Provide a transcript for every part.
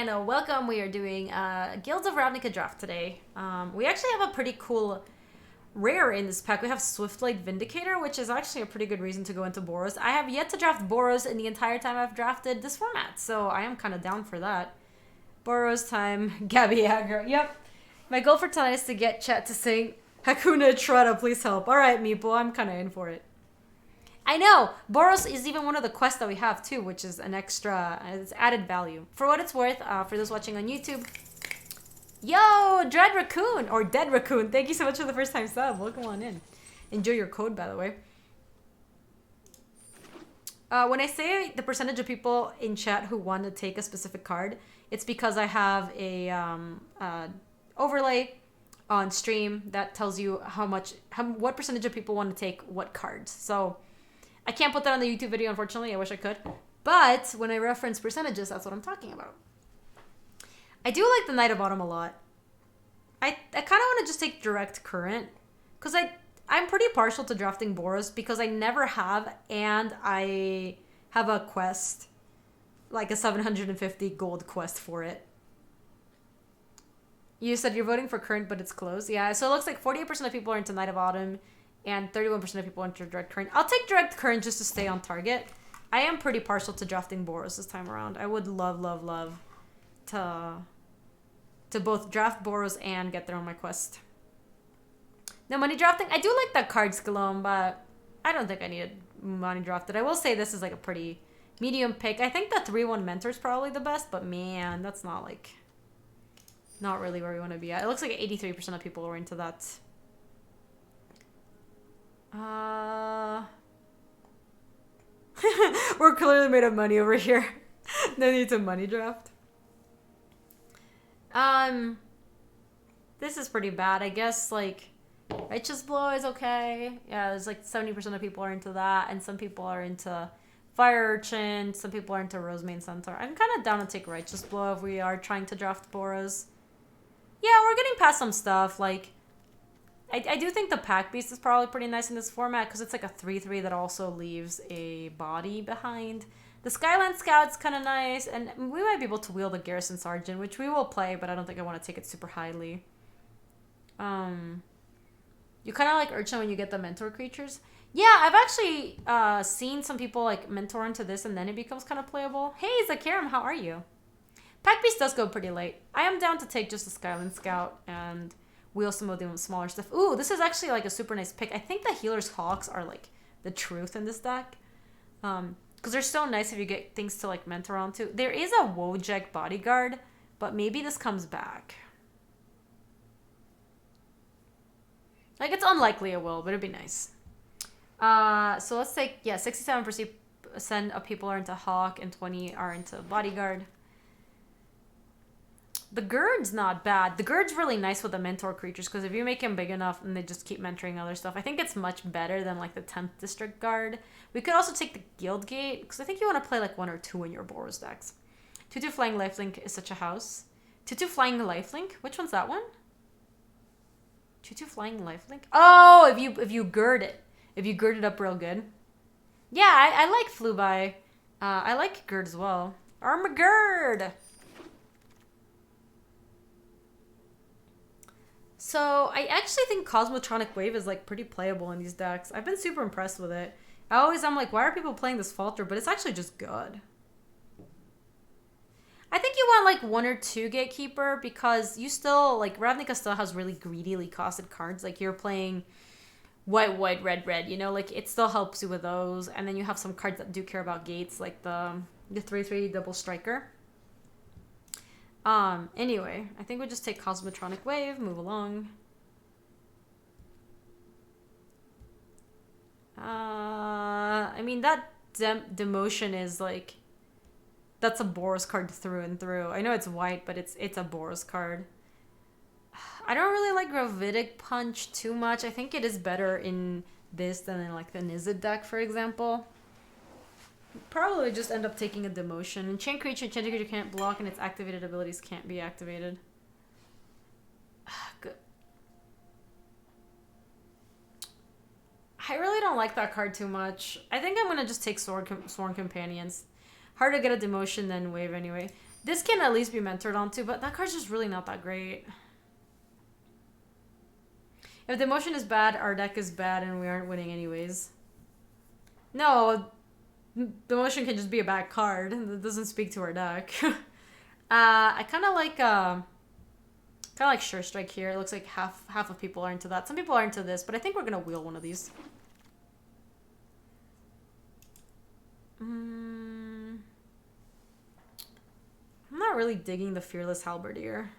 and welcome. We are doing Guilds of Ravnica draft today. We actually have a pretty cool rare in this pack. We have Swiftlight Vindicator, which is actually a pretty good reason to go into Boros. I have yet to draft Boros in the entire time I've drafted this format, so I am kind of down for that. Boros time, Gaby aggro. Yep. My goal for tonight is to get chat to sing Hakuna Trata, please help. Alright, Meeple, I'm kind of in for it. I know! Boros is even one of the quests that we have too, which is an extra, it's added value. For what it's worth, for those watching on YouTube, yo, Dread Raccoon, or Dead Raccoon, thank you so much for the first time sub. Welcome on in. Enjoy your code, by the way. When I say the percentage of people in chat who want to take a specific card, it's because I have a overlay on stream that tells you what percentage of people want to take what cards. So I can't put that on the YouTube video, unfortunately. I wish I could. But when I reference percentages, that's what I'm talking about. I do like the Knight of Autumn a lot. I kind of want to just take direct current. Because I'm pretty partial to drafting Boros because I never have, and I have a quest. Like a 750 gold quest for it. You said you're voting for current, but it's close. Yeah, so it looks like 48% of people are into Knight of Autumn. And 31% of people enter direct current. I'll take direct current just to stay on target. I am pretty partial to drafting Boros this time around. I would love to both draft Boros and get there on my quest. Now, money drafting, I do like that card Scalone, but I don't think I need money drafted. I will say this is like a pretty medium pick. I think the 3-1 Mentor is probably the best, but man, that's not really where we want to be at. It looks like 83% of people are into that. We're clearly made of money over here. No need to money draft. This is pretty bad. I guess like Righteous Blow is okay. Yeah, there's like 70% of people are into that, and some people are into Fire Urchin, some people are into Rosemane Centaur. I'm kind of down to take Righteous Blow if we are trying to draft Boros. Yeah, we're getting past some stuff like I do think the Pack Beast is probably pretty nice in this format because it's like a 3/3 that also leaves a body behind. The Skyland Scout's kind of nice, and we might be able to wield the Garrison Sergeant, which we will play, but I don't think I want to take it super highly. You kind of like Urchin when you get the Mentor creatures. Yeah, I've actually seen some people like mentor into this, and then it becomes kind of playable. Hey, Zakaram, how are you? Pack Beast does go pretty late. I am down to take just the Skyland Scout and wheel some of the smaller stuff. Ooh, this is actually like a super nice pick. I think the Healer's Hawks are like the truth in this deck. Because they're so nice if you get things to like mentor onto. There is a Wojek Bodyguard, but maybe this comes back. Like, it's unlikely it will, but it'd be nice. So let's take, yeah, 67% of people are into Hawk and 20 are into Bodyguard. The Gird's not bad. The Gird's really nice with the mentor creatures because if you make him big enough and they just keep mentoring other stuff, I think it's much better than like the 10th District Guard. We could also take the Guildgate because I think you want to play like 1 or 2 in your Boros decks. 2/2 Flying Lifelink is such a house. 2/2 Flying Lifelink? Which one's that one? 2/2 Flying Lifelink? Oh, if you gird it. If you gird it up real good. Yeah, I like Flew By. I like Gird as well. Armagird! So, I actually think Cosmotronic Wave is, like, pretty playable in these decks. I've been super impressed with it. I'm like, why are people playing this Falter? But it's actually just good. I think you want, like, 1 or 2 Gatekeeper because you still, like, Ravnica still has really greedily costed cards. Like, you're playing white, red, you know? Like, it still helps you with those. And then you have some cards that do care about gates, like the 3/3 Double Striker. Anyway, I think we just take Cosmotronic Wave, move along. I mean, that Demotion is like, that's a Boros card through and through. I know it's white, but it's a Boros card. I don't really like Gravitic Punch too much. I think it is better in this than in like the Nizid deck, for example. Probably just end up taking a Demotion. Enchant creature can't block and its activated abilities can't be activated. Good. I really don't like that card too much. I think I'm going to just take Sworn Companions. Hard to get a demotion than wave anyway. This can at least be mentored onto, but that card's just really not that great. If the motion is bad, our deck is bad and we aren't winning anyways. No, the motion can just be a bad card. That doesn't speak to our deck. I kind of like Sure Strike here. It looks like half of people are into that. Some people are into this, but I think we're gonna wheel one of these. I'm not really digging the Fearless Halberdier.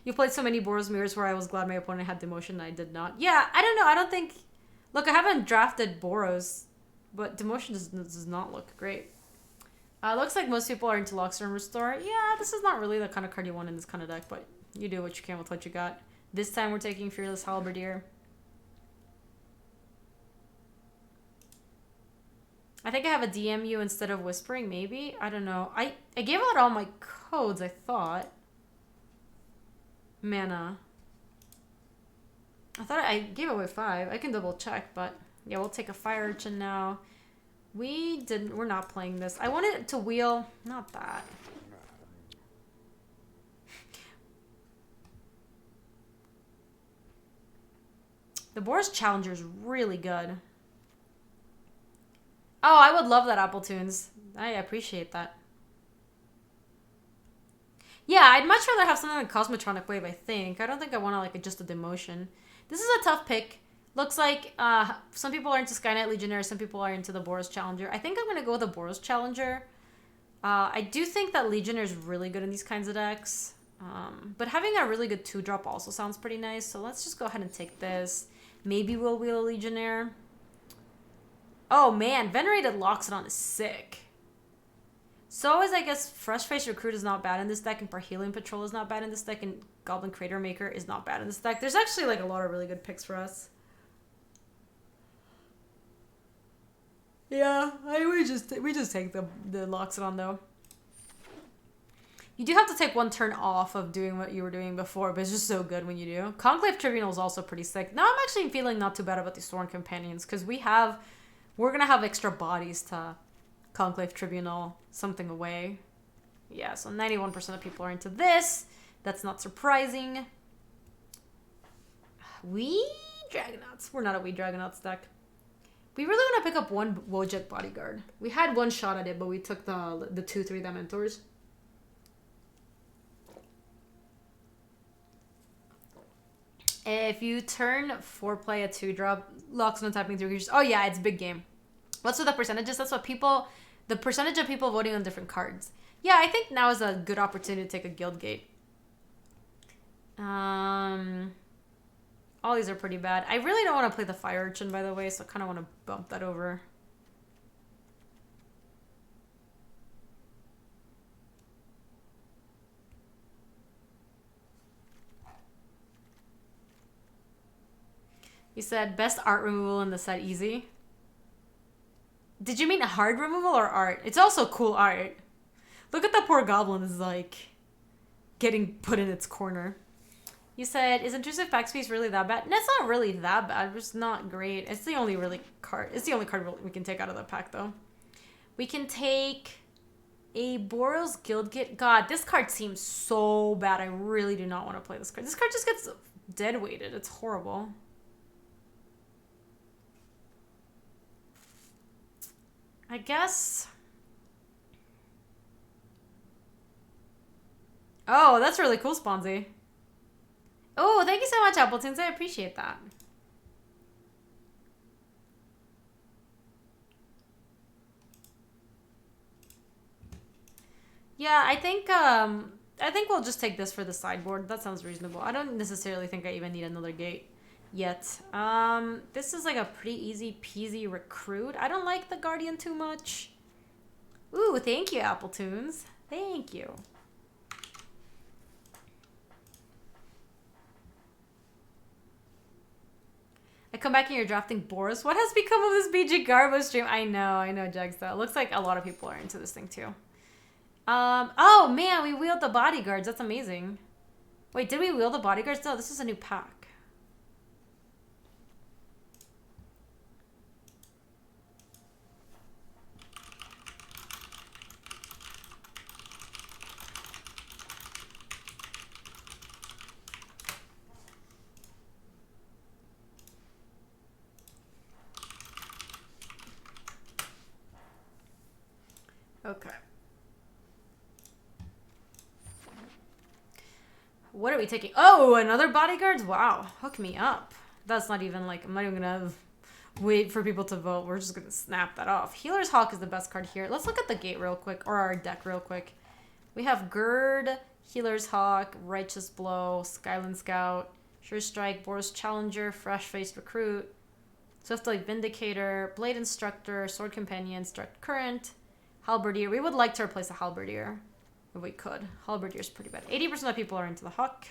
You played so many Boros Mirrors where I was glad my opponent had Demotion and I did not. Yeah, I don't know. I don't think... Look, I haven't drafted Boros, but Demotion does not look great. Looks like most people are into Lockstorm Restore. Yeah, this is not really the kind of card you want in this kind of deck, but you do what you can with what you got. This time we're taking Fearless Halberdier. I think I have a DMU instead of Whispering, maybe? I don't know. I gave out all my codes, I thought. Mana. I thought I gave away 5. I can double check, but yeah, we'll take a Fire Urchin now. We're not playing this. I wanted to wheel, not that. The Boros Challenger is really good. Oh, I would love that, Apple Tunes. I appreciate that. Yeah, I'd much rather have something like Cosmotronic Wave, I think. I don't think I want to like adjust the Demotion. This is a tough pick. Looks like some people are into Skynet Legionnaire, some people are into the Boros Challenger. I think I'm going to go with the Boros Challenger. I do think that Legionnaire is really good in these kinds of decks. But having a really good 2-drop also sounds pretty nice. So let's just go ahead and take this. Maybe we'll wheel a Legionnaire. Oh man, Venerated Loxodon is sick. So is, I guess, Fresh Face Recruit is not bad in this deck, and Parhelion Patrol is not bad in this deck, and Goblin Crater Maker is not bad in this deck. There's actually like a lot of really good picks for us. Yeah, we just take the Loxodon though. You do have to take one turn off of doing what you were doing before, but it's just so good when you do. Conclave Tribunal is also pretty sick. Now I'm actually feeling not too bad about these Thorn Companions, because we're gonna have extra bodies to Conclave Tribunal something away. Yeah, so 91% of people are into this. That's not surprising. We Dragonauts. We're not a We Dragonauts deck. We really want to pick up one Wojek Bodyguard. We had one shot at it, but we took the 2/3 Dementors. If you turn 4-play a 2-drop, Loxodon tapping 3 creatures. Oh yeah, it's big game. What's with the percentages? That's what the percentage of people voting on different cards. Yeah, I think now is a good opportunity to take a Guildgate. All these are pretty bad. I really don't want to play the Fire Urchin, by the way, so I kind of want to bump that over. You said best art removal in the set, easy. Did you mean hard removal or art? It's also cool art. Look at that poor goblin is like getting put in its corner. You said, is intrusive backspace really that bad? No, it's not really that bad. It's not great. It's the only card we can take out of the pack though. We can take a Boros Guildgate. God, this card seems so bad. I really do not want to play this card. This card just gets dead weighted. It's horrible. I guess. Oh, that's really cool, Sponzy. Oh, thank you so much, Appletoons. I appreciate that. Yeah, I think we'll just take this for the sideboard. That sounds reasonable. I don't necessarily think I even need another gate yet. This is like a pretty easy peasy recruit. I don't like the Guardian too much. Ooh, thank you, Appletoons. Thank you. I come back and you're drafting Boros. What has become of this BG Garbo stream? I know, Jagsta. It looks like a lot of people are into this thing too. Oh man, we wheeled the bodyguards. That's amazing. Wait, did we wheel the bodyguards? No, this is a new pack. Okay. What are we taking? Oh, another bodyguards? Wow. Hook me up. That's not even like, I'm not even gonna wait for people to vote. We're just gonna snap that off. Healer's Hawk is the best card here. Let's look at the gate real quick, or our deck real quick. We have Gird, Healer's Hawk, Righteous Blow, Skyland Scout, Sure Strike, Boros Challenger, Fresh-Faced Recruit, Swiftlight Vindicator, Blade Instructor, Sword Companion, Direct Current, Halberdier. We would like to replace the Halberdier if we could. Halberdier's pretty bad. 80% of people are into the Hawk.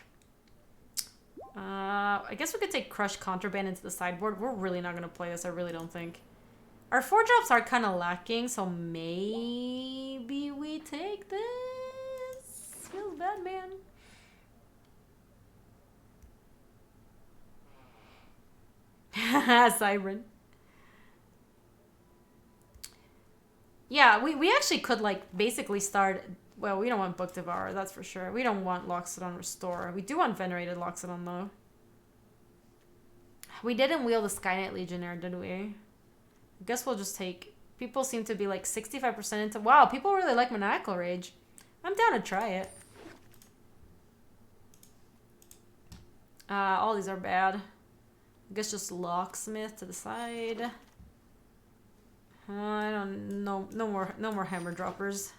I guess we could take Crush Contraband into the sideboard. We're really not going to play this, I really don't think. Our 4-drops are kind of lacking, so maybe we take this. Feels bad, man. Siren. Yeah, we actually could, like, basically start... Well, we don't want Book Devourer, that's for sure. We don't want Loxodon Restore. We do want Venerated Loxodon, though. We didn't wheel the Skynet Legionnaire, did we? I guess we'll just take... People seem to be, like, 65% into... Wow, people really like Maniacal Rage. I'm down to try it. All these are bad. I guess just Locksmith to the side. I don't know. No more Hammer Droppers.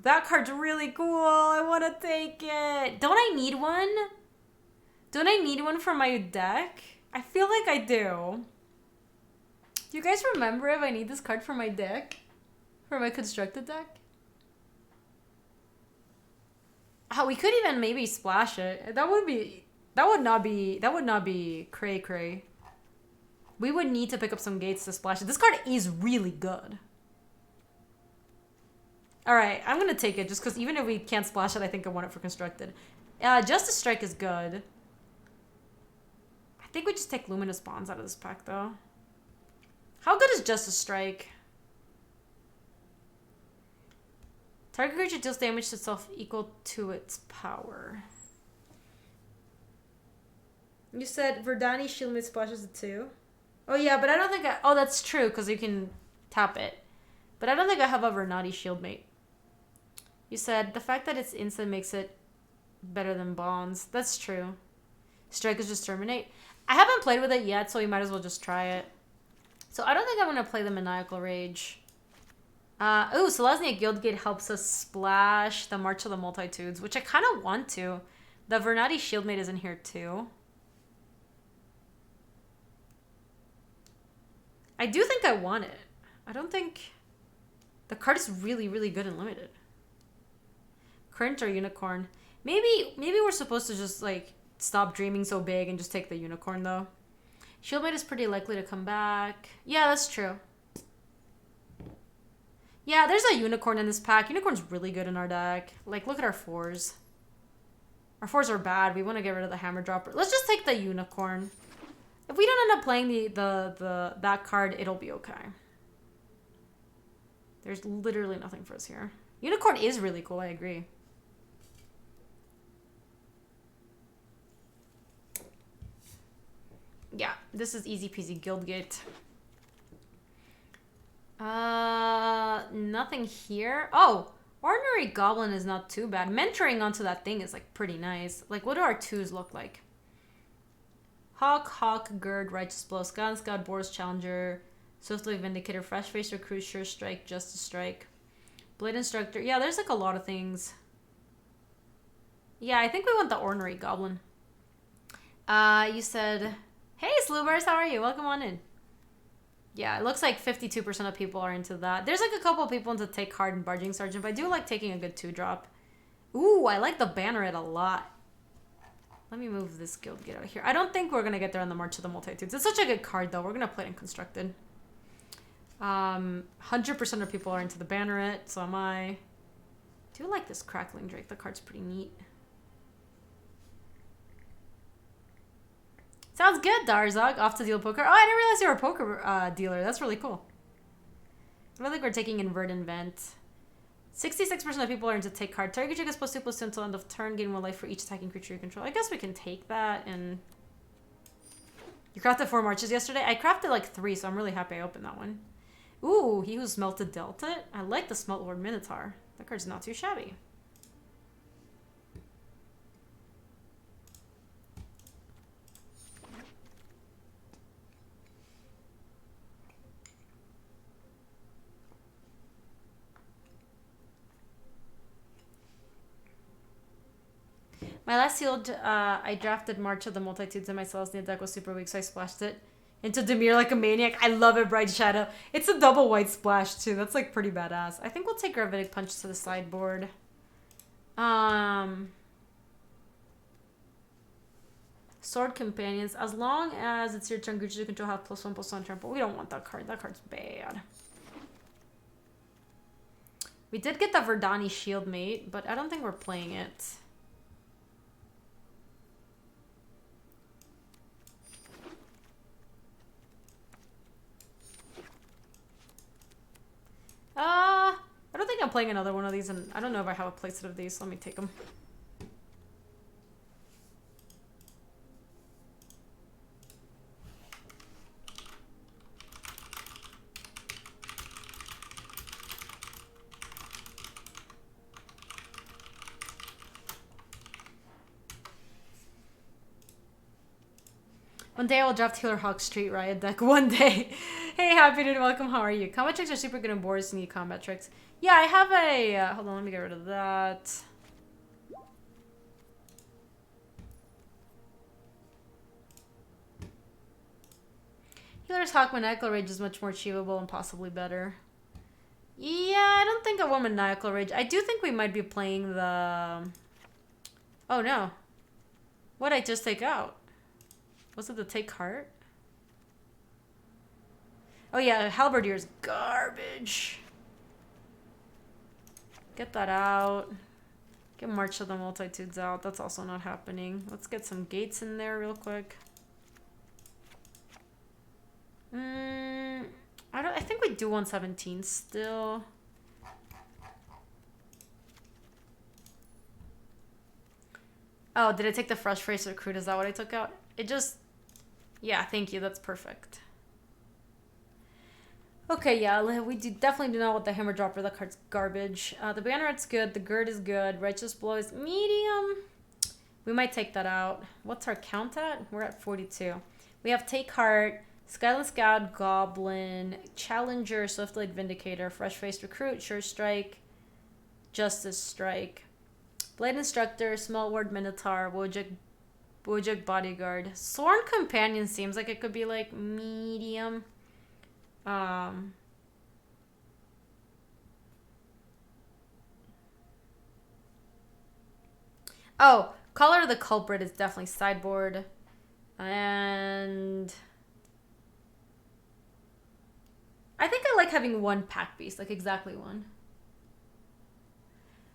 That card's really cool. I want to take it. Don't I need one? Don't I need one for my deck? I feel like I do. Do you guys remember if I need this card for my deck? For my constructed deck? Oh, we could even maybe splash it. That would not be cray cray. We would need to pick up some gates to splash it. This card is really good. Alright, I'm gonna take it just because even if we can't splash it, I think I want it for constructed. Justice Strike is good. I think we just take Luminous Bonds out of this pack though. How good is Justice Strike? Target creature deals damage to itself equal to its power. You said Verdani Shieldmate splashes it too? Oh yeah, but I don't think I... Oh, that's true, because you can tap it. But I don't think I have a Vernati Shieldmate. You said the fact that it's instant makes it better than Bonds. That's true. Strike is just Terminate. I haven't played with it yet, so we might as well just try it. So I don't think I'm going to play the Maniacal Rage. Ooh, Selesnya Guildgate helps us splash the March of the Multitudes, which I kind of want to. The Vernati Shieldmate is in here too. I do think I want it. I don't think... The card is really, really good and limited. Current or Unicorn. Maybe we're supposed to just, like, stop dreaming so big and just take the Unicorn, though. Shieldmate is pretty likely to come back. Yeah, that's true. Yeah, there's a Unicorn in this pack. Unicorn's really good in our deck. Like, look at our 4s. Our 4s are bad. We want to get rid of the Hammer Dropper. Let's just take the Unicorn. If we don't end up playing that card, it'll be okay. There's literally nothing for us here. Unicorn is really cool, I agree. Yeah, this is easy peasy Guildgate. Nothing here. Oh, Ordinary Goblin is not too bad. Mentoring onto that thing is like pretty nice. Like, what do our 2s look like? Hawk, Gird, Righteous Blow, Scout, Boros Challenger, Swiftly Vindicator, Fresh-Faced Recruit, Sure Strike, Justice Strike, Blade Instructor. Yeah, there's like a lot of things. Yeah, I think we want the Ornery Goblin. You said, hey, Slewbars, how are you? Welcome on in. Yeah, it looks like 52% of people are into that. There's like a couple of people into Take Card and Barging Sergeant, but I do like taking a good 2-drop. Ooh, I like the Banneret a lot. Let me move this Guildgate out of here. I don't think we're going to get there on the March of the Multitudes. It's such a good card, though. We're going to play it in Constructed. 100% of people are into the Banneret, so am I. I do like this Crackling Drake. The card's pretty neat. Sounds good, Darzog. Off to deal poker. Oh, I didn't realize you were a poker dealer. That's really cool. I don't think we're taking Invert Invent. 66% of people are into Take Card. Target creature gets +2/+2 until end of turn. Gain 1 life for each attacking creature you control. I guess we can take that and... You crafted 4 marches yesterday? I crafted like 3, so I'm really happy I opened that one. Ooh, he who smelted dealt it. I like the Smelt Lord Minotaur. That card's not too shabby. My last sealed, I drafted March of the Multitudes in my cells. The deck was super weak, so I splashed it into Demir like a maniac. I love it, Bright Shadow. It's a double white splash, too. That's, like, pretty badass. I think we'll take Ravnica Punch to the sideboard. Sword Companions. As long as it's your turn, creatures you control have +1/+1 trample. We don't want that card. That card's bad. We did get the Verdani Shieldmate, but I don't think we're playing it. I don't think I'm playing another one of these, and I don't know if I have a playset of these, so let me take them. One day I will draft Healer Hawk Street Riot deck. One day. Hey, happy to welcome. How are you? Combat tricks are super good in boards. You need combat tricks. Yeah, I have a... hold on, let me get rid of that. Healer's Hawk Maniacal Rage is much more achievable and possibly better. Yeah, I don't think I want Maniacal Rage. I do think we might be playing the... Oh, no. What'd I just take out? Was it the Take Heart? Oh yeah, Halberdier's garbage. Get that out. Get March of the Multitudes out. That's also not happening. Let's get some gates in there real quick. I think we do 117 still. Oh, did I take the Fresh Face Recruit? Is that what I took out? It just... Yeah, thank you. That's perfect. Okay, yeah, we definitely do not want the Hammer Dropper. That card's garbage. The Banner Art's good. The Gird is good. Righteous Blow is medium. We might take that out. What's our count at? We're at 42. We have Take Heart, Skyland Scout, Goblin, Challenger, Swiftblade Vindicator, Fresh-Faced Recruit, Sure Strike, Justice Strike, Blade Instructor, Smelt Ward Minotaur, Wojak Bodyguard. Sworn Companion seems like it could be like medium. Oh, Color of the Culprit is definitely sideboard. And I think I like having one Pack Beast, like exactly one.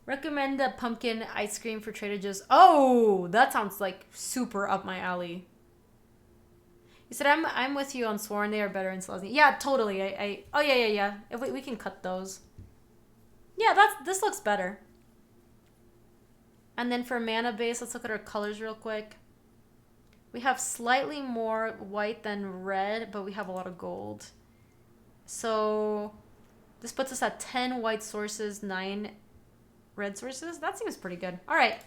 Recommend a pumpkin ice cream for Trader Joe's. Oh, that sounds like super up my alley. You said I'm with you on Sworn. They are better in Selesnya. Yeah, totally. Oh yeah. If we can cut those. Yeah, this looks better. And then for mana base, let's look at our colors real quick. We have slightly more white than red, but we have a lot of gold. So this puts us at 10 white sources, 9 red sources. That seems pretty good. All right.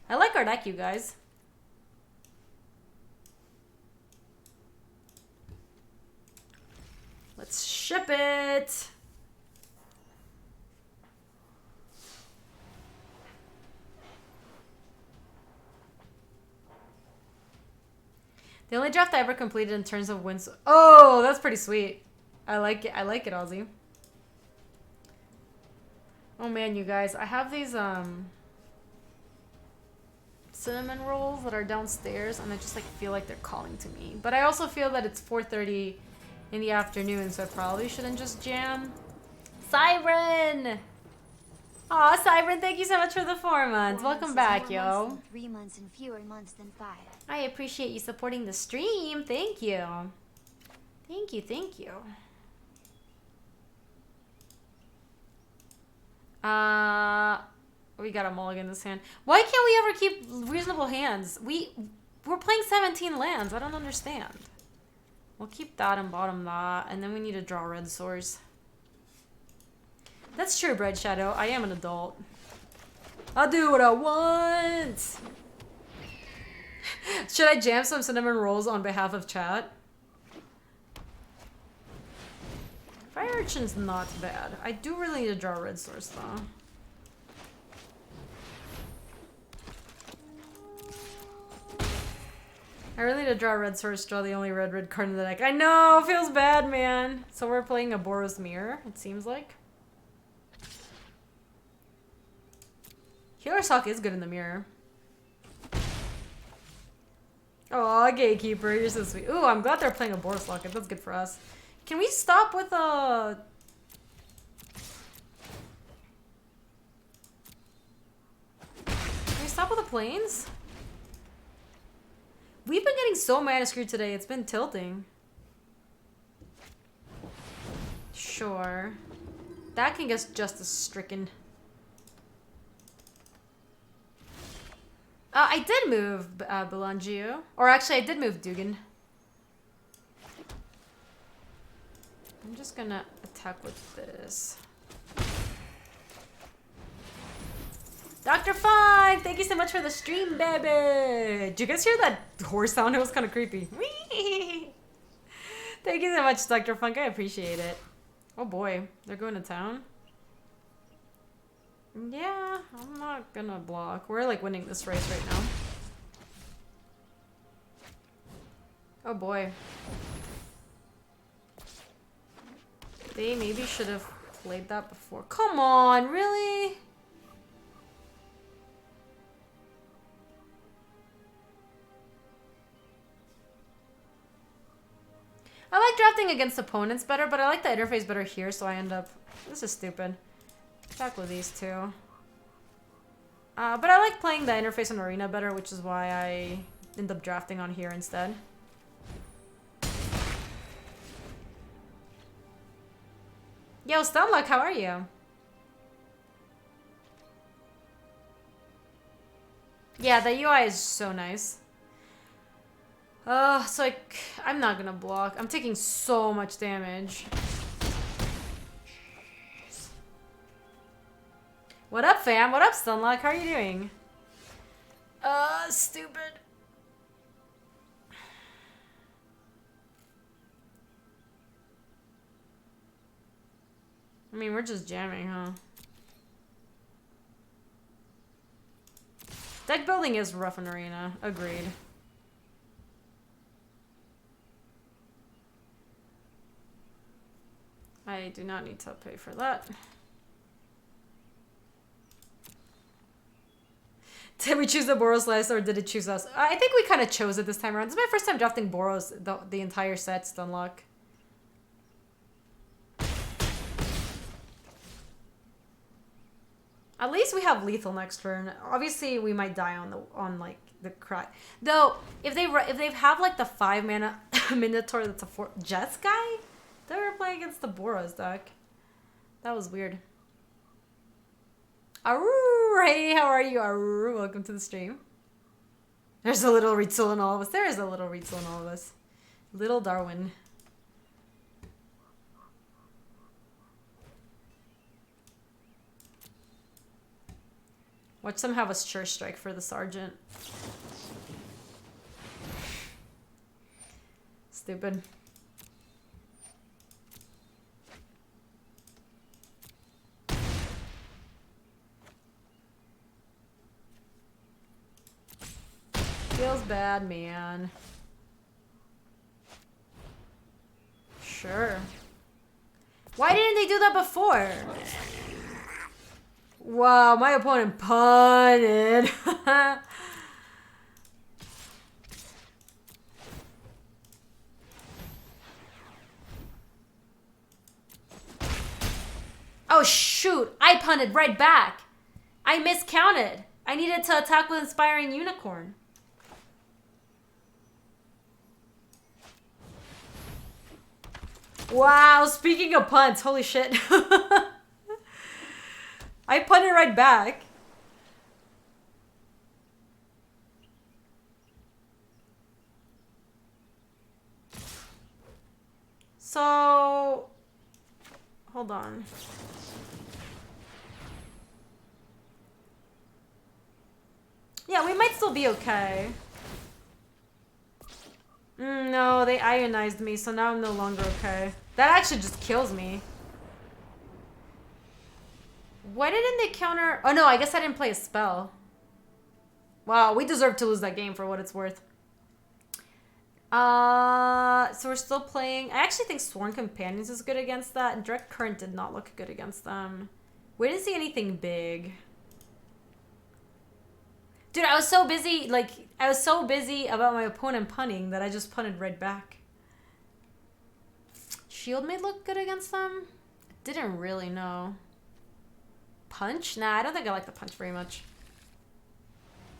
I like our deck, you guys. Let's ship it. The only draft I ever completed in terms of wins. Oh, that's pretty sweet. I like it. I like it, Ozzy. Oh man, you guys, I have these cinnamon rolls that are downstairs, and I just like feel like they're calling to me. But I also feel that it's 4:30 in the afternoon, so I probably shouldn't just jam. Siren! Aw, Siren, thank you so much for the 4 months. Welcome back, yo. 3 months and fewer months than 5. I appreciate you supporting the stream. Thank you. Thank you, thank you. We got a mulligan in this hand. Why can't we ever keep reasonable hands? We're playing 17 lands. I don't understand. We'll keep that and bottom that, and then we need to draw red source. That's true, Bread Shadow. I am an adult. I'll do what I want! Should I jam some cinnamon rolls on behalf of chat? Fire Urchin's not bad. I do really need to draw a red source, though. I really need to draw a red source, draw the only red card in the deck. I know! Feels bad, man! So we're playing a Boros Mirror, it seems like. Healer's Hawk is good in the mirror. Oh, Gatekeeper, you're so sweet. Ooh, I'm glad they're playing a Boros Locket. That's good for us. Can we stop with a... Can we stop with the planes? We've been getting so mana screwed today. It's been tilting. Sure. That can get Justice Stricken. I did move Belangio. Or actually, I did move Dugan. I'm just gonna attack with this. Dr. Funk, thank you so much for the stream, baby. Did you guys hear that horse sound? It was kind of creepy. Thank you so much, Dr. Funk. I appreciate it. Oh boy, they're going to town. Yeah, I'm not gonna block. We're like winning this race right now. Oh boy. They maybe should have played that before. Come on, really? I like drafting against opponents better, but I like the interface better here, so I end up... This is stupid. Attack with these two. But I like playing the interface on Arena better, which is why I end up drafting on here instead. Yo, Stunlock, how are you? Yeah, the UI is so nice. So like, I'm not gonna block. I'm taking so much damage. What up, fam? What up, Stunlock? How are you doing? Stupid. I mean, we're just jamming, huh? Deck building is rough in Arena. Agreed. I do not need to pay for that. Did we choose the Boros list or did it choose us? I think we kind of chose it this time around. This is my first time drafting Boros, the entire set, Stunlock. At least we have lethal next turn. Obviously, we might die on like the crack. Though, if they have like the 5 mana Minotaur that's a 4 Jets guy, they were playing against the Boros deck. That was weird. Aroo, hey, how are you, Aroo? Welcome to the stream. There's a little Ritzel in all of us. There is a little Ritzel in all of us. Little Darwin. Watch them have a sure strike for the sergeant. Stupid. Feels bad, man. Sure. Why didn't they do that before? Wow, my opponent punted. Oh shoot, I punted right back. I miscounted. I needed to attack with Inspiring Unicorn. Wow, speaking of punts, holy shit. I punted right back. So, hold on. Yeah, we might still be okay. No, they ionized me, so now I'm no longer okay. That actually just kills me. Why didn't they counter? Oh no, I guess I didn't play a spell. Wow, we deserve to lose that game for what it's worth. So we're still playing. I actually think Sworn Companions is good against that, and Direct Current did not look good against them. We didn't see anything big. Dude, I was so busy, I was so busy about my opponent punning that I just punted right back. Shield may look good against them? Didn't really know. Punch? Nah, I don't think I like the punch very much.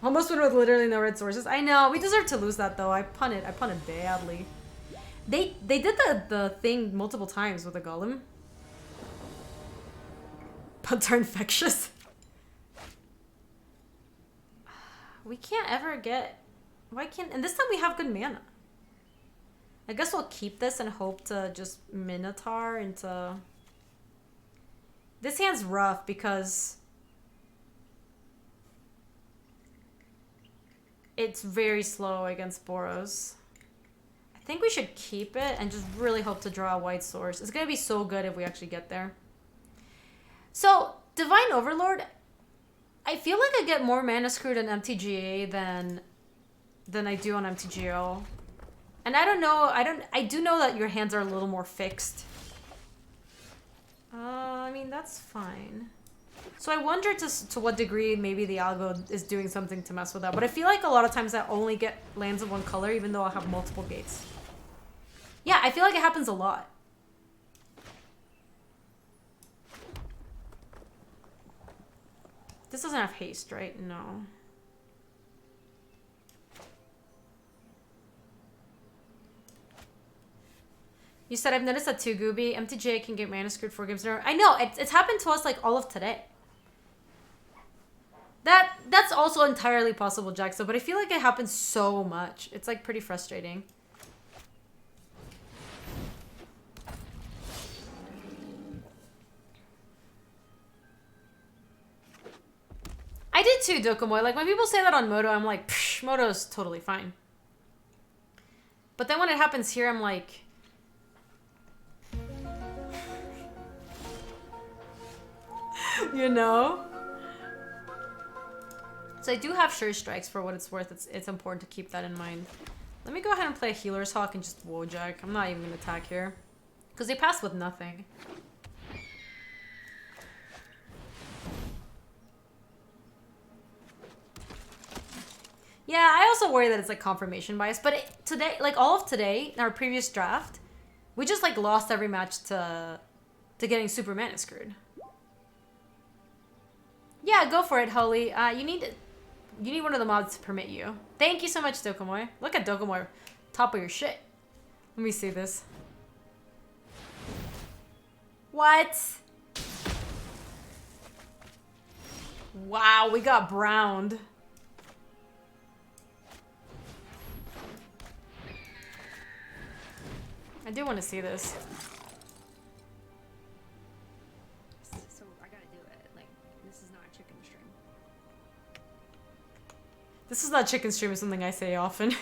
Almost win with literally no red sources. I know, we deserve to lose that though. I punted badly. They did the thing multiple times with a golem. Punts are infectious. We can't ever get... Why can't... And this time we have good mana. I guess we'll keep this and hope to just Minotaur into... This hand's rough because... It's very slow against Boros. I think we should keep it and just really hope to draw a white source. It's going to be so good if we actually get there. So, Divine Overlord... I feel like I get more mana screwed on MTGA than I do on MTGO. And I don't know, I do know that your hands are a little more fixed. I mean, that's fine. So I wonder to what degree maybe the algo is doing something to mess with that. But I feel like a lot of times I only get lands of one color even though I have multiple gates. Yeah, I feel like it happens a lot. This doesn't have haste, right? No. You said I've noticed that too, Gaby. MTJ can get mana screwed 4 games in a row. I know, it's happened to us like all of today. That's also entirely possible, Jaxo, but I feel like it happens so much. It's like pretty frustrating. I did too, Dokomoy. Like, when people say that on Moto, I'm like, psh, Moto's totally fine. But then when it happens here, I'm like... You know? So I do have Sure Strikes for what it's worth. It's important to keep that in mind. Let me go ahead and play a Healer's Hawk and just Wojak. I'm not even going to attack here. Because they passed with nothing. Yeah, I also worry that it's like confirmation bias, but today, like all of today, in our previous draft, we just like lost every match to getting super mana screwed. Yeah, go for it, Holy. You need one of the mods to permit you. Thank you so much, Dokomoy. Look at Dokomoy, top of your shit. Let me see this. What? Wow, we got browned. I do want to see this. So I gotta do it. Like, this is not a chicken stream. This is not chicken stream, is something I say often.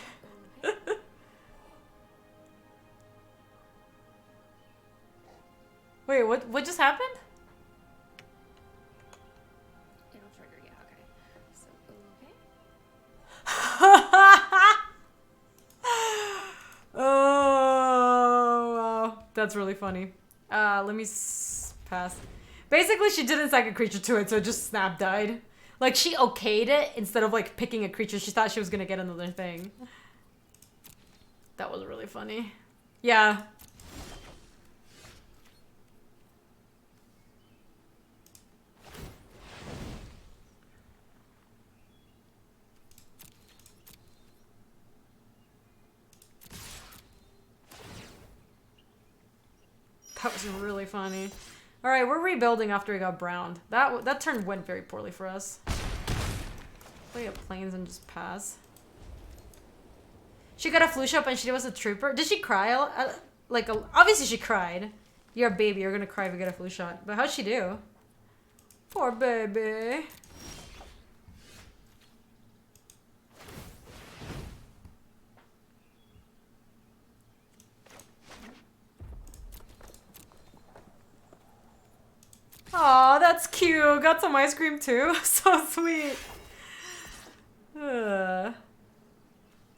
Wait, what just happened? It'll trigger, yeah, okay. So, okay. Oh, wow. That's really funny. Let me pass. Basically, she didn't sack a creature to it, so it just snap died. Like, she okayed it instead of, like, picking a creature. She thought she was gonna get another thing. That was really funny. Yeah. That was really funny. All right, we're rebuilding after we got browned. That turn went very poorly for us. Play up planes and just pass. She got a flush up and she was a trooper. Did she cry? like, obviously she cried. You're a baby, you're gonna cry if you get a flu shot. But how'd she do? Poor baby. Aw, that's cute. Got some ice cream too. So sweet. Ugh.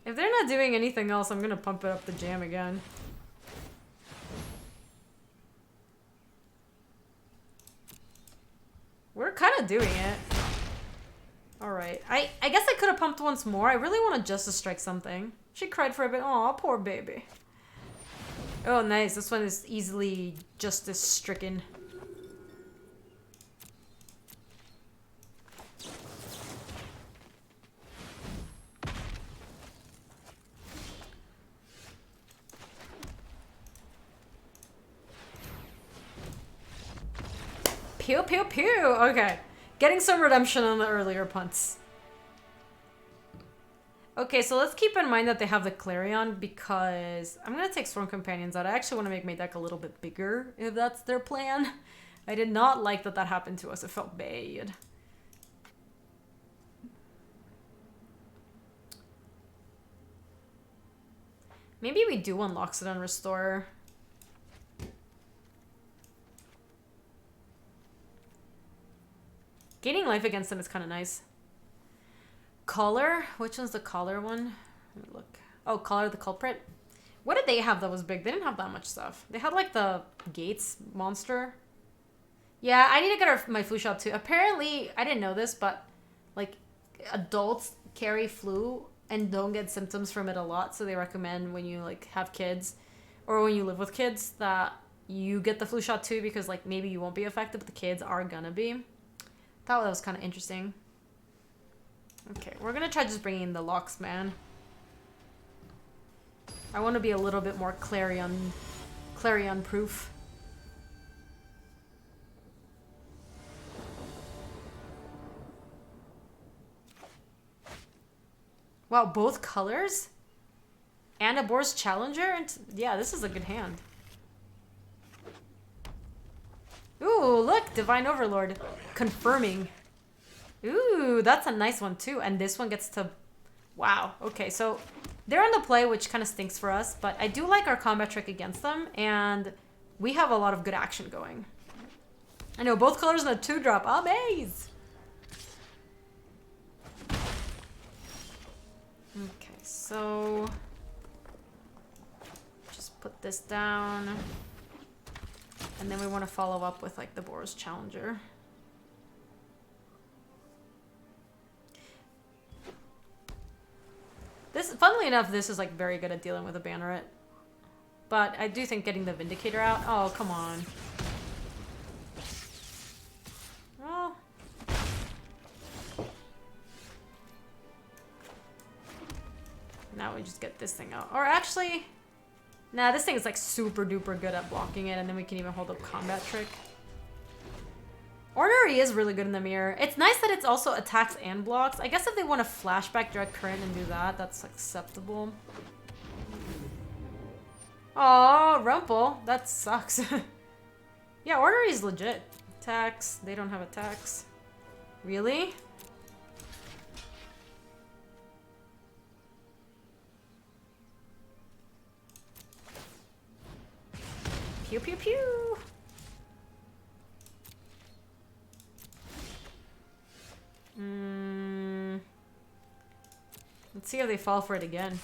If they're not doing anything else, I'm gonna pump it up the jam again. We're kind of doing it. Alright. I guess I could have pumped once more. I really want to Justice Strike something. She cried for a bit. Aw, poor baby. Oh, nice. This one is easily Justice Stricken. Pew, pew, pew. Okay. Getting some redemption on the earlier punts. Okay, so let's keep in mind that they have the Clarion because I'm going to take Storm Companions out. I actually want to make my deck a little bit bigger if that's their plan. I did not like that that happened to us. It felt bad. Maybe we do unlock it on Restore. Gaining life against them is kind of nice. Collar? Which one's the collar one? Let me look. Oh, Collar the Culprit. What did they have that was big? They didn't have that much stuff. They had like the Gates monster. Yeah, I need to get my flu shot too. Apparently, I didn't know this, but like adults carry flu and don't get symptoms from it a lot. So they recommend when you like have kids or when you live with kids that you get the flu shot too because like maybe you won't be affected, but the kids are gonna be. Thought that was kind of interesting. Okay, we're gonna try just bringing in the locks, man. I want to be a little bit more Clarion proof. Wow, both colors? And a Boar's Challenger? And yeah, this is a good hand. Ooh, look, Divine Overlord. Confirming. Ooh, that's a nice one too. And this one gets to... Wow. Okay, so they're on the play, which kind of stinks for us. But I do like our combat trick against them. And we have a lot of good action going. I know, both colors in a 2-drop. Amaze! Okay, so... Just put this down. And then we want to follow up with like the Boar's Challenger. This, funnily enough, this is like very good at dealing with a Banneret. But I do think getting the Vindicator out... Oh, come on. Well... Now we just get this thing out. Or actually... Nah, this thing is like super duper good at blocking it, and then we can even hold up combat trick. Ornery is really good in the mirror. It's nice that it's also attacks and blocks. I guess if they want to flashback direct current and do that, that's acceptable. Aw, Rumple. That sucks. Yeah, Ornery is legit. Attacks. They don't have attacks. Really? Pew pew pew. Let's see if they fall for it again.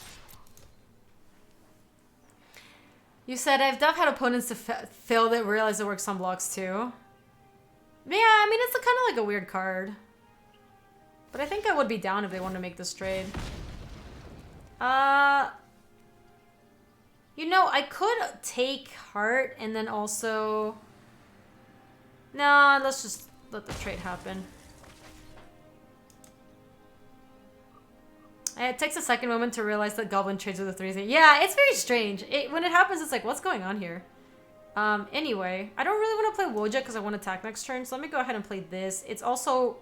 You said I've had opponents to fail that realize it works on blocks too. Yeah, I mean it's kind of like a weird card. But I think I would be down if they want to make this trade. You know, I could take Heart and then also... Nah, let's just let the trade happen. It takes a second moment to realize that Goblin trades with a 3-3. Yeah, it's very strange. When it happens, it's like, what's going on here? Anyway, I don't really want to play Wojak because I want to attack next turn, so let me go ahead and play this. It's also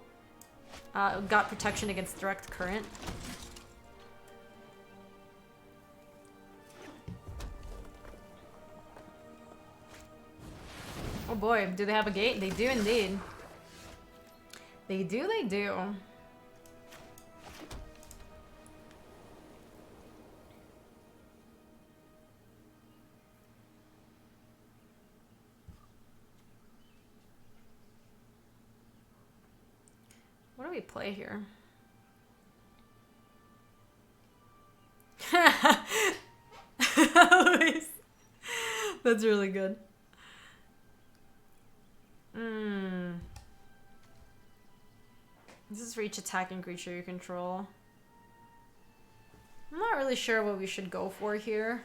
got protection against direct current. Oh boy, do they have a gate? They do indeed. They do, they do. What do we play here? Luis. That's really good. This is for each attacking creature you control. I'm not really sure what we should go for here.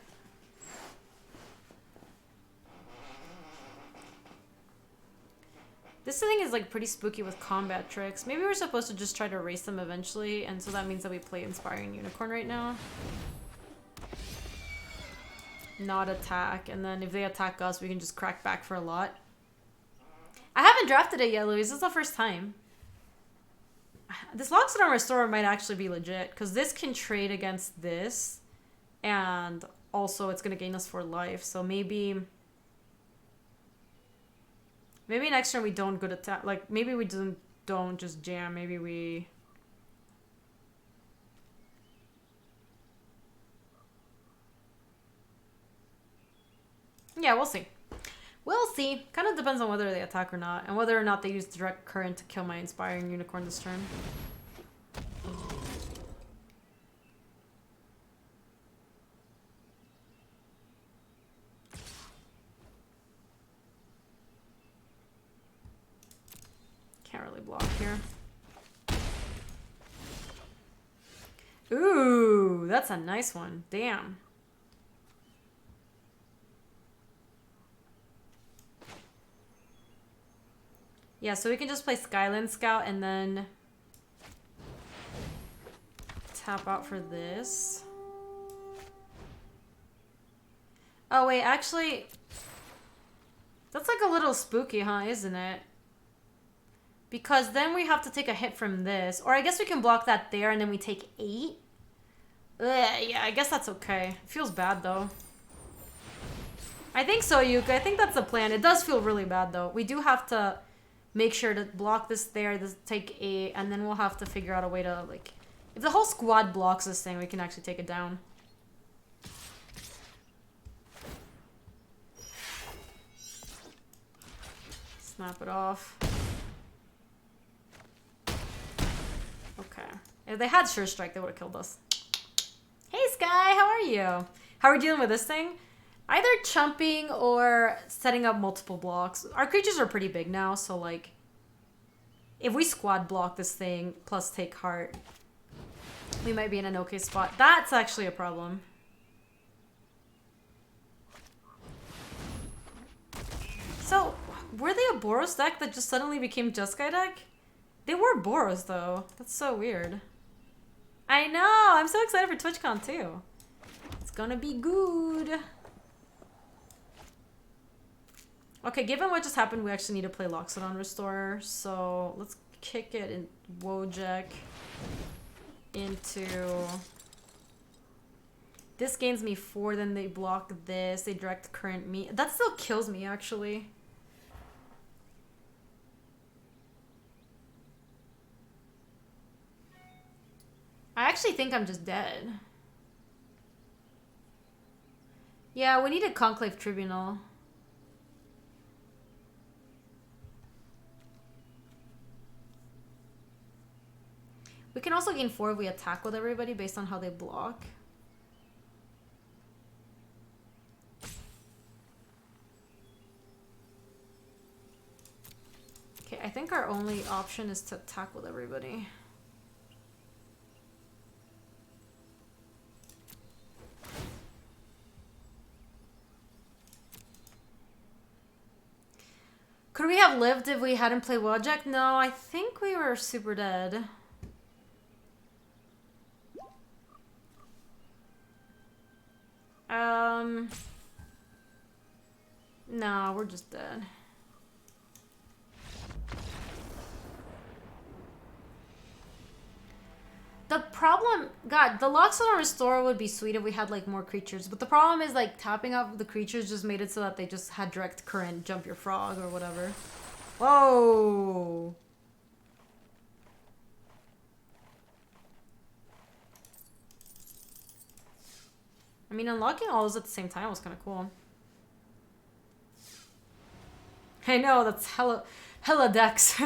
This thing is like pretty spooky with combat tricks. Maybe we're supposed to just try to erase them eventually, and so that means that we play Inspiring Unicorn right now. Not attack, and then if they attack us, we can just crack back for a lot. I haven't drafted it yet, Louis. This is the first time. This Loxodon Restorer might actually be legit, because this can trade against this, and also it's going to gain us 4 life, so maybe next turn we don't good attack. Like, maybe we don't just jam. Maybe we... Yeah, we'll see. We'll see. Kind of depends on whether they attack or not, and whether or not they use direct current to kill my Inspiring Unicorn this turn. Can't really block here. Ooh, that's a nice one. Damn. Yeah, so we can just play Skyland Scout and then tap out for this. Oh, wait, actually, that's like a little spooky, huh, isn't it? Because then we have to take a hit from this. Or I guess we can block that there and then we take 8. Yeah, I guess that's okay. It feels bad, though. I think so, Yuka. I think that's the plan. It does feel really bad, though. We do have to make sure to block this there, this take 8, and then we'll have to figure out a way to, like... If the whole squad blocks this thing, we can actually take it down. Snap it off. Okay. If they had Sure Strike, they would have killed us. Hey, Sky, how are you? How are we dealing with this thing? Either chumping or setting up multiple blocks. Our creatures are pretty big now, so like... If we squad block this thing, plus take heart, we might be in an okay spot. That's actually a problem. So, were they a Boros deck that just suddenly became Jeskai deck? They were Boros, though. That's so weird. I know! I'm so excited for TwitchCon, too. It's gonna be good. Okay, given what just happened, we actually need to play Loxodon Restorer. So, let's kick it in Wojek into... This gains me 4, then they block this. They direct current me. That still kills me, actually. I actually think I'm just dead. Yeah, we need a Conclave Tribunal. We can also gain 4 if we attack with everybody based on how they block. Okay, I think our only option is to attack with everybody. Could we have lived if we hadn't played Wojek? No, I think we were super dead. No, we're just dead. The problem God, the Lockstone Restore would be sweet if we had, like, more creatures. But the problem is, like, tapping off the creatures just made it so that they just had direct current, jump your frog or whatever. Whoa! I mean, unlocking all those at the same time was kind of cool. I know, that's hella decks.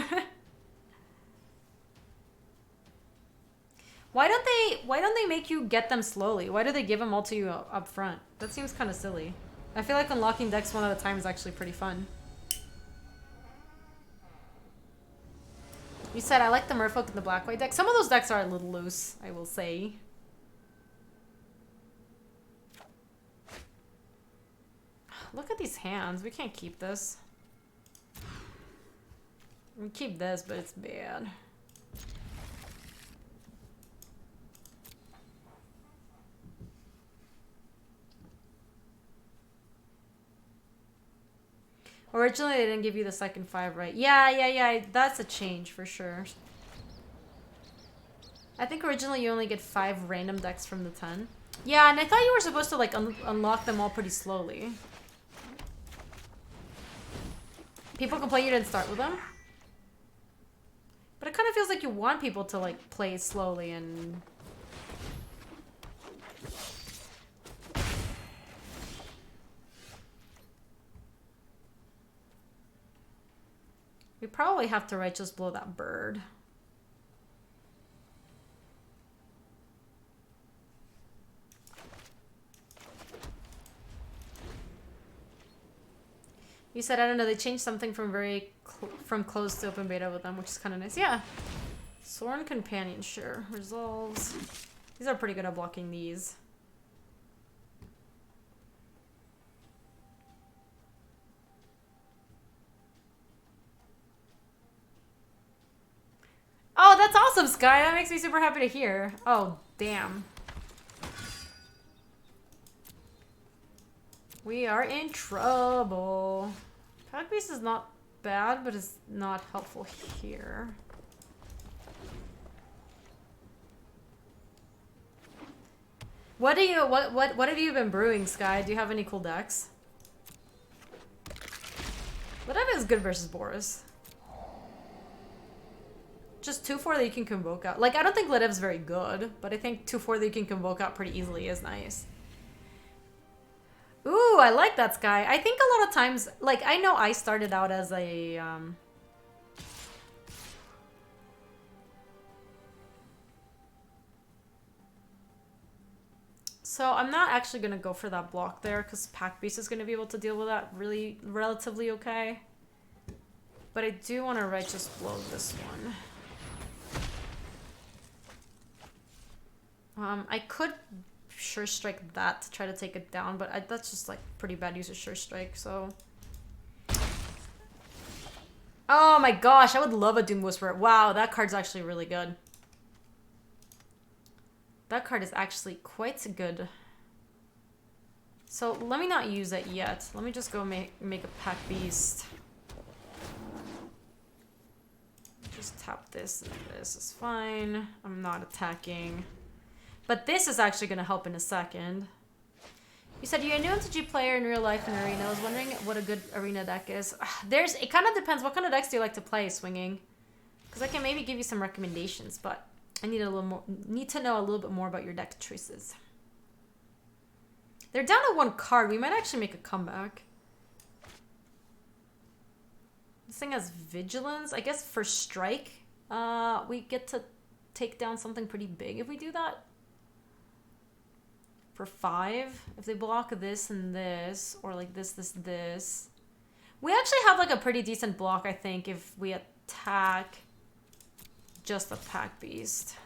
Why don't they make you get them slowly? Why do they give them all to you up front? That seems kind of silly. I feel like unlocking decks one at a time is actually pretty fun. You said I like the Merfolk and the Black-White deck. Some of those decks are a little loose, I will say. Look at these hands. We can't keep this. We keep this, but it's bad. Originally, they didn't give you the second 5, right? Yeah. That's a change for sure. I think originally you only get 5 random decks from the 10. Yeah, and I thought you were supposed to, like, unlock them all pretty slowly. People complain you didn't start with them. But it kind of feels like you want people to, like, play slowly and... We probably have to Righteous Blow that bird. You said, I don't know, they changed something from from closed to open beta with them, which is kind of nice. Yeah. Soren Companion, sure. Resolves. These are pretty good at blocking these. Oh, that's awesome, Sky. That makes me super happy to hear. Oh, damn. We are in trouble. Pack Beast is not bad, but it's not helpful here. What have you been brewing, Sky? Do you have any cool decks? Whatever is good versus Boris. Just 2/4 that you can convoke out. Like, I don't think Ledev's very good, but I think 2/4 that you can convoke out pretty easily is nice. Ooh, I like that, Sky. I think a lot of times, like, I know I started out as a, So I'm not actually going to go for that block there, because Pack Beast is going to be able to deal with that really relatively okay. But I do want to Righteous Blow this one. I could Sure Strike that to try to take it down, but that's just like pretty bad use of Sure Strike, so... Oh my gosh, I would love a Doom Whisperer. Wow, that card's actually really good. That card is actually quite good. So let me not use it yet. Let me just go make a Pack Beast. Just tap this and this is fine. I'm not attacking. But this is actually going to help in a second. You said you're a new MTG player in real life and arena. I was wondering what a good arena deck is. It kind of depends. What kind of decks do you like to play, Swinging? Because I can maybe give you some recommendations, but I need to know a little bit more about your deck choices. They're down to 1 card. We might actually make a comeback. This thing has Vigilance. I guess for Strike, we get to take down something pretty big if we do that. For 5, if they block this and this, or like this. We actually have like a pretty decent block, I think, if we attack just the Pack Beast.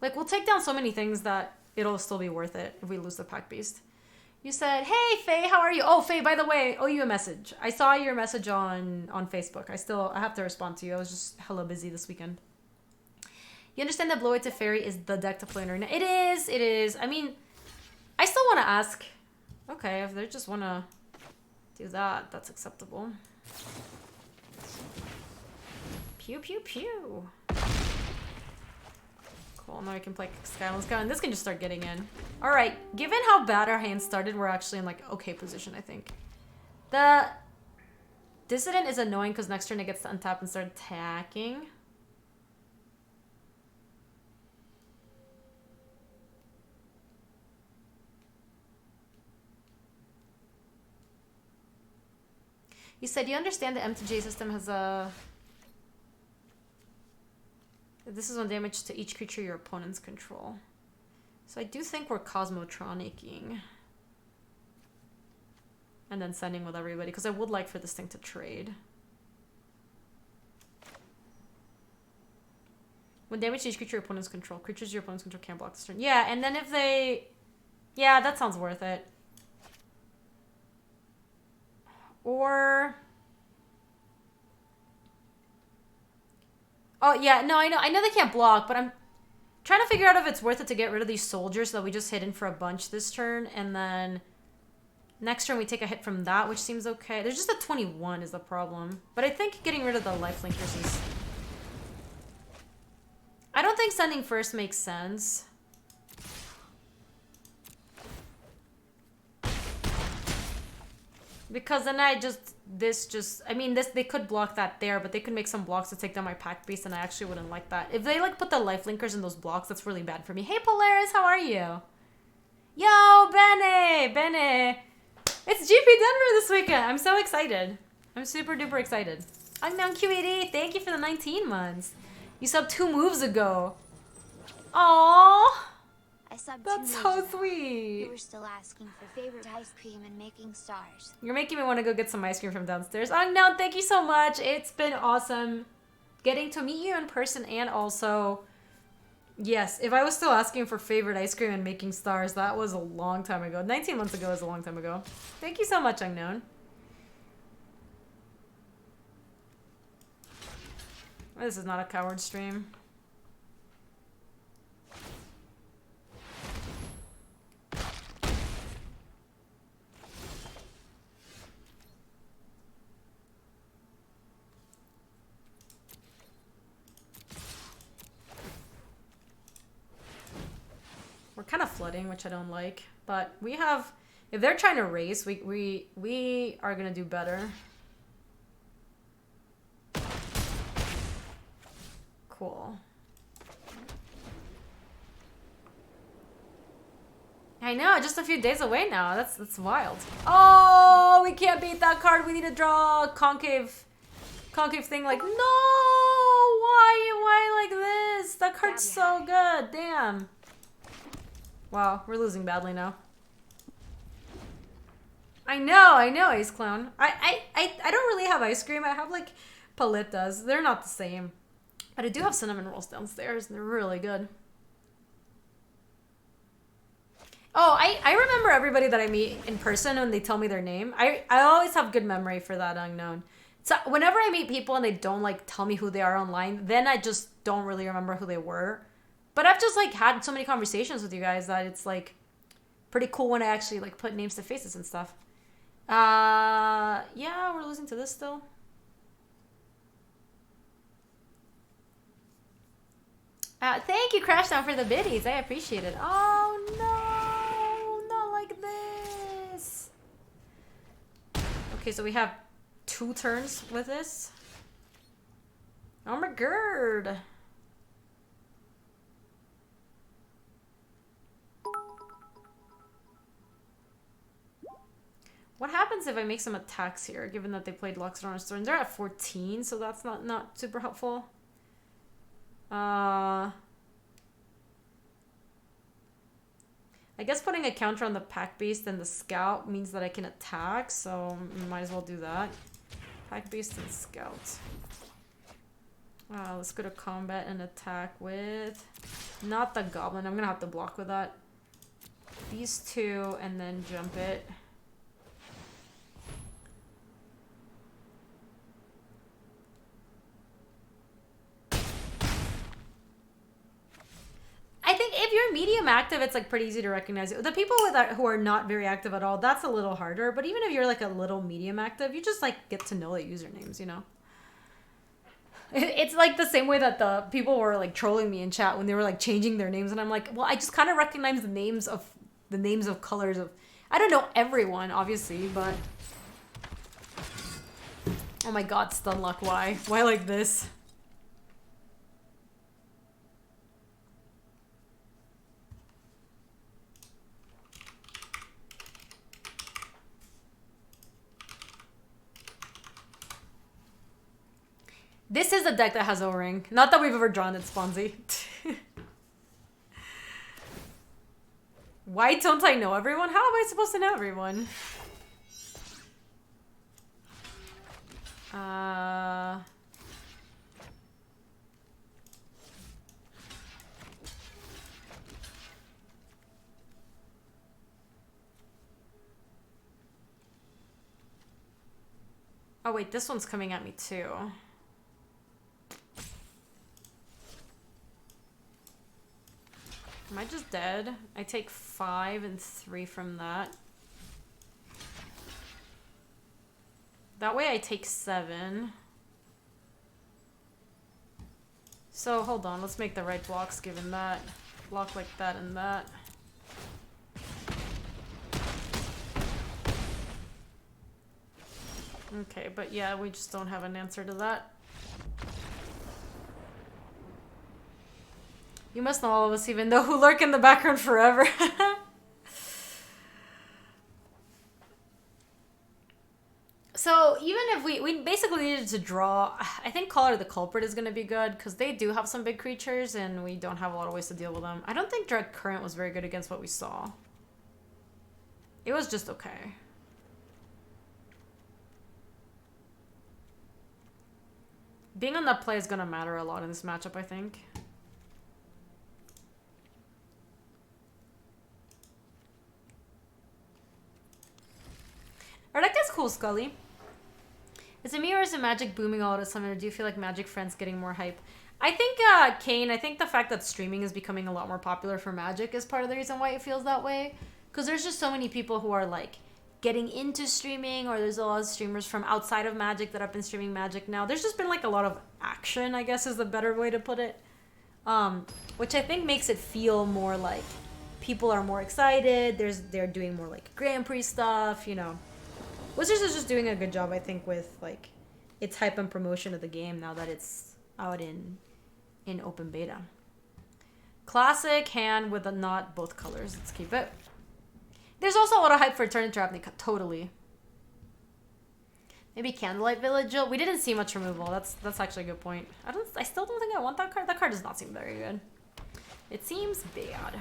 Like, we'll take down so many things that it'll still be worth it if we lose the Pack Beast. You said, hey, Faye, how are you? Oh, Faye, by the way, owe you a message. I saw your message on Facebook. I have to respond to you. I was just hella busy this weekend. You understand that Blow-Away Teferi is the deck to play in arena? It is. I mean, I still want to ask. Okay, if they just want to do that, that's acceptable. Pew, pew, pew. Cool, now I can play Skyland's Sky, and this can just start getting in. Alright, given how bad our hand started, we're actually in like okay position, I think. The Dissident is annoying because next turn it gets to untap and start attacking. You said you understand the MTG system has a... This is 1 damage to each creature your opponents control. So I do think we're Cosmotronicking. And then sending with everybody, because I would like for this thing to trade. 1 damage to each creature your opponents control. Creatures your opponents control can't block this turn. Yeah, and then if they... Yeah, that sounds worth it. Or... Oh, yeah, no, I know they can't block, but I'm trying to figure out if it's worth it to get rid of these soldiers that we just hit in for a bunch this turn, and then next turn we take a hit from that, which seems okay. There's just a 21 is the problem. But I think getting rid of the lifelinkers is... I don't think sending first makes sense. Because then I mean, they could block that there, but they could make some blocks to take down my pack beast, and I actually wouldn't like that. If they, like, put the lifelinkers in those blocks, that's really bad for me. Hey, Polaris, how are you? Yo, Bene! It's GP Denver this weekend! I'm so excited. I'm super duper excited. Unknown QED, thank you for the 19 months. You subbed 2 moves ago. Aww! I subbed That's 2 so moves ago. sweet. You were still asking for favorite ice cream and making stars. You're making me want to go get some ice cream from downstairs. Unknown, thank you so much. It's been awesome getting to meet you in person, and also, yes, if I was still asking for favorite ice cream and making stars, that was a long time ago. 19 months ago is a long time ago. Thank you so much, Unknown. This is not a coward stream. We're kind of flooding, which I don't like. But we have... If they're trying to race, we are going to do better. Cool. I know, just a few days away now. That's wild. Oh, we can't beat that card. We need to draw a concave thing. Like, no! Why like this? That card's so good. Damn. Wow, we're losing badly now. I know, Ace Clown. I don't really have ice cream. I have, like, paletas. They're not the same. But I do have cinnamon rolls downstairs, and they're really good. Oh, I remember everybody that I meet in person when they tell me their name. I always have good memory for that, Unknown. So whenever I meet people and they don't, like, tell me who they are online, then I just don't really remember who they were. But I've just, like, had so many conversations with you guys that it's, like, pretty cool when I actually, like, put names to faces and stuff. Yeah, we're losing to this still. Thank you, Crashdown, for the biddies. I appreciate it. Oh, no. Not like this. Okay, so we have 2 turns with this. Oh, my god. What happens if I make some attacks here, given that they played Loxodon's turn? They're at 14, so that's not super helpful. I guess putting a counter on the Pack Beast and the Scout means that I can attack, so might as well do that. Pack Beast and Scout. Let's go to combat and attack with... Not the Goblin, I'm gonna have to block with that. These 2, and then jump it. I think if you're medium active, it's like pretty easy to recognize it. The people with that who are not very active at all, that's a little harder. But even if you're like a little medium active, you just like get to know the usernames, you know? It's like the same way that the people were like trolling me in chat when they were like changing their names, and I'm like, well, I just kind of recognize the names of colors of. I don't know everyone, obviously, but oh my god, stun luck! Why? Why like this? This is a deck that has O-Ring. Not that we've ever drawn it, Sponzy. Why don't I know everyone? How am I supposed to know everyone? Oh wait, this one's coming at me too. Am I just dead? I take 5 and 3 from that. That way I take 7. So hold on, let's make the right blocks given that. Block like that and that. Okay, but yeah, we just don't have an answer to that. You must know all of us even though who lurk in the background forever. So even if we basically needed to draw, I think Color the Culprit is going to be good because they do have some big creatures and we don't have a lot of ways to deal with them. I don't think Dread Current was very good against what we saw. It was just okay. Being on that play is going to matter a lot in this matchup, I think. Our deck is cool, Scully. Is it me or is it Magic booming all of a sudden, or do you feel like Magic Friends getting more hype? I think, Kane, I think the fact that streaming is becoming a lot more popular for Magic is part of the reason why it feels that way. Because there's just so many people who are, like, getting into streaming, or there's a lot of streamers from outside of Magic that have been streaming Magic now. There's just been, like, a lot of action, I guess is the better way to put it. Which I think makes it feel more like people are more excited. They're doing more, like, Grand Prix stuff, you know. Wizards is just doing a good job, I think, with like its hype and promotion of the game now that it's out in open beta. Classic hand with not both colors. Let's keep it. There's also a lot of hype for Turn into Ravnica. Totally. Maybe Candlelight Vigil. We didn't see much removal. That's actually a good point. I still don't think I want that card. That card does not seem very good. It seems bad.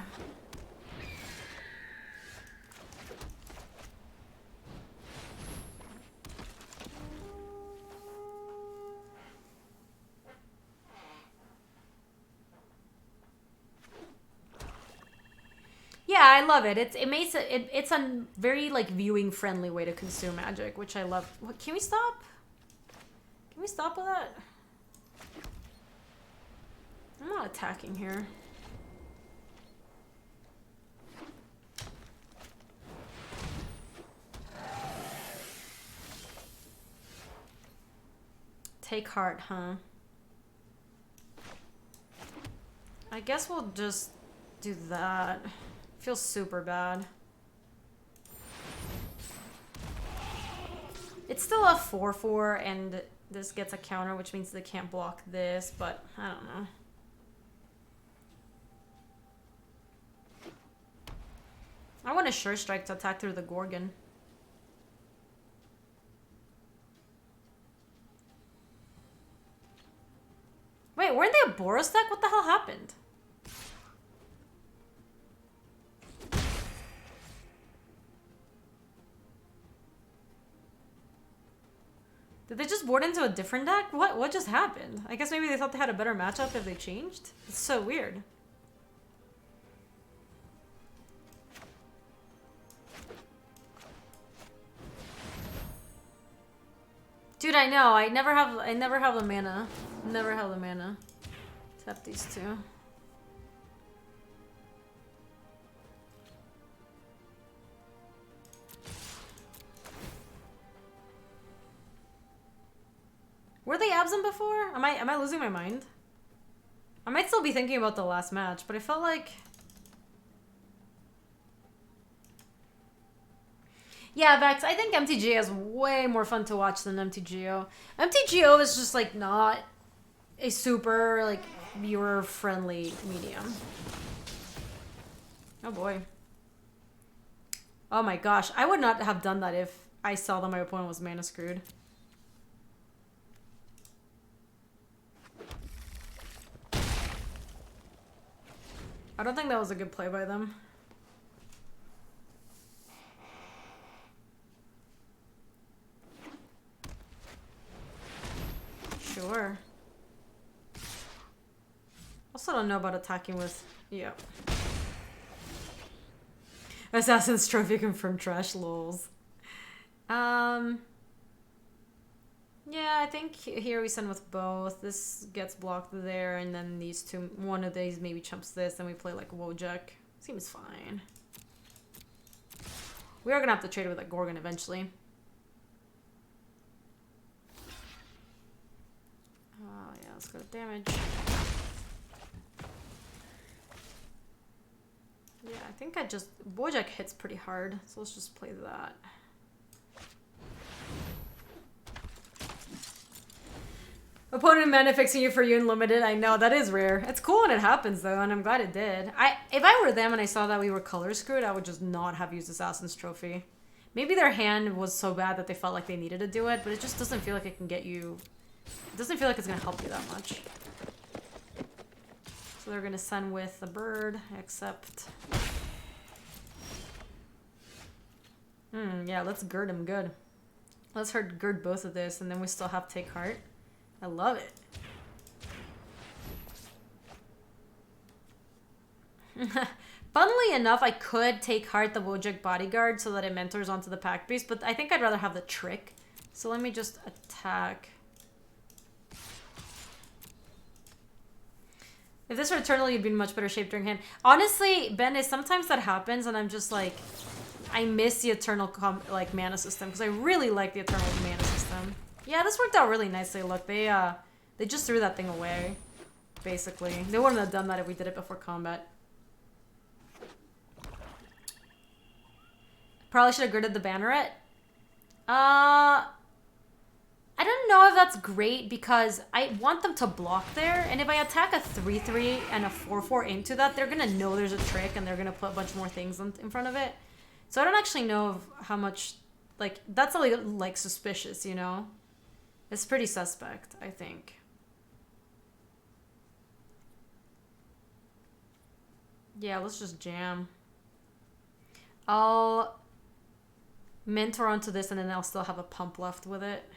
Yeah, I love it. It's a very like viewing friendly way to consume Magic, which I love. What, can we stop? Can we stop with that? I'm not attacking here. Take heart, huh? I guess we'll just do that. Feels super bad. It's still a 4/4 and this gets a counter, which means they can't block this, but I don't know. I want a Sure Strike to attack through the Gorgon. Wait, weren't they a Boros deck? What the hell happened? Did they just board into a different deck? What just happened? I guess maybe they thought they had a better matchup if they changed? It's so weird. Dude, I know. I never have the mana. Never have the mana. Tap these two. Were they them before? Am I losing my mind? I might still be thinking about the last match, but I felt like... Yeah, Vex, I think MTG is way more fun to watch than MTGO. MTGO is just, like, not a super, like, viewer-friendly medium. Oh, boy. Oh, my gosh. I would not have done that if I saw that my opponent was mana screwed. I don't think that was a good play by them. Sure. Also don't know about attacking with... Yeah. Assassin's Trophy confirmed trash, lols. Yeah, I think here we send with both. This gets blocked there, and then these two, one of these maybe chumps this, and we play like Wojak. Seems fine. We are gonna have to trade it with a Gorgon eventually. Oh yeah, let's go to damage. Yeah, I think I just... Wojak hits pretty hard, so let's just play that. Opponent mana fixing you for you unlimited. I know, that is rare. It's cool when it happens though, and I'm glad it did. If I were them and I saw that we were color screwed, I would just not have used Assassin's Trophy. Maybe their hand was so bad that they felt like they needed to do it, but it just doesn't feel like it can get you... It doesn't feel like it's gonna help you that much. So they're gonna send with the bird, except... Yeah, let's gird him good. Let's gird both of this, and then we still have Take Heart. I love it. Funnily enough, I could Take Heart the Wojak Bodyguard so that it mentors onto the Pack Beast, but I think I'd rather have the Trick. So let me just attack. If this were Eternal, you'd be in much better shape during hand. Honestly, Ben, sometimes that happens, and I'm just like... I miss the Eternal mana system, because I really like the Eternal mana system. Yeah, this worked out really nicely. Look, they just threw that thing away, basically. They wouldn't have done that if we did it before combat. Probably should have girded the Banneret. I don't know if that's great, because I want them to block there, and if I attack a 3-3 and a 4-4 into that, they're gonna know there's a trick, and they're gonna put a bunch more things in front of it. So I don't actually know how much, like, that's only, like, suspicious, you know? It's pretty suspect, I think. Yeah, let's just jam. I'll mentor onto this, and then I'll still have a pump left with it.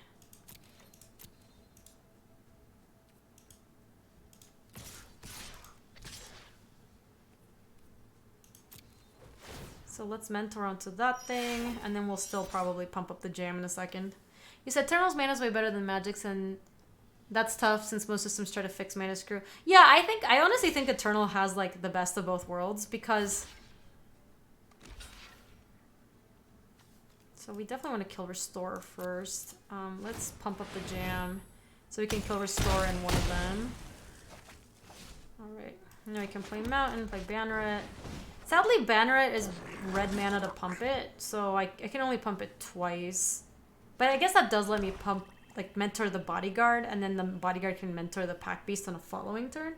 So let's mentor onto that thing, and then we'll still probably pump up the jam in a second. You said Eternal's mana is way better than Magic's, and that's tough since most systems try to fix mana screw. Yeah, I honestly think Eternal has like the best of both worlds, because... So we definitely want to kill Restore first. Let's pump up the jam so we can kill Restore in one of them. Alright, now we can play Mountain, play Banneret. Sadly, Banneret is red mana to pump it, so I can only pump it twice. But I guess that does let me pump, like, mentor the Bodyguard, and then the Bodyguard can mentor the Pack Beast on a following turn.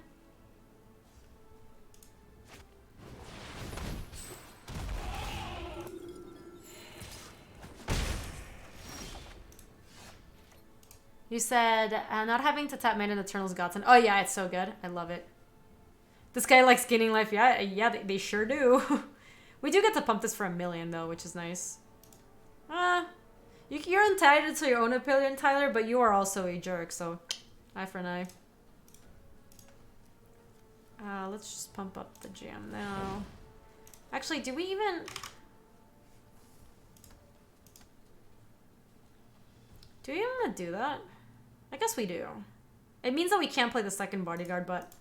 You said, not having to tap mana in Eternal's Godsend. Oh yeah, it's so good. I love it. This guy likes gaining life. Yeah, they sure do. We do get to pump this for 1 million, though, which is nice. You're entitled to your own opinion, Tyler, but you are also a jerk, so eye for an eye. Let's just pump up the jam now. Actually, do we even... Do we even want to do that? I guess we do. It means that we can't play the second Bodyguard, but...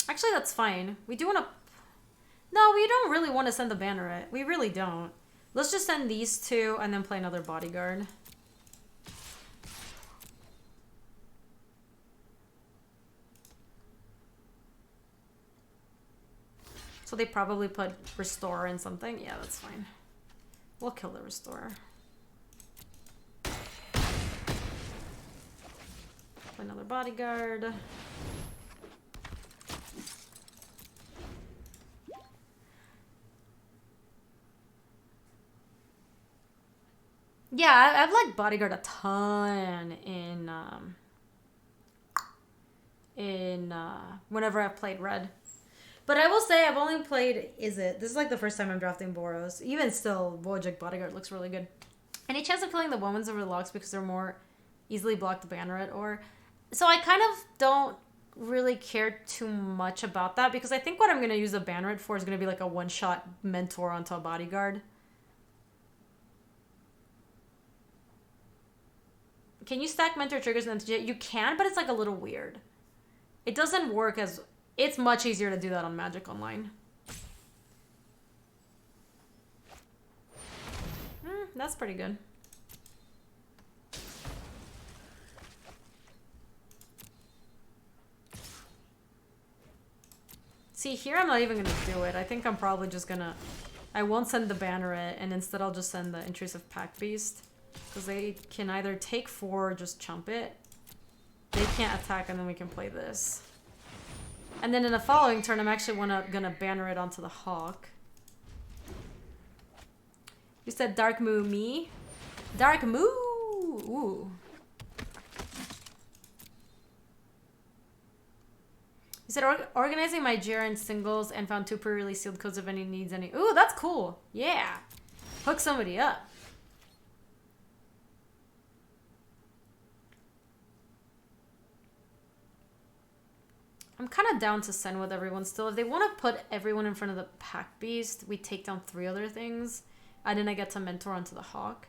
Actually, that's fine. We do want to... No, we don't really want to send the Banneret. We really don't. Let's just send these two and then play another bodyguard. So they probably put Restorer in something. Yeah, that's fine. We'll kill the Restorer. Play another bodyguard. Yeah, I've liked Bodyguard a ton in whenever I've played Red. But I will say I've only played this is like the first time I'm drafting Boros. Even still, Wojciech Bodyguard looks really good. Any chance of killing the 1/1s over the locks because they're more easily blocked Banneret or so I kind of don't really care too much about that because I think what I'm gonna use the Banneret for is gonna be like a one-shot mentor onto a bodyguard. Can you stack mentor triggers in MTG? You can, but it's like a little weird. It doesn't work as... It's much easier to do that on Magic Online. That's pretty good. See, here I'm not even going to do it. I think I'm probably just going to... I won't send the Banneret, and instead I'll just send the Intrusive Pack Beast. Because they can either take 4 or just chump it. They can't attack, and then we can play this. And then in the following turn, I'm actually gonna banner it onto the Hawk. You said Dark Moo me? Dark Moo! Ooh. You said organizing my JR in singles and found 2 pre-release sealed codes if any needs any. Ooh, that's cool. Yeah. Hook somebody up. I'm kind of down to send with everyone still. If they want to put everyone in front of the Pack Beast, we take down 3 other things. And then I get to mentor onto the Hawk.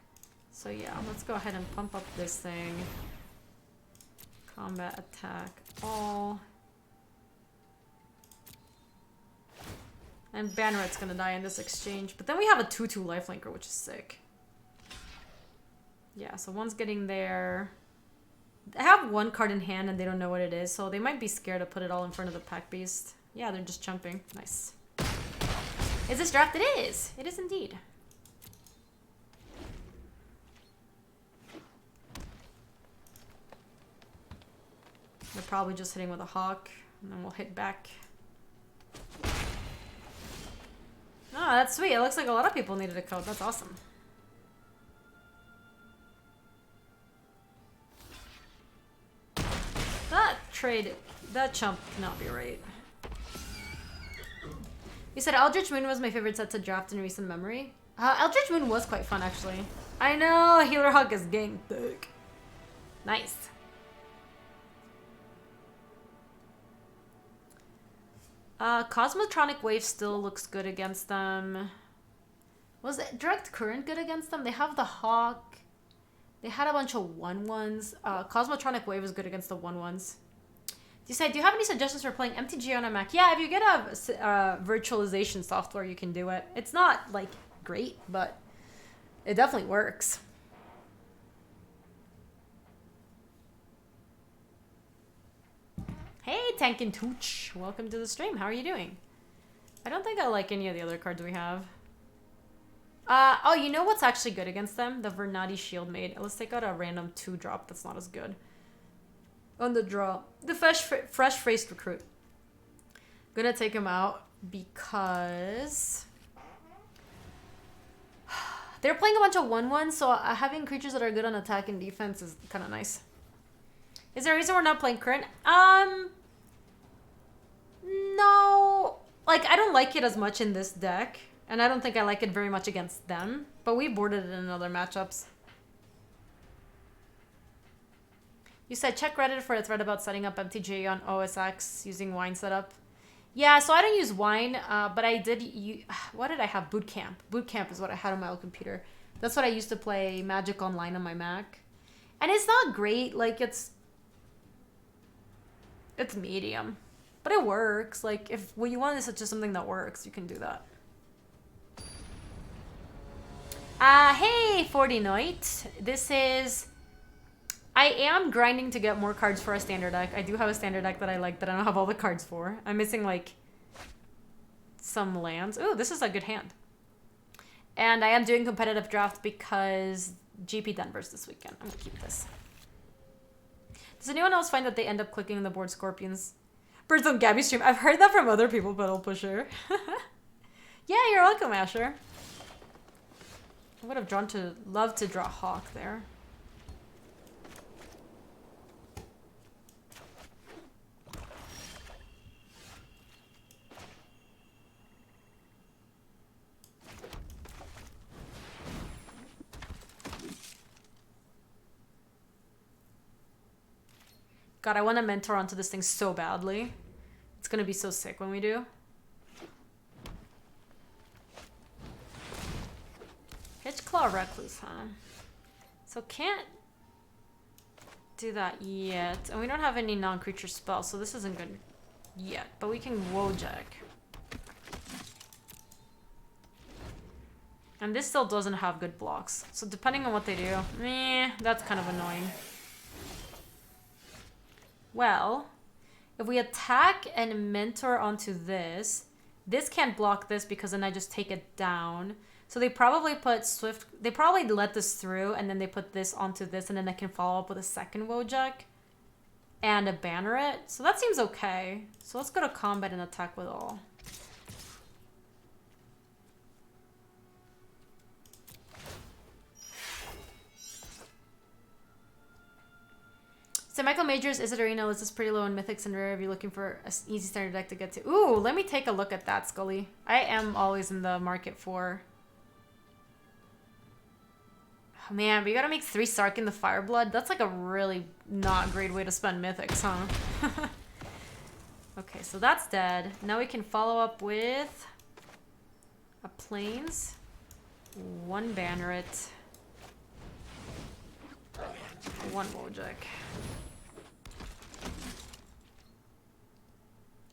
So yeah, let's go ahead and pump up this thing. Combat, attack, all. And Banneret's gonna die in this exchange. But then we have a 2/2 lifelinker, which is sick. Yeah, so one's getting there. I have 1 card in hand and they don't know what it is, so they might be scared to put it all in front of the Pack Beast. Yeah, they're just jumping. Nice. Is this draft? It is! It is indeed. They're probably just hitting with a Hawk, and then we'll hit back. Oh, that's sweet. It looks like a lot of people needed a code. That's awesome. That chump cannot be right. You said Eldritch Moon was my favorite set to draft in recent memory. Eldritch Moon was quite fun, actually. I know, Healer Hawk is gang thick. Nice. Cosmotronic Wave still looks good against them. Was it Direct Current good against them? They have the Hawk. They had a bunch of 1/1s. Cosmotronic Wave is good against the 1/1s. You said, do you have any suggestions for playing MTG on a Mac? Yeah, if you get a virtualization software, you can do it. It's not, like, great, but it definitely works. Hey, Tankin Tooch. Welcome to the stream. How are you doing? I don't think I like any of the other cards we have. Oh, you know what's actually good against them? The Vernati Shieldmaid. Let's take out a random 2-drop that's not as good. On the draw. The fresh-faced recruit. Gonna take him out because they're playing a bunch of 1/1s, so having creatures that are good on attack and defense is kind of nice. Is there a reason we're not playing current? No. Like, I don't like it as much in this deck, and I don't think I like it very much against them, but we boarded it in other matchups. You said check Reddit for a thread about setting up MTG on OSX using wine setup. Yeah, so I don't use wine, but I did what did I have? Bootcamp. Bootcamp is what I had on my old computer. That's what I used to play Magic Online on my Mac. And it's not great, like it's medium. But it works. Like, if what you want is just something that works, you can do that. Hey, 40 Knight. This is... I am grinding to get more cards for a standard deck. I do have a standard deck that I like that I don't have all the cards for. I'm missing, like, some lands. Ooh, this is a good hand. And I am doing competitive draft because GP Denver's this weekend. I'm gonna keep this. Does anyone else find that they end up clicking the board scorpions? Birds on Gaby's stream. I've heard that from other people, but I'll push her. Yeah, you're welcome, Asher. I would have loved to draw Hawk there. God, I want to mentor onto this thing so badly. It's gonna be so sick when we do. Hitchclaw Recluse, huh? So can't do that yet. And we don't have any non-creature spells, so this isn't good yet. But we can Wojak. And this still doesn't have good blocks. So depending on what they do, that's kind of annoying. Well, if we attack and mentor onto this, this can't block this because then I just take it down. So they probably put Swift, they probably let this through and then they put this onto this and then I can follow up with a second Wojak and a Banneret. So that seems okay. So let's go to combat and attack with all. So Michael Majors, is it arena? This is pretty low in mythics and rare if you're looking for an easy standard deck to get to. Ooh, let me take a look at that, Scully. I am always in the market for... Oh, man, but you gotta make 3 Sark in the Fireblood. That's like a really not great way to spend mythics, huh? Okay, so that's dead. Now we can follow up with a Plains, 1 Banneret, 1 Wojak.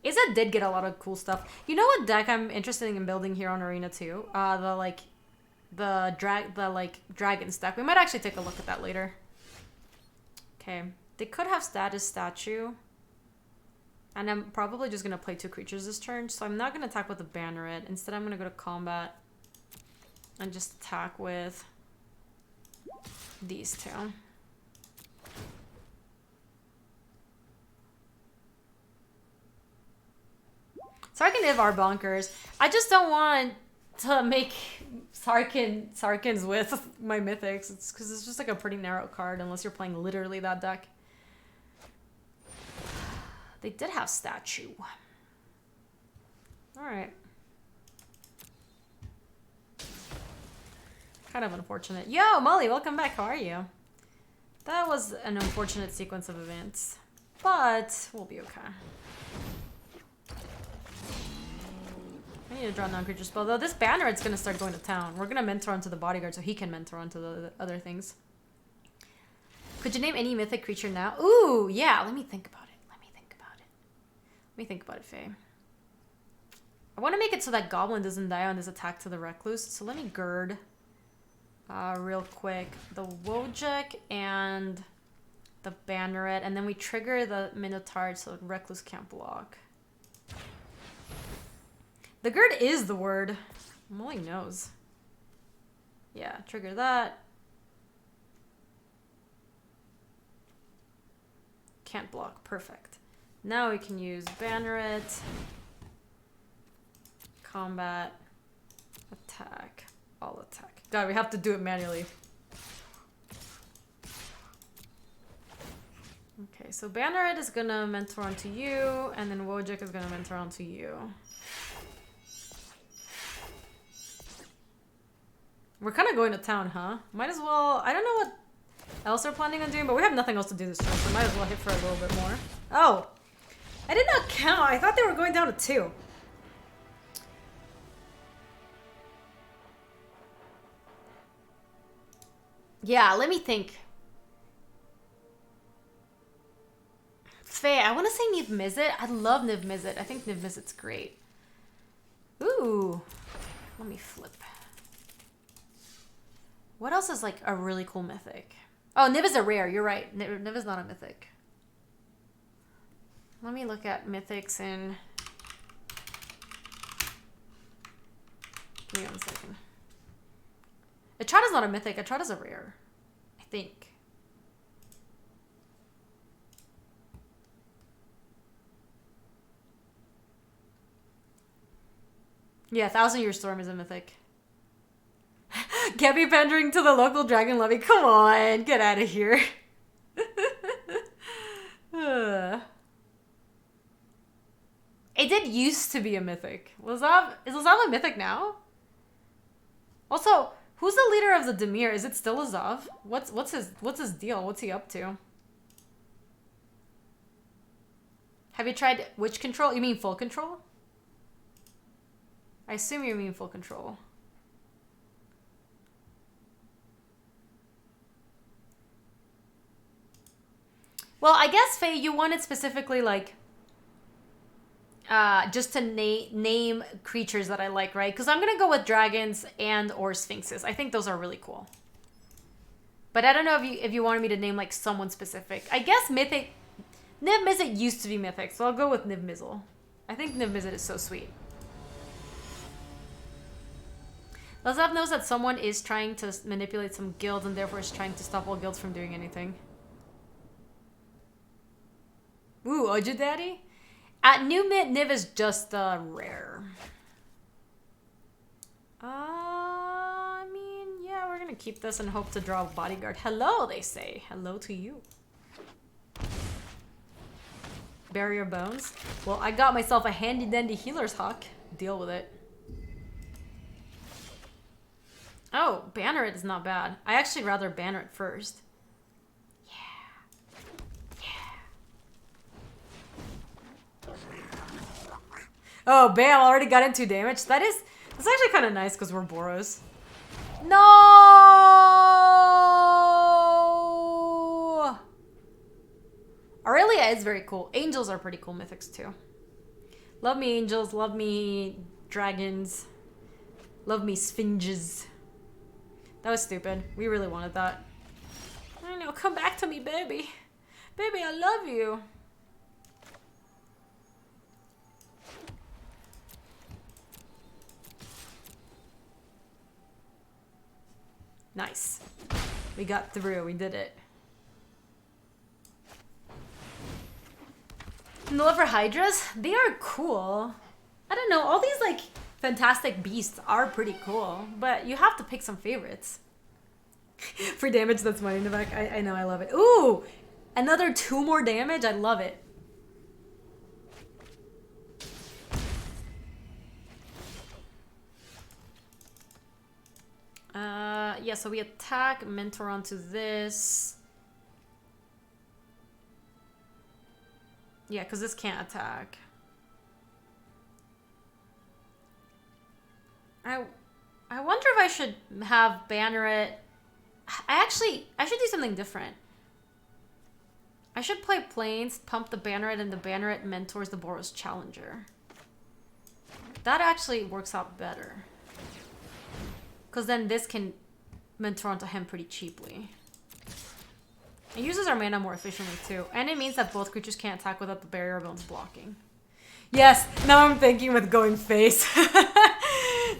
Izzet did get a lot of cool stuff. You know what deck I'm interested in building here on Arena 2? The dragon stack. We might actually take a look at that later. Okay. They could have status statue. And I'm probably just gonna play 2 creatures this turn, so I'm not gonna attack with the Banneret. Instead I'm gonna go to combat and just attack with these 2. Sarkhan are bonkers. I just don't want to make Sarkhans with my mythics. It's because it's just like a pretty narrow card unless you're playing literally that deck. They did have statue. Alright. Kind of unfortunate. Yo, Molly, welcome back. How are you? That was an unfortunate sequence of events. But we'll be okay. I need to draw a non-creature spell. Though this Banneret's going to start going to town. We're going to mentor onto the bodyguard so he can mentor onto the other things. Could you name any mythic creature now? Ooh, yeah. Let me think about it. Let me think about it, Faye. I want to make it so that Goblin doesn't die on this attack to the Recluse. So let me gird real quick. The Wojak and the Banneret. And then we trigger the Minotaur so Recluse can't block. The gird is the word. Molly knows. Yeah, trigger that. Can't block. Perfect. Now we can use Banneret. Combat. Attack. All attack. God, we have to do it manually. Okay, so Banneret is gonna mentor onto you, and then Wojak is gonna mentor onto you. We're kind of going to town, huh? Might as well... I don't know what else they're planning on doing, but we have nothing else to do this turn, so might as well hit for a little bit more. Oh! I did not count. I thought they were going down to 2. Yeah, let me think. Faye, I want to say Niv Mizzet. I love Niv Mizzet. I think Niv Mizzet's great. Ooh. Let me flip. What else is like a really cool mythic? Oh, Niv is a rare. You're right. Niv is not a mythic. Let me look at mythics in... Give me 1 second. Etrada's not a mythic. Etrada's a rare. I think. Yeah, 1,000 Year Storm is a mythic. Gaby pandering to the local dragon lobby. Come on, get out of here. It did used to be a mythic. Is Lazav a mythic now? Also, who's the leader of the Dimir? Is it still Lazav? What's his deal? What's he up to? Have you tried witch control? You mean full control? I assume you mean full control. Well, I guess, Faye, you wanted specifically, like, just to name creatures that I like, right? Because I'm going to go with dragons and or sphinxes. I think those are really cool. But I don't know if you wanted me to name, like, someone specific. I guess mythic... Niv Mizzet used to be mythic, so I'll go with Niv Mizzle. I think Niv Mizzet is so sweet. Lazav knows that someone is trying to manipulate some guilds and therefore is trying to stop all guilds from doing anything. Ooh, Oju Daddy? At New Mint, Niv is just rare. I mean, yeah, we're gonna keep this and hope to draw a bodyguard. Hello, they say. Hello to you. Barrier bones. Well, I got myself a handy dandy healer's hawk. Deal with it. Oh, Banneret is not bad. I actually rather Banneret first. Oh, bam, already got in 2 damage. That's actually kind of nice because we're Boros. No! Aurelia is very cool. Angels are pretty cool mythics too. Love me angels, love me dragons, love me sphinges. That was stupid. We really wanted that. I know, come back to me, baby. Baby, I love you. Nice. We got through. We did it. And the love for Hydras? They are cool. I don't know. All these, like, fantastic beasts are pretty cool. But you have to pick some favorites. For damage, that's money in the back. I know. I love it. Ooh! Another 2 more damage? I love it. Yeah, so we attack, mentor onto this. Yeah, because this can't attack. I wonder if I should have Banneret. I should do something different. I should play Plains, pump the Banneret, and the Banneret mentors the Boros Challenger. That actually works out better. Because then this can mentor onto him pretty cheaply. It uses our mana more efficiently too. And it means that both creatures can't attack without the barrier bones blocking. Yes, now I'm thinking with going face.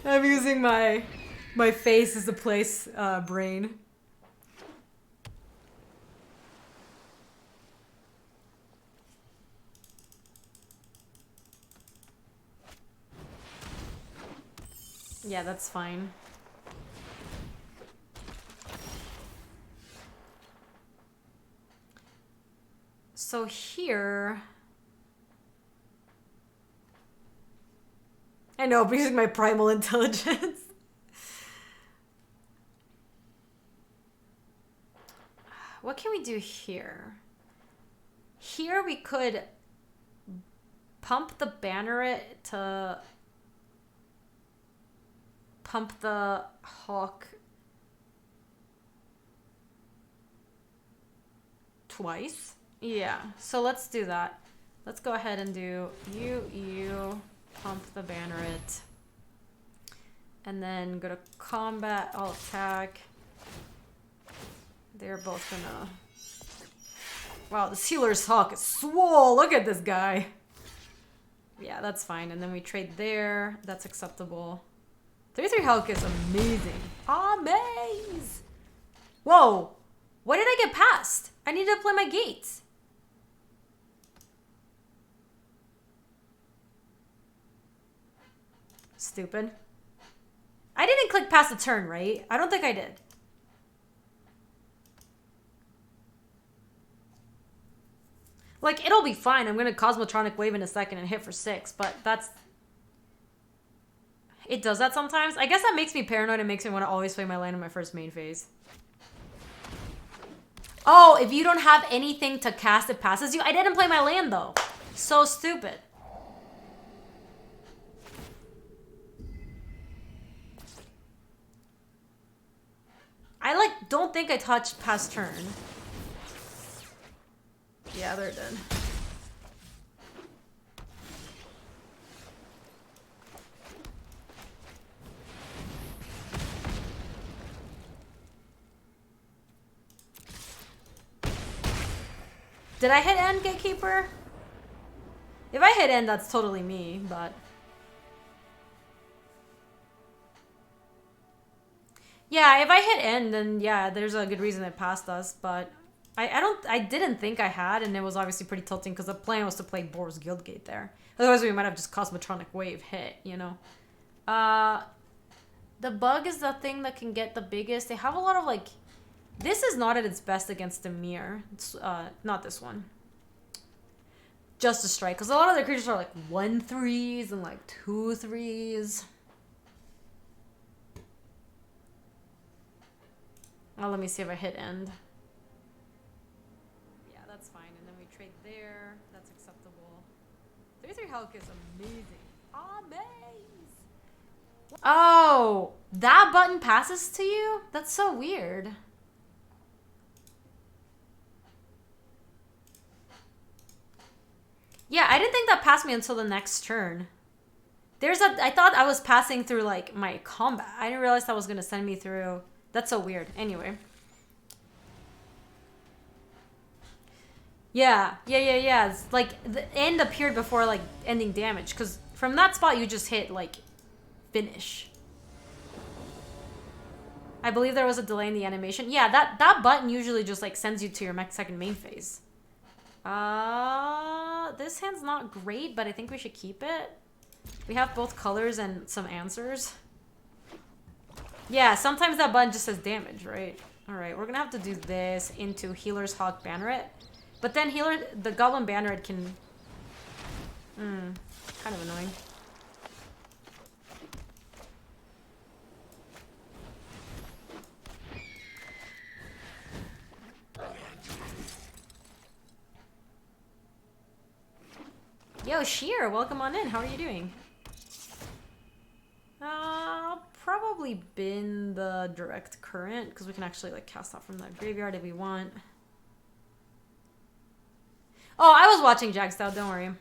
I'm using my face as a place brain. Yeah, that's fine. So here... I know, I'm using my primal intelligence. What can we do here? Here we could pump the Banneret to pump the Hawk twice. Yeah, so let's do that. Let's go ahead and do you, pump the Banneret. And then go to combat, I'll attack. They're both gonna... Wow, the Sealer's Hawk is swole! Look at this guy! Yeah, that's fine. And then we trade there. That's acceptable. 3/3 Hulk is amazing. Amaze! Whoa! Why did I get past? I need to play my gates. Stupid. I didn't click past the turn, right? I don't think I did. Like, it'll be fine. I'm gonna Cosmotronic Wave in a second and hit for 6, but that's... It does that sometimes. I guess that makes me paranoid and makes me want to always play my land in my first main phase. Oh, if you don't have anything to cast, it passes you? I didn't play my land, though. So stupid. I, like, don't think I touched past turn. Yeah, they're dead. Did I hit end, Gatekeeper? If I hit end, that's totally me, but... Yeah, if I hit end, then yeah, there's a good reason it passed us, but... I didn't think I had, and it was obviously pretty tilting because the plan was to play Boros Guildgate there. Otherwise, we might have just Cosmotronic Wave hit, you know? The bug is the thing that can get the biggest. They have a lot of, like... This is not at its best against the mirror. It's, not this one. Justice Strike. Because a lot of their creatures are, like, 1/3s and, like, 2/3s. Oh, let me see if I hit end. That's fine, and then we trade there. That's acceptable. 3/3 Hulk is amazing. Amaze! Oh, that button passes to you? That's so weird. Yeah, I didn't think that passed me until the next turn. I thought I was passing through, like, my combat. I didn't realize that was gonna send me through. That's so weird. Anyway. Yeah. It's like the end appeared before like ending damage, because from that spot you just hit like finish. I believe there was a delay in the animation. Yeah, that button usually just like sends you to your second main phase. This hand's not great, but I think we should keep it. We have both colors and some answers. Yeah, sometimes that button just says damage, right? All right, we're gonna have to do this into Healer's Hawk Banneret. But then the Goblin Banneret can... kind of annoying. Yo, Sheer, welcome on in. How are you doing? I'll probably bin the Direct Current, because we can actually like cast that from the graveyard if we want. Oh, I was watching Jagstow, don't worry.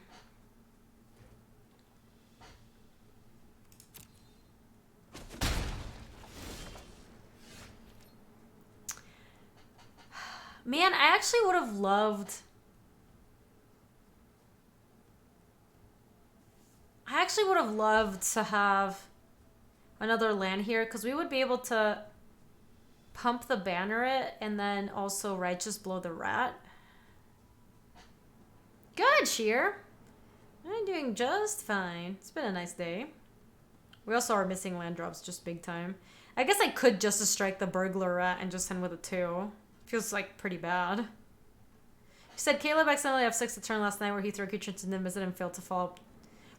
Man, I actually would have loved... to have another land here, because we would be able to pump the Banneret and then also Righteous Blow the Rat. Good, Sheer. I'm doing just fine. It's been a nice day. We also are missing land drops just big time. I guess I could Justice Strike the Burglar Rat and just end with a 2. Feels like pretty bad. He said Caleb accidentally F6 the turn last night where he threw a creature into Niv and failed to follow up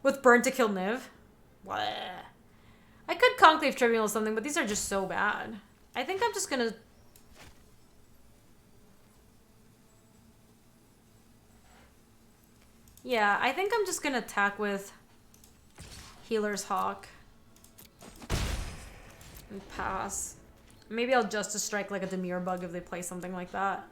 with Burn to kill Niv. What? I could Conclave Tribunal or something, but these are just so bad. I think I'm just gonna... Yeah, I think I'm just gonna attack with Healer's Hawk. And pass. Maybe I'll Justice Strike like a Demure Bug if they play something like that.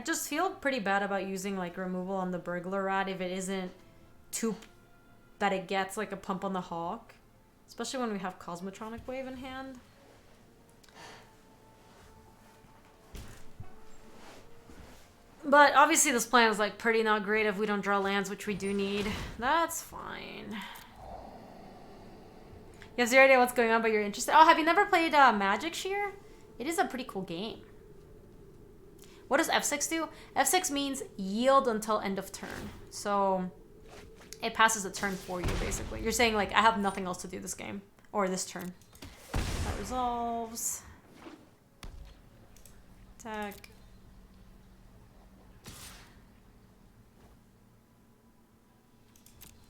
just feel pretty bad about using like removal on the Burglar Rat if it isn't too that it gets like a pump on the Hawk, especially when we have Cosmotronic Wave in hand. But obviously this plan is like pretty not great if we don't draw lands, which we do need. That's fine. You have zero idea what's going on, but you're interested. Oh, have you never played Magic, Sheer? It is a pretty cool game. What does F6 do? F6 means yield until end of turn. So it passes a turn for you, basically. You're saying, like, I have nothing else to do this game. Or this turn. That resolves. Attack.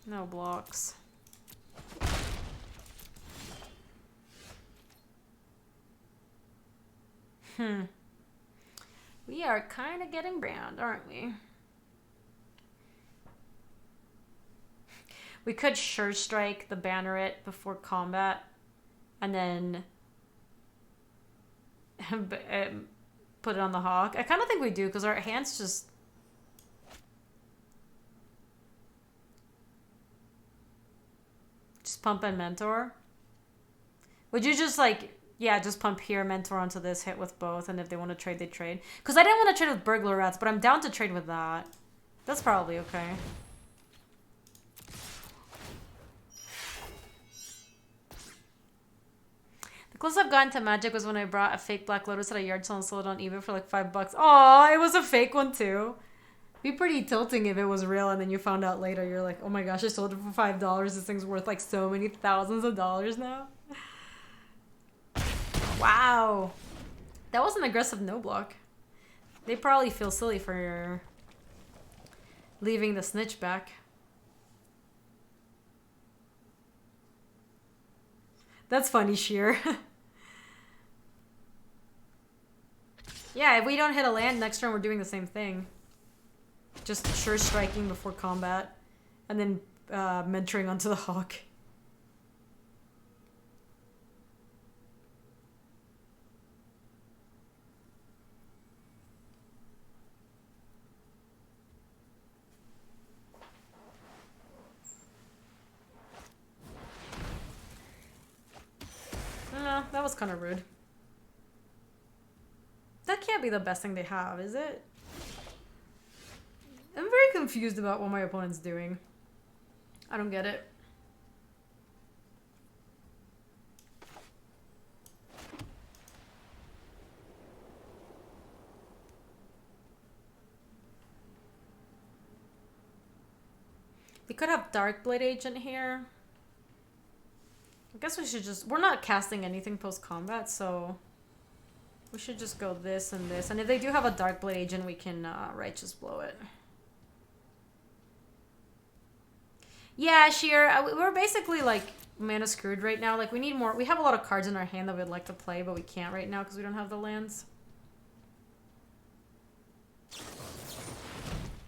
No blocks. We are kind of getting browned, aren't we? We could Sure Strike the Banneret before combat and then put it on the Hawk. I kind of think we do because our hands just... pump and Mentor. Would you just like... Yeah, just pump here, Mentor onto this, hit with both, and if they want to trade, they trade. Because I didn't want to trade with Burglar Rats, but I'm down to trade with that. That's probably okay. The closest I've gotten to Magic was when I brought a fake Black Lotus at a yard sale and sold it on eBay for like $5. Aw, it was a fake one too. Be pretty tilting if it was real and then you found out later. You're like, oh my gosh, I sold it for $5. This thing's worth like so many thousands of dollars now. Wow. That was an aggressive no block. They probably feel silly for leaving the snitch back. That's funny, Sheer. Yeah, if we don't hit a land next turn, we're doing the same thing. Just Sure Striking before combat. And then mentoring onto the Hawk. That was kind of rude. That can't be the best thing they have, is it? I'm very confused about what my opponent's doing. I don't get it. We could have Darkblade Agent here. I guess we should just... We're not casting anything post-combat, so... We should just go this and this. And if they do have a Darkblade Agent, we can Righteous Blow it. Yeah, Sheer. We're basically, like, mana screwed right now. Like, we need more... We have a lot of cards in our hand that we'd like to play, but we can't right now because we don't have the lands.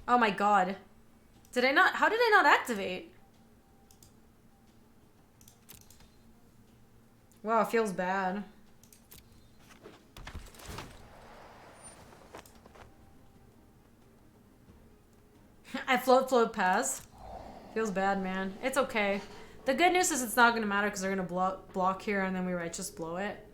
Oh my god. Did I not... How did I not activate? Wow, it feels bad. I float pass. Feels bad, man. It's okay. The good news is it's not going to matter because they're going to block here and then we Righteous Blow it.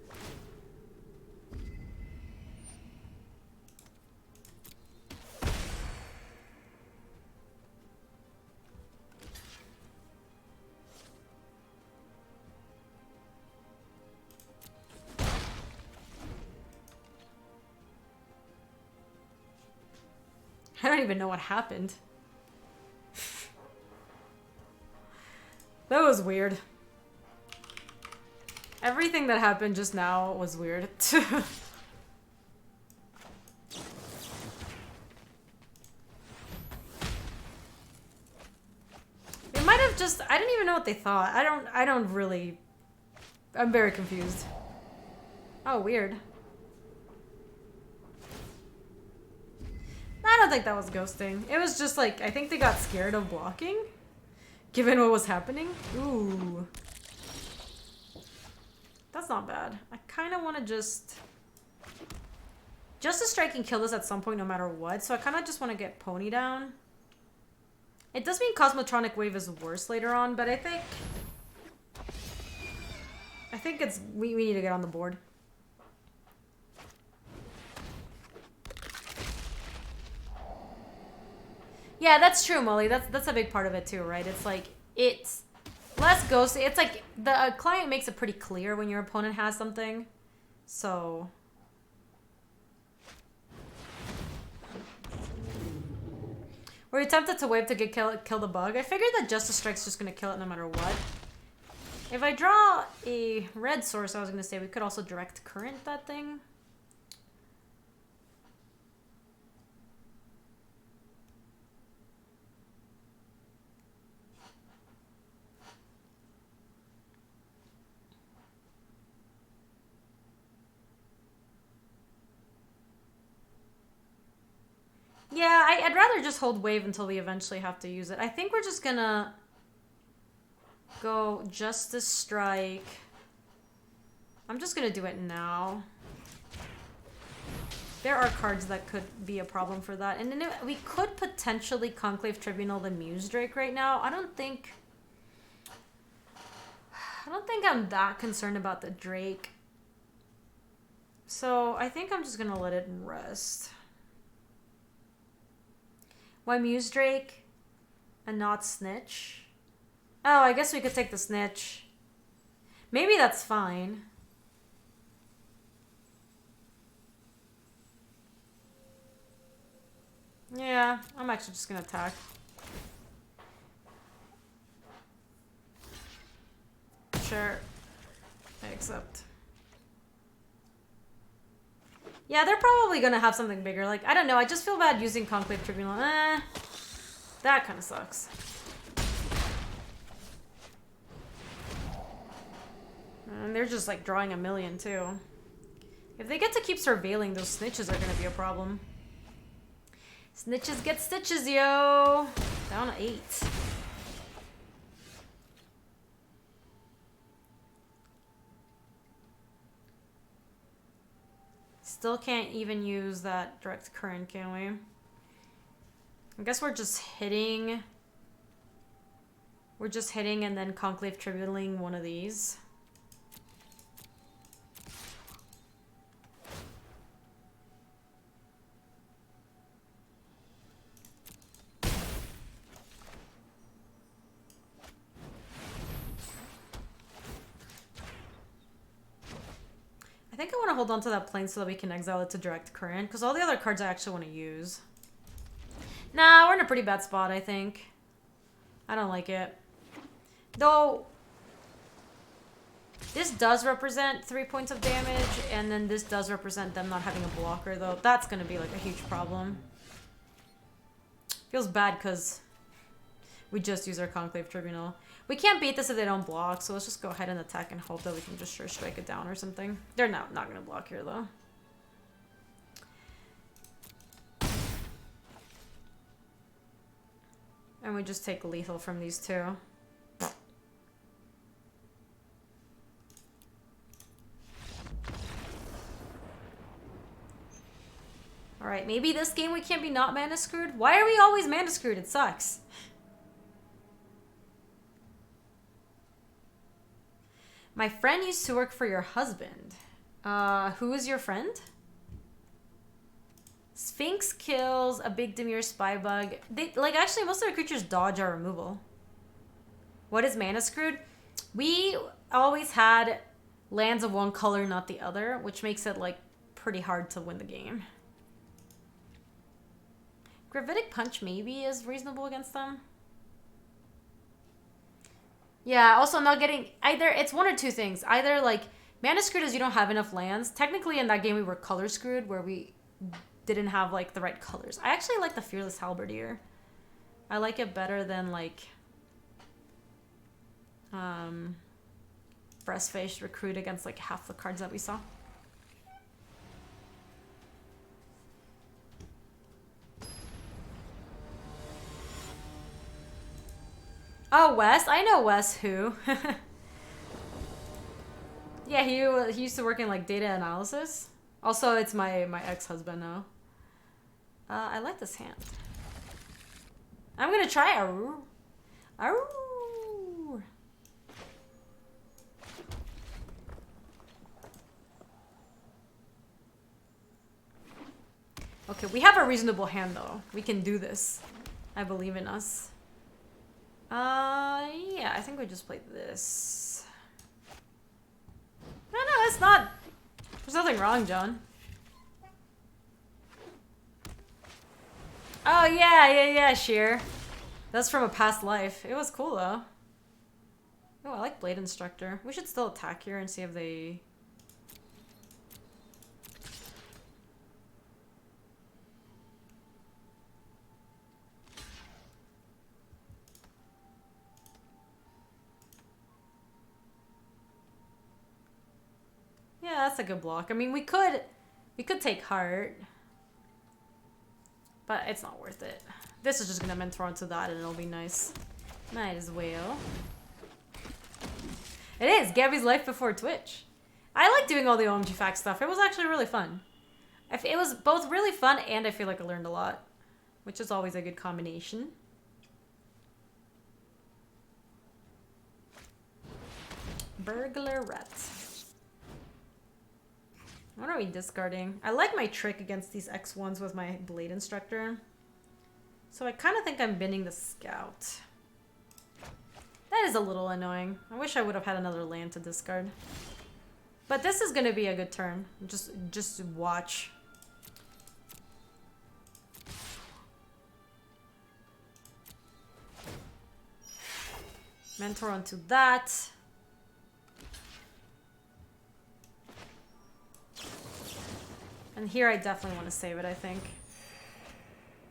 I don't even know what happened. That was weird. Everything that happened just now was weird. It might have just... I didn't even know what they thought. I don't really... I'm very confused. Oh, weird. I don't think that was ghosting. It was just like, I think they got scared of blocking, given what was happening. Ooh. That's not bad. I kind of want to just Justice Strike can kill us at some point no matter what, so I kind of just want to get Pony down. It does mean Cosmotronic Wave is worse later on, but I think it's we need to get on the board. Yeah, that's true, Molly. That's a big part of it too, right? It's like it's less ghosty. It's like the client makes it pretty clear when your opponent has something. So were you tempted to wave to get kill the bug? I figured that Justice Strike's just gonna kill it no matter what. If I draw a red source, I was gonna say we could also direct current that thing. Yeah, I'd rather just hold wave until we eventually have to use it. I think we're just gonna go Justice Strike. I'm just gonna do it now. There are cards that could be a problem for that. And then we could potentially Conclave Tribunal the Muse Drake right now. I don't think I'm that concerned about the Drake. So I think I'm just gonna let it rest. Why Muse Drake and not Snitch? Oh, I guess we could take the Snitch. Maybe that's fine. Yeah, I'm actually just gonna attack. Sure. I accept. Yeah, they're probably gonna have something bigger. Like, I don't know. I just feel bad using Conclave Tribunal. That kind of sucks. And they're just, like, drawing a million, too. If they get to keep surveilling, those snitches are gonna be a problem. Snitches get stitches, yo! Down to 8. Still can't even use that direct current, can we? I guess we're just hitting. We're just hitting and then Conclave Tribunaling one of these. I think I want to hold on to that plane so that we can exile it to direct current, because all the other cards I actually want to use. Nah, we're in a pretty bad spot, I think. I don't like it. Though, this does represent 3 points of damage, and then this does represent them not having a blocker, though. That's going to be, like, a huge problem. Feels bad, because we just use our Conclave Tribunal. We can't beat this if they don't block, so let's just go ahead and attack and hope that we can just sure strike it down or something. They're not going to block here, though. And we just take lethal from these two. Alright, maybe this game we can't be not mana screwed? Why are we always mana screwed? It sucks. My friend used to work for your husband. Who is your friend? Sphinx kills a big Dimir spy bug. Actually, most of the creatures dodge our removal. What is mana screwed? We always had lands of one color, not the other, which makes it, like, pretty hard to win the game. Gravitic Punch maybe is reasonable against them. Yeah, also not getting either. It's one or two things. Either like mana screwed is you don't have enough lands. Technically in that game we were color screwed where we didn't have like the right colors. I actually like the Fearless Halberdier. I like it better than like Breastface Recruit against like half the cards that we saw. Oh, Wes. I know Wes who. Yeah, he used to work in like data analysis. Also, it's my ex-husband now. I like this hand. I'm gonna try Aru. Aru. Okay, we have a reasonable hand though. We can do this. I believe in us. Yeah, I think we just played this. No, it's not. There's nothing wrong, John. Oh, yeah, Sheer. That's from a past life. It was cool, though. Oh, I like Blade Instructor. We should still attack here and see if they... Yeah, that's a good block. I mean, we could take Heart. But it's not worth it. This is just gonna mentor onto that and it'll be nice. Might as well. It is Gaby's life before Twitch. I like doing all the OMG Facts stuff. It was actually really fun. It was both really fun and I feel like I learned a lot. Which is always a good combination. Burglar Rat. What are we discarding? I like my trick against these X1s with my Blade Instructor. So I kind of think I'm binning the Scout. That is a little annoying. I wish I would have had another land to discard. But this is going to be a good turn. Just watch. Mentor onto that. And here I definitely want to save it, I think.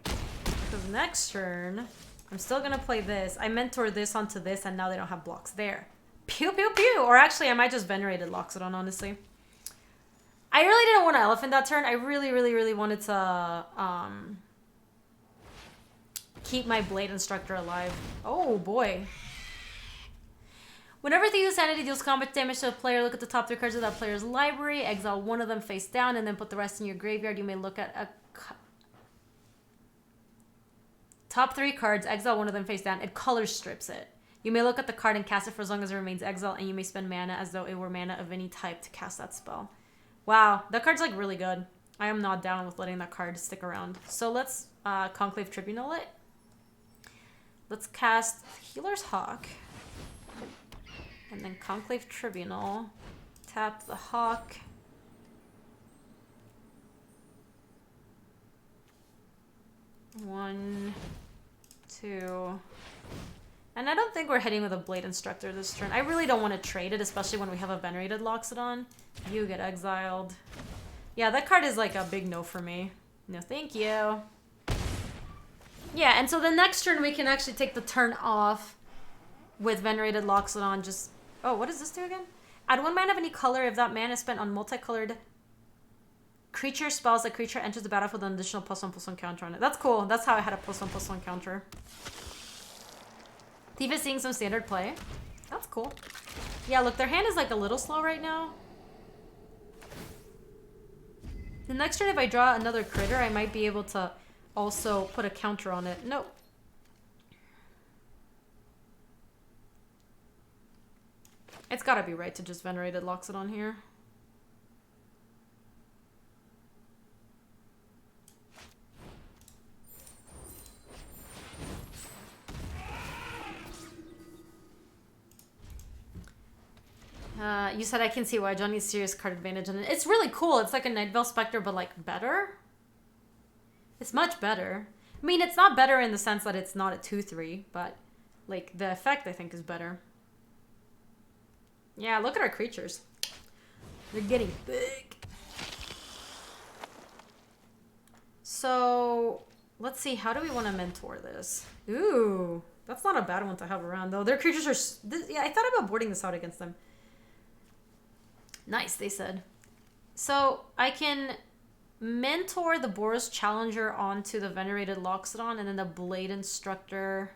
Because next turn, I'm still going to play this. I mentor this onto this, and now they don't have blocks there. Pew, pew, pew! Or actually, I might just Venerated Loxodon, honestly. I really didn't want to Elephant that turn. I really, really, really wanted to keep my Blade Instructor alive. Oh, boy. Whenever the use sanity deals combat damage to a player, look at the top 3 cards of that player's library, exile one of them face down, and then put the rest in your graveyard. You may look at a top 3 cards, exile one of them face down. It color strips it. You may look at the card and cast it for as long as it remains exiled, and you may spend mana as though it were mana of any type to cast that spell. Wow, that card's like really good. I am not down with letting that card stick around. So let's Conclave Tribunal it. Let's cast Healer's Hawk. And then Conclave Tribunal. Tap the Hawk. One, two. And I don't think we're hitting with a Blade Instructor this turn. I really don't want to trade it, especially when we have a Venerated Loxodon. You get exiled. Yeah, that card is like a big no for me. No, thank you. Yeah, and so the next turn we can actually take the turn off with Venerated Loxodon. Just... Oh, what does this do again? Add 1 mana of any color if that mana is spent on multicolored creature spells. The creature enters the battlefield with an additional +1/+1 counter on it. That's cool. That's how I had a +1/+1 counter. Thief is seeing some standard play. That's cool. Yeah, look, their hand is like a little slow right now. The next turn, if I draw another critter, I might be able to also put a counter on it. Nope. It's gotta be right to just Venerated Loxodon here. You said I can see why Johnny's serious card advantage, and it's really cool. It's like a Night Veil Spectre, but like better. It's much better. I mean, it's not better in the sense that it's not a 2/3, but like the effect I think is better. Yeah, look at our creatures. They're getting big. So let's see. How do we want to mentor this? Ooh, that's not a bad one to have around though. Their creatures are. Yeah, I thought about boarding this out against them. Nice, they said. So I can mentor the Boros Challenger onto the Venerated Loxodon and then the Blade Instructor.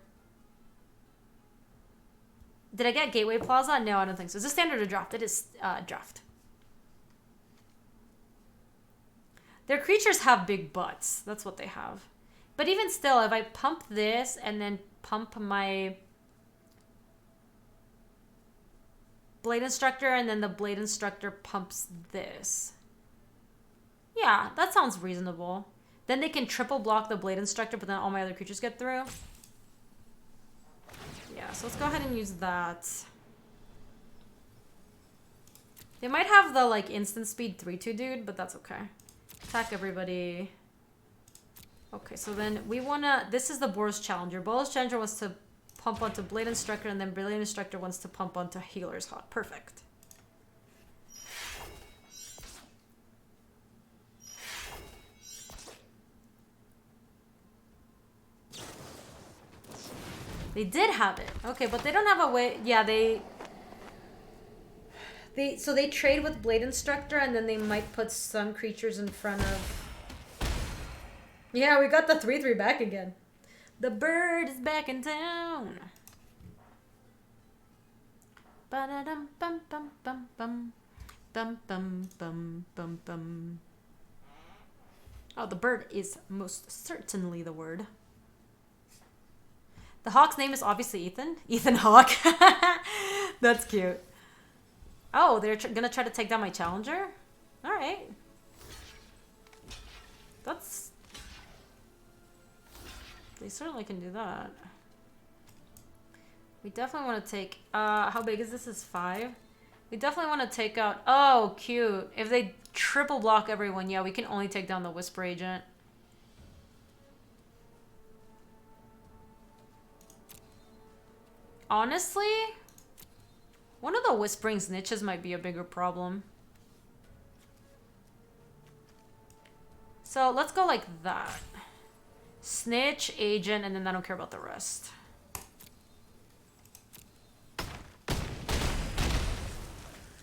Did I get Gateway Plaza? No, I don't think so. Is this standard or draft? It is draft. Their creatures have big butts. That's what they have. But even still, if I pump this and then pump my Blade Instructor and then the Blade Instructor pumps this. Yeah, that sounds reasonable. Then they can triple block the Blade Instructor, but then all my other creatures get through. Yeah, so let's go ahead and use that. They might have the, like, instant speed 3-2 dude, but that's okay. Attack everybody. Okay, so then we wanna... This is the Boros Challenger. Boros Challenger wants to pump onto Blade Instructor, and then Blade Instructor wants to pump onto Healer's Hot. Perfect. They did have it. Okay, but they don't have a way... Yeah, So they trade with Blade Instructor, and then they might put some creatures in front of... Yeah, we got the 3-3 back again. The bird is back in town. Ba-da-dum bum bum bum bum. Bum bum bum bum bum. Oh, the bird is most certainly the word. The hawk's name is obviously Ethan. Ethan Hawk. That's cute. Oh, they're gonna try to take down my challenger? Alright. That's... They certainly can do that. We definitely want to take... how big is this? Is 5? We definitely want to take out... Oh, cute. If they triple block everyone, yeah, we can only take down the Whisper Agent. Honestly, one of the Whispering Snitches might be a bigger problem. So let's go like that. Snitch, Agent, and then I don't care about the rest.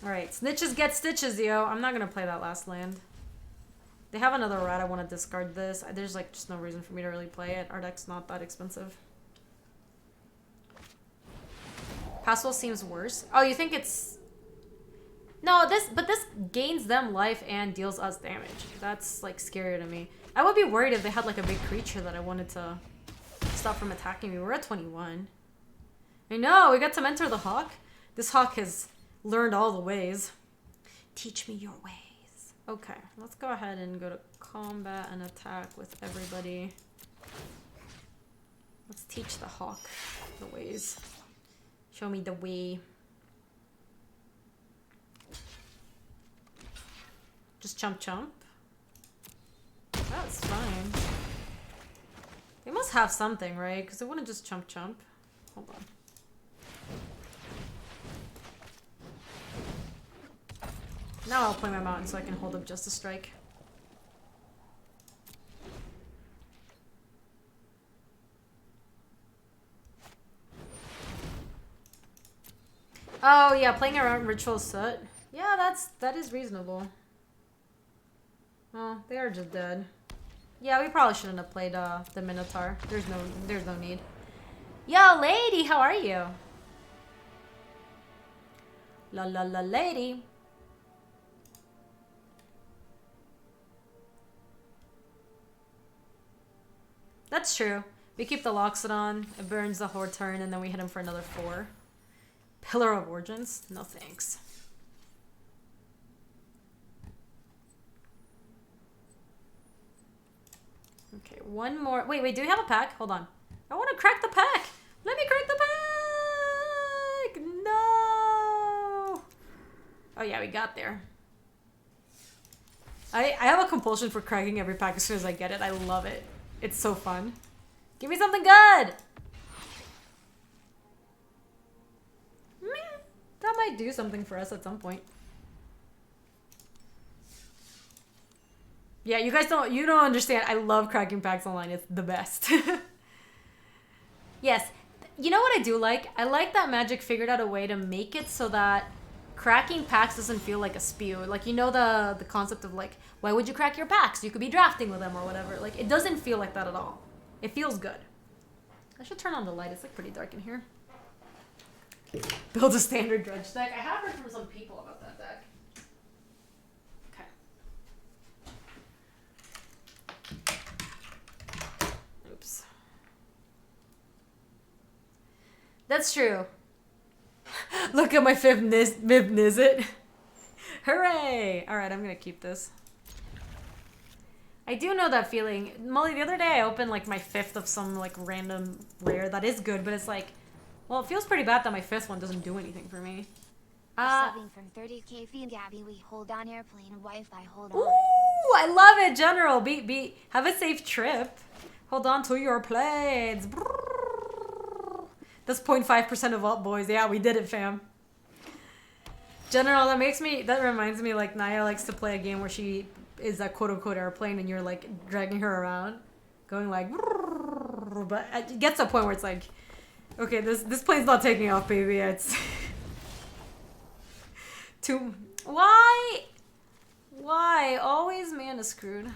Alright, Snitches get stitches, yo. I'm not gonna play that last land. They have another rat. I want to discard this. There's like just no reason for me to really play it. Our deck's not that expensive. Passwell seems worse. Oh, you think it's... No, but this gains them life and deals us damage. That's, like, scary to me. I would be worried if they had, like, a big creature that I wanted to stop from attacking me. We're at 21. I know, we got to mentor the hawk. This hawk has learned all the ways. Teach me your ways. Okay, let's go ahead and go to combat and attack with everybody. Let's teach the hawk the ways. Show me the way. Just chump chump. That's fine. They must have something, right? Because they wouldn't just chump chump. Hold on. Now I'll play my mountain so I can hold up just a strike. Oh yeah, playing around Ritual Soot. Yeah, that is reasonable. Oh, they are just dead. Yeah, we probably shouldn't have played the Minotaur. There's no need. Yo, lady, how are you? La la la, lady. That's true. We keep the Loxodon, it burns the whole turn, and then we hit him for another 4. Pillar of Origins? No thanks. Okay, one more. Wait, do we have a pack? Hold on. I want to crack the pack! Let me crack the pack! No! Oh yeah, we got there. I have a compulsion for cracking every pack as soon as I get it. I love it. It's so fun. Give me something good! That might do something for us at some point. Yeah, you guys don't understand. I love cracking packs online. It's the best. Yes. You know what I do like? I like that Magic figured out a way to make it so that cracking packs doesn't feel like a spew. Like, you know the concept of like, why would you crack your packs? You could be drafting with them or whatever. Like, it doesn't feel like that at all. It feels good. I should turn on the light. It's like pretty dark in here. Build a standard dredge deck. I have heard from some people about that deck. Okay. That's true. Look at my fifth Nizzit. Hooray! Alright, I'm gonna keep this. I do know that feeling. Molly, the other day I opened like my fifth of some like random rare that is good, but it's like, well, it feels pretty bad that my fifth one doesn't do anything for me. Subbing from 30k fee and Gaby, we hold on airplane and Wi-Fi, hold on. Ooh, I love it, General. Have a safe trip. Hold on to your planes. That's 0.5% of alt boys. Yeah, we did it, fam. General, that reminds me like Naya likes to play a game where she is a quote-unquote airplane and you're like dragging her around, going like, but it gets to a point where it's like, okay, this plane's not taking off, baby. It's too. Why always mana screwed?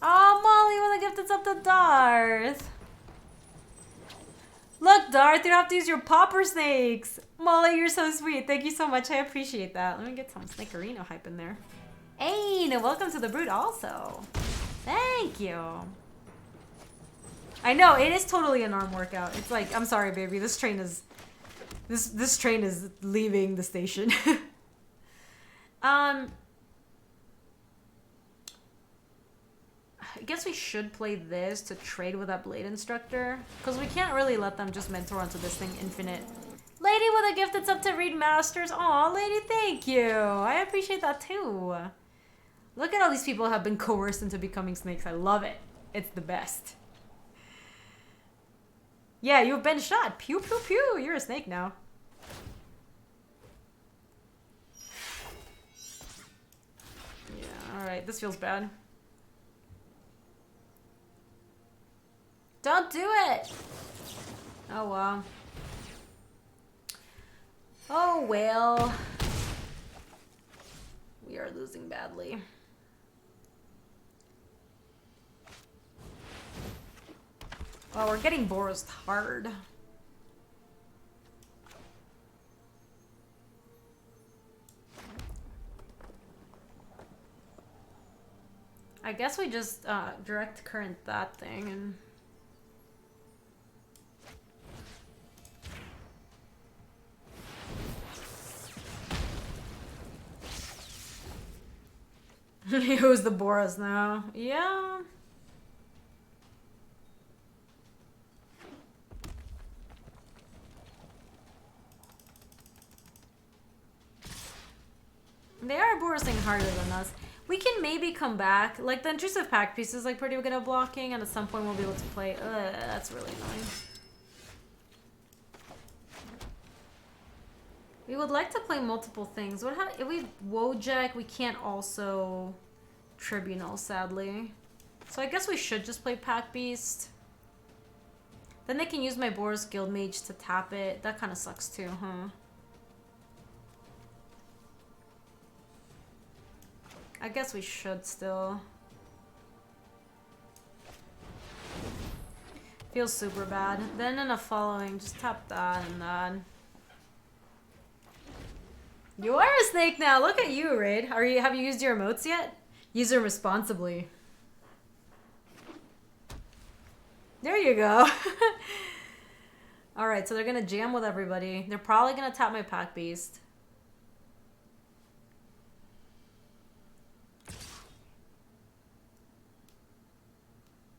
Oh, Molly with a gift that's up to Darth. Look, Darth, you don't have to use your popper snakes. Molly, you're so sweet. Thank you so much. I appreciate that. Let me get some Snakerino hype in there. Hey, and welcome to the Brood also. Thank you. I know, it is totally an arm workout. It's like, I'm sorry, baby. This train is leaving the station. I guess we should play this to trade with that Blade Instructor. Because we can't really let them just mentor onto this thing infinite. Lady with a gift that's up to Read Masters. Aw, lady, thank you. I appreciate that too. Look at all these people who have been coerced into becoming snakes. I love it. It's the best. Yeah, you've been shot. Pew, pew, pew. You're a snake now. Yeah, alright. This feels bad. Don't do it! Oh, wow. Oh, well. We are losing badly. Oh, we're getting Boros hard. I guess we just direct current that thing and... Who's the Boros now? Yeah. They are Borosing harder than us. We can maybe come back. Like, the intrusive pack piece is like pretty good at blocking, and at some point we'll be able to play. That's really annoying. We would like to play multiple things. What if we Wojak? We can't also Tribunal, sadly. So I guess we should just play Pack Beast. Then they can use my Boros Guild Mage to tap it. That kind of sucks too, huh? I guess we should still. Feels super bad. Then in a following, just tap that and that. You are a snake now. Look at you, Raid. Have you used your emotes yet? Use them responsibly. There you go. Alright, so they're gonna jam with everybody. They're probably gonna tap my Pack Beast.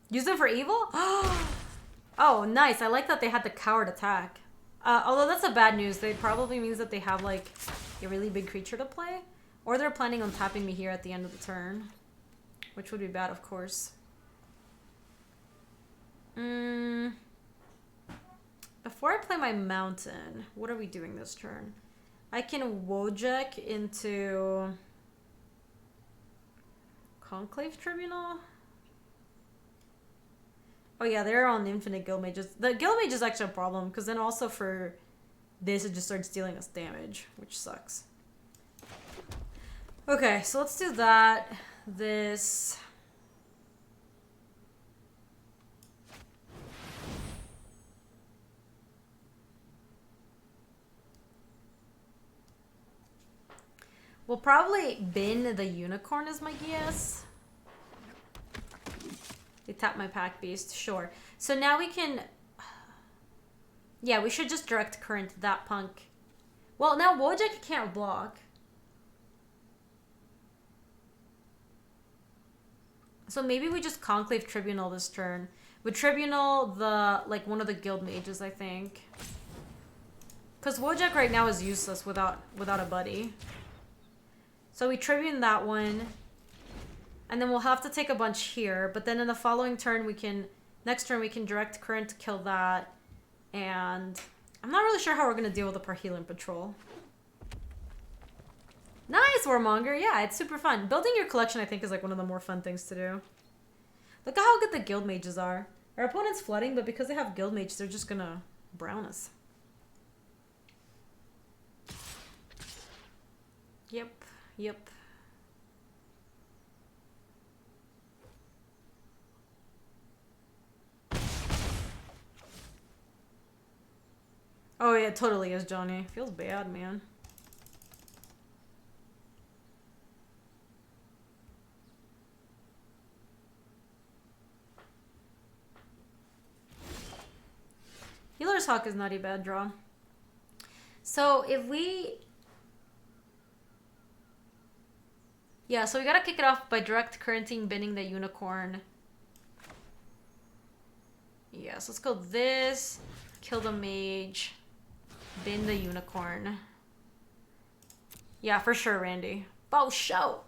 Use them for evil? Oh, nice. I like that they had the coward attack. Although that's a bad news. It probably means that they have like a really big creature to play. Or they're planning on tapping me here at the end of the turn. Which would be bad, of course. Before I play my mountain, what are we doing this turn? I can Wojak into Conclave Tribunal. Oh yeah, they're on infinite Guild Mages. The Guild Mage is actually a problem, because then also for this it just starts dealing us damage, which sucks. Okay, so let's do that. This. We'll probably bin the unicorn is my guess. They tap my pack beast, sure. So now we can... Yeah, we should just direct current that punk. Well, now Wojak can't block. So maybe we just Conclave Tribunal this turn. We Tribunal the, like, one of the guild mages, I think. Because Wojak right now is useless without a buddy. So we Tribune that one. And then we'll have to take a bunch here. But then in the following turn, we can... Next turn, we can direct current to kill that. And I'm not really sure how we're going to deal with the Parhelion Patrol. Nice, Warmonger. Yeah, it's super fun. Building your collection, I think, is like one of the more fun things to do. Look at how good the guild mages are. Our opponent's flooding, but because they have guild mages, they're just going to brown us. Yep, yep. Oh yeah, it totally is, Johnny. Feels bad, man. Healer's Hawk is not a bad draw. So if we... Yeah, so we gotta kick it off by direct currenting, binning the unicorn. Yeah, so let's go this, kill the mage, bin the unicorn. Yeah, for sure, Randy. Bow show.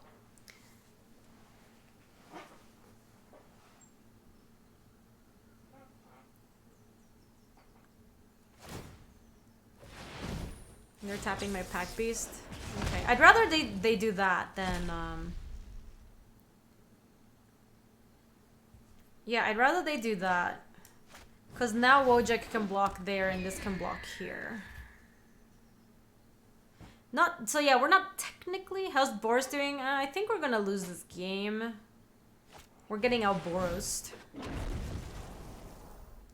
You're tapping my pack beast. Okay, I'd rather they do that than yeah, I'd rather they do that. Cause now Wojak can block there and this can block here. Not so yeah, we're not technically. How's Boros doing? I think we're gonna lose this game. We're getting out Boros.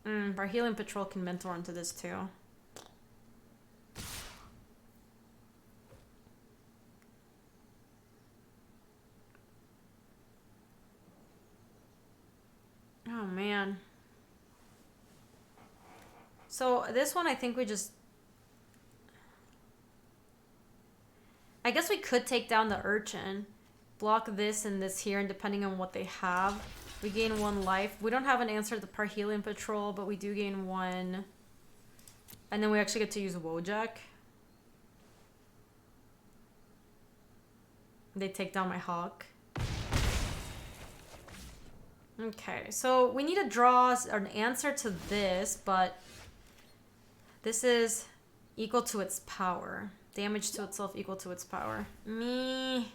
Parhelion Patrol can mentor onto this too. Oh man. So this one I think we just... I guess we could take down the Urchin. Block this and this here, and depending on what they have, we gain 1 life. We don't have an answer to the Parhelion Patrol, but we do gain 1. And then we actually get to use Wojak. They take down my Hawk. Okay, so we need to draw an answer to this, but this is equal to its power. Damage to itself equal to its power. Me.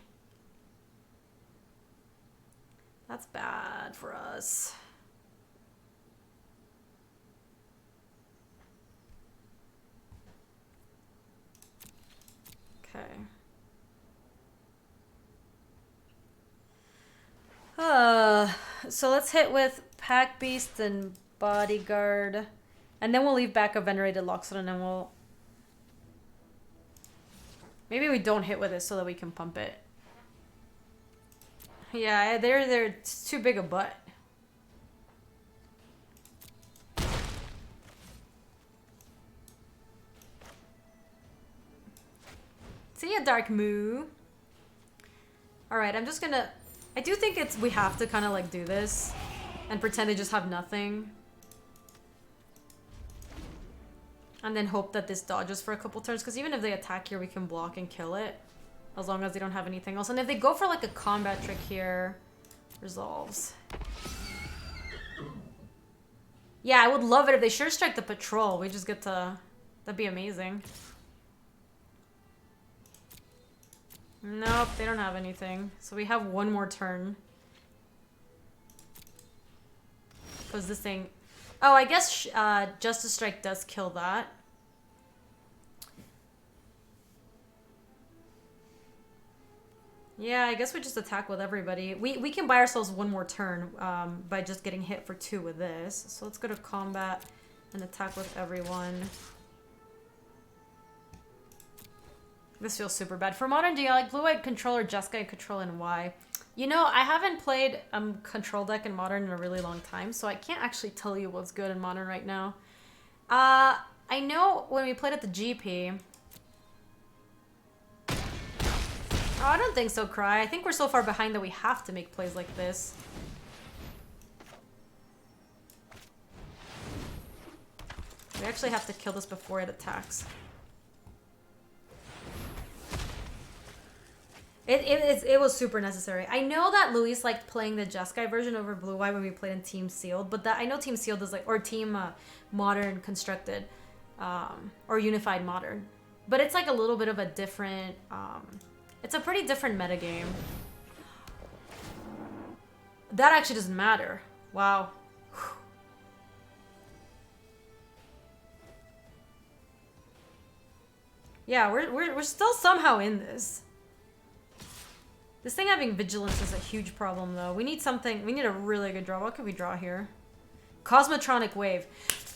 That's bad for us. Okay. So let's hit with Pack Beast and Bodyguard. And then we'll leave back a Venerated Loxodon and then we'll... Maybe we don't hit with it so that we can pump it. Yeah, it's too big a butt. See ya, Dark Moo. Alright, I'm just gonna... I do think we have to kind of like do this and pretend they just have nothing. And then hope that this dodges for a couple turns, because even if they attack here, we can block and kill it. As long as they don't have anything else. And if they go for like a combat trick here, resolves. Yeah, I would love it if they sure strike the patrol. We just get to... That'd be amazing. Nope, they don't have anything. So we have 1 more turn. Because this thing... Oh, I guess Justice Strike does kill that. Yeah, I guess we just attack with everybody. We can buy ourselves 1 more turn by just getting hit for 2 with this. So let's go to combat and attack with everyone. This feels super bad. For Modern, do you like blue-white control or Jeskai control and why? You know, I haven't played control deck in Modern in a really long time, so I can't actually tell you what's good in Modern right now. I know when we played at the GP... Oh, I don't think so, Cry. I think we're so far behind that we have to make plays like this. We actually have to kill this before it attacks. It was super necessary. I know that Luis liked playing the Jeskai version over Blue-White when we played in Team Sealed, but I know Team Sealed is like, or Team Modern Constructed, or Unified Modern. But it's like a little bit of a different, it's a pretty different metagame. That actually doesn't matter. Wow. Yeah, we're still somehow in this. This thing having vigilance is a huge problem, though. We need something. We need a really good draw. What could we draw here? Cosmotronic Wave.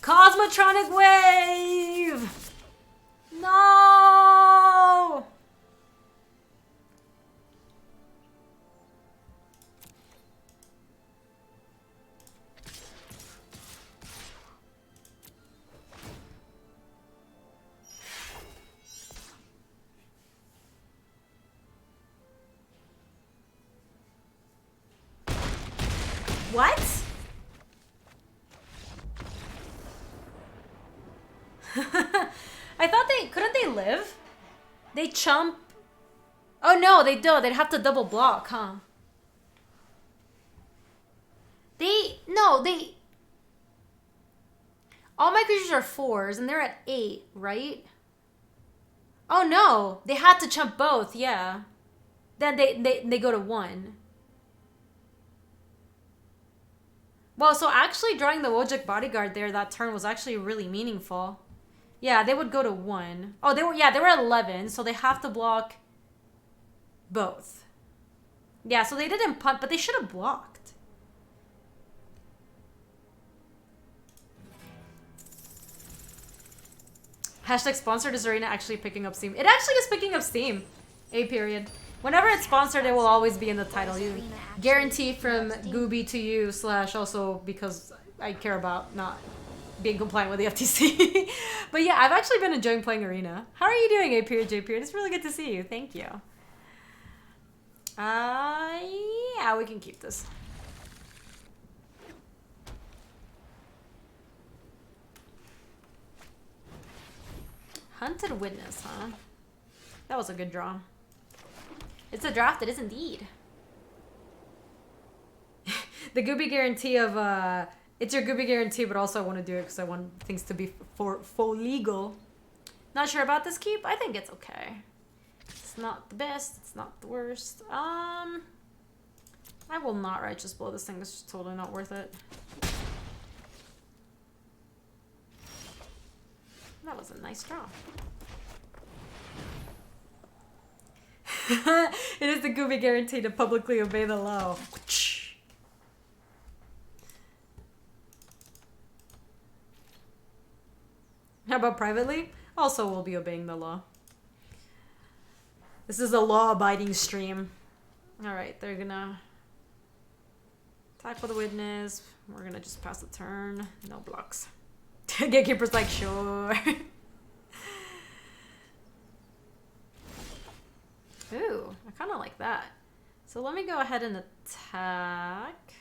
Cosmotronic Wave! No! What? I thought couldn't they live? They chump. Oh no, they don't. They'd have to double block, huh? All my creatures are 4s and they're at 8, right? Oh no, they had to chump both, yeah. Then they go to 1. Well, so actually drawing the Wojak Bodyguard there that turn was actually really meaningful. Yeah, they would go to 1. Oh, they were at 11, so they have to block both. Yeah, so they didn't punt, but they should have blocked. Hashtag sponsored is Arena actually picking up steam. It actually is picking up steam. A period. Whenever it's sponsored, it will always be in the title. You guarantee from Gaby to you / also because I care about not being compliant with the FTC. But yeah, I've actually been enjoying playing Arena. How are you doing, A period, J period? It's really good to see you. Thank you. Yeah, we can keep this. Hunted Witness, huh? That was a good draw. It's a draft, it is indeed. The Gaby guarantee of, it's your Gaby guarantee, but also I want to do it because I want things to be full legal. Not sure about this keep. I think it's okay. It's not the best. It's not the worst. I will not Righteous Blow this thing. It's just totally not worth it. That was a nice draw. It is the Gaby guarantee to publicly obey the law. How about privately? Also, we'll be obeying the law. This is a law-abiding stream. Alright, they're gonna attack with a witness. We're gonna just pass the turn. No blocks. Gatekeeper's like, sure. Ooh, I kind of like that. So let me go ahead and attack.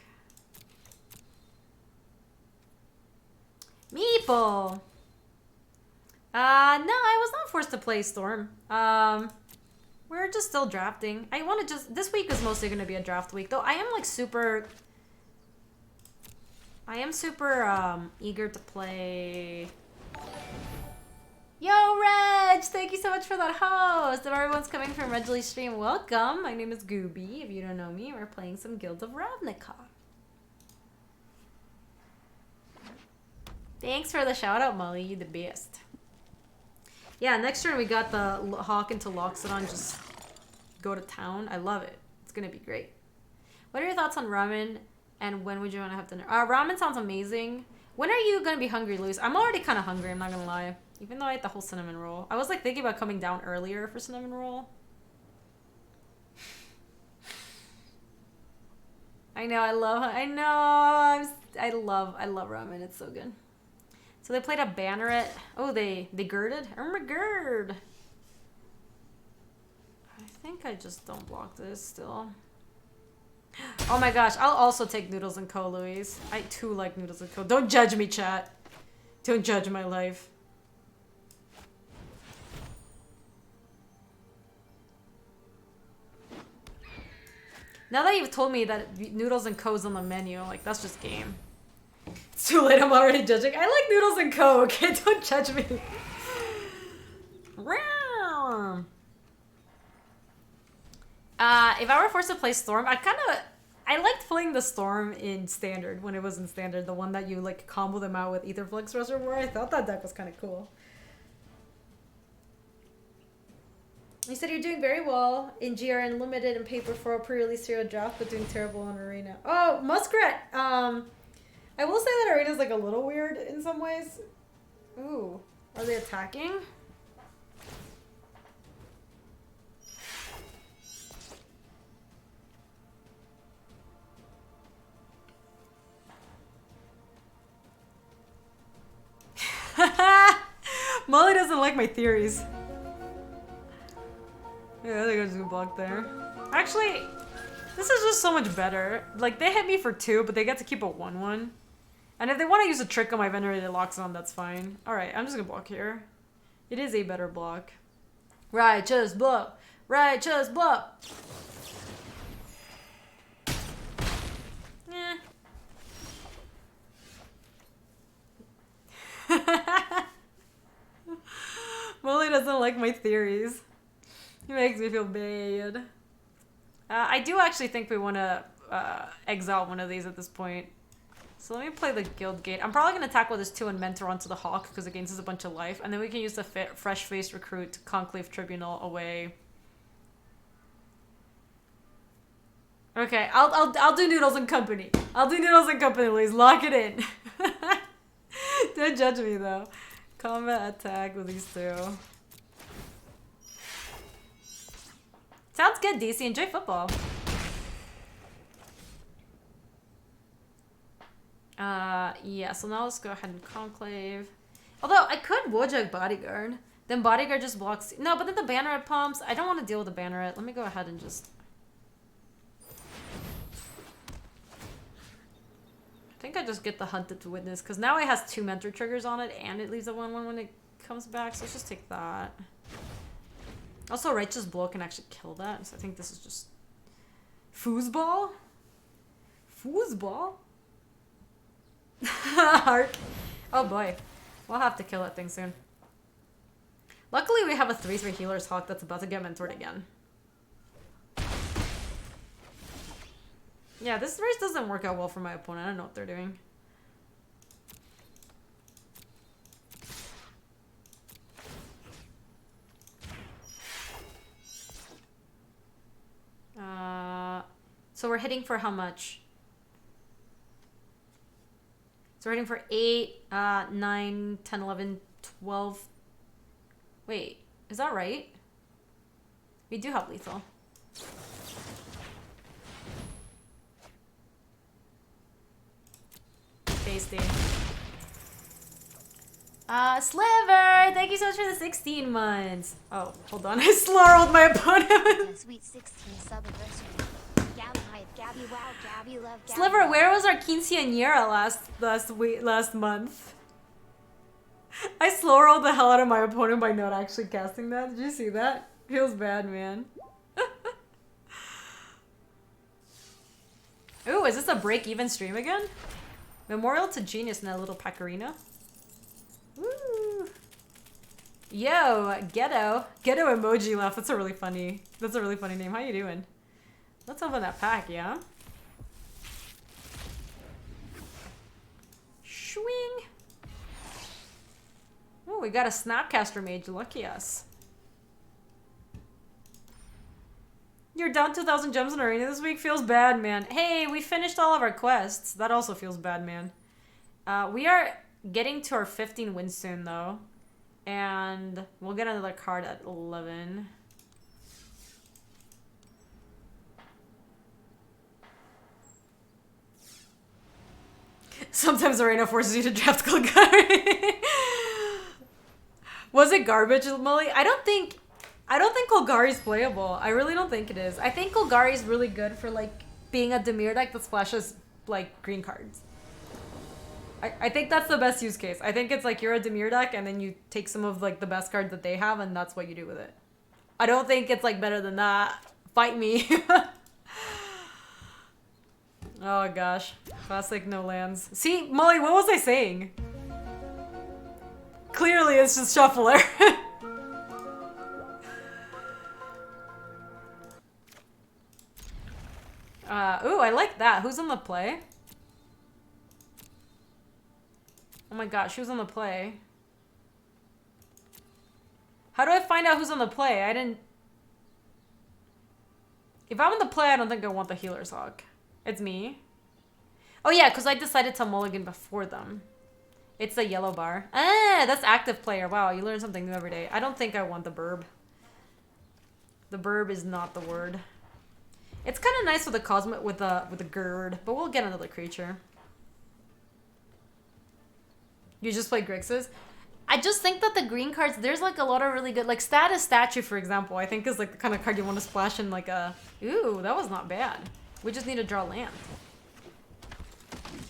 Meeple! No, I was not forced to play Storm. We're just still drafting. I want to just... This week is mostly going to be a draft week, though I am, like, super... I am super, eager to play... Yo, Reg! Thank you so much for that host! If everyone's coming from Regly's stream, welcome! My name is Gaby. If you don't know me, we're playing some Guilds of Ravnica. Thanks for the shout-out, Molly. You the best. Yeah, next turn we got the Hawk into Loxodon. Just go to town. I love it. It's gonna be great. What are your thoughts on ramen? And when would you want to have dinner? Ramen sounds amazing. When are you gonna be hungry, Luis? I'm already kind of hungry, I'm not gonna lie. Even though I ate the whole cinnamon roll. I was like thinking about coming down earlier for cinnamon roll. I know, I love ramen, it's so good. So they played a banneret. Oh, they girded? Oh my gird. I think I just don't block this still. Oh my gosh, I'll also take Noodles and Co, Louise. I too like Noodles and Co. Don't judge me, chat. Don't judge my life. Now that you've told me that Noodles and Co's on the menu, like, that's just game. It's too late, I'm already judging. I like Noodles and Co, okay? Don't judge me. If I were forced to play Storm, I liked playing the Storm in Standard, when it was in Standard. The one that you, like, combo them out with Aetherflux Reservoir. I thought that deck was kind of cool. You said you're doing very well in GRN Limited and paper for a pre-release hero draft, but doing terrible on Arena. Oh, Muskrat! I will say that Arena's like a little weird in some ways. Ooh, are they attacking? Molly doesn't like my theories. Yeah, I think I just gonna block there. Actually, this is just so much better. Like, they hit me for 2, but they get to keep a 1/1. And if they want to use a trick on my venerated locks on, that's fine. Alright, I'm just gonna block here. It is a better block. Righteous block! Righteous block! Eh. Molly doesn't like my theories. He makes me feel bad. I do actually think we want to exile one of these at this point. So let me play the Guild Gate. I'm probably going to attack with this 2 and Mentor onto the Hawk because it gains us a bunch of life. And then we can use the Fresh-Faced Recruit to Conclave Tribunal away. Okay, I'll do Noodles and Company. I'll do Noodles and Company, please. Lock it in. Don't judge me, though. Combat attack with these 2. Sounds good, DC. Enjoy football. Yeah, so now let's go ahead and Conclave. Although, I could Wojak Bodyguard. Then Bodyguard just blocks... No, but then the Banneret pumps. I don't want to deal with the Banneret. Let me go ahead and just... I think I just get the Hunted to Witness, because now it has 2 Mentor triggers on it, and it leaves a 1/1 when it comes back, so let's just take that. Also, Righteous Blow can actually kill that, so I think this is just... Foosball? Foosball? Hark. Oh boy. We'll have to kill that thing soon. Luckily, we have a 3/3 Healer's Hawk that's about to get mentored again. Yeah, this race doesn't work out well for my opponent. I don't know what they're doing. So we're hitting for how much? So we're hitting for 8, 9, 10, 11, 12. Wait, is that right? We do have lethal. Tasty. Sliver! Thank you so much for the 16 months. Oh, hold on. I slow-rolled my opponent. Sweet 16 sub-anniversary. Gaby hype, Gaby wow, Gaby love, Gaby Sliver, love. where was our quinceañera last month? I slow-rolled the hell out of my opponent by not actually casting that. Did you see that? Feels bad, man. Ooh, is this a break-even stream again? Memorial to Genius in that little Pacarina. Woo! Yo, Ghetto. Ghetto emoji laugh. That's a really funny name. How you doing? Let's open that pack, yeah? Swing. Oh, we got a Snapcaster Mage. Lucky us. You're down 2,000 gems in Arena this week? Feels bad, man. Hey, we finished all of our quests. That also feels bad, man. We are getting to our 15 wins soon, though. And we'll get another card at 11. Sometimes Arena forces you to draft Golgari. Was it garbage, Molly? I don't think Golgari's playable. I really don't think it is. I think Golgari is really good for like being a Dimir deck that splashes like green cards. I think that's the best use case. I think it's like you're a Dimir deck and then you take some of like the best cards that they have and that's what you do with it. I don't think it's like better than that. Fight me. Oh gosh. Classic no lands. See, Molly, what was I saying? Clearly it's just Shuffler. Ooh, I like that. Who's on the play? Oh my gosh, who's on the play? How do I find out who's on the play? I didn't... If I'm on the play, I don't think I want the Healer's Hawk. It's me. Oh yeah, because I decided to mulligan before them. It's the yellow bar. Ah, that's active player. Wow, you learn something new every day. I don't think I want the burb. The burb is not the word. It's kind of nice with a cosmic with a gird, but we'll get another creature. You just play Grixis? I just think that the green cards, there's like a lot of really good, like Status Statue, for example, I think is like the kind of card you want to splash in like a... Ooh, that was not bad. We just need to draw land.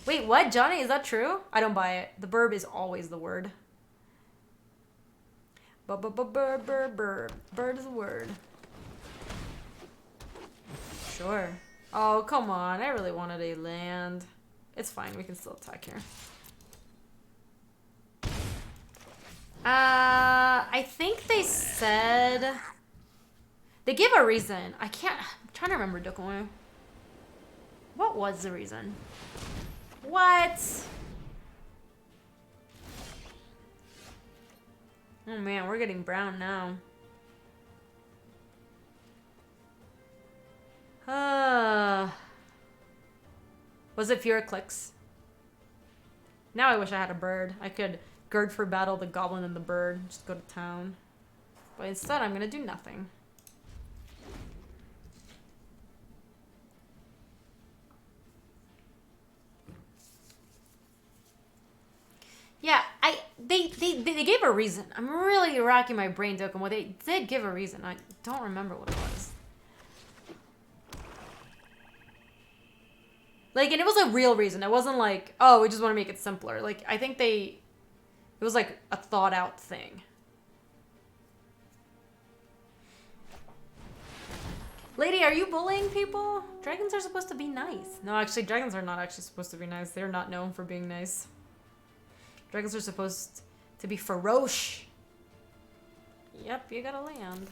Wait, what? Johnny, is that true? I don't buy it. The burb is always the word. Burb. Bird is the word. Sure. Oh, come on. I really wanted a land. It's fine. We can still attack here. I think they said... They gave a reason. I'm trying to remember, Dokuma. What was the reason? What? Oh man, we're getting brown now. Was it fewer clicks? Now I wish I had a bird. I could gird for battle the goblin and the bird. Just go to town. But instead I'm gonna do nothing. Yeah, they gave a reason. I'm really racking my brain, Dokkan. They did give a reason. I don't remember what it was. Like, and it was a real reason. It wasn't like, oh, we just want to make it simpler. Like, I think it was like a thought out thing. Lady, are you bullying people? Dragons are supposed to be nice. No, actually, dragons are not actually supposed to be nice. They're not known for being nice. Dragons are supposed to be ferocious. Yep, you gotta land.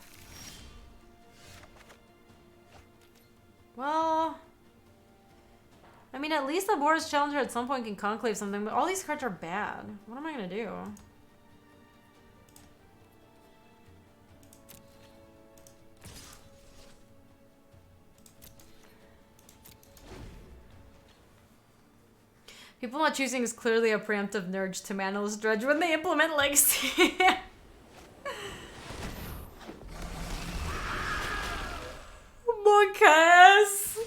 Well, I mean, at least the Boris Challenger at some point can conclave something, but all these cards are bad. What am I gonna do? People not choosing is clearly a preemptive nudge to Manaless Dredge when they implement Legacy. Monkas!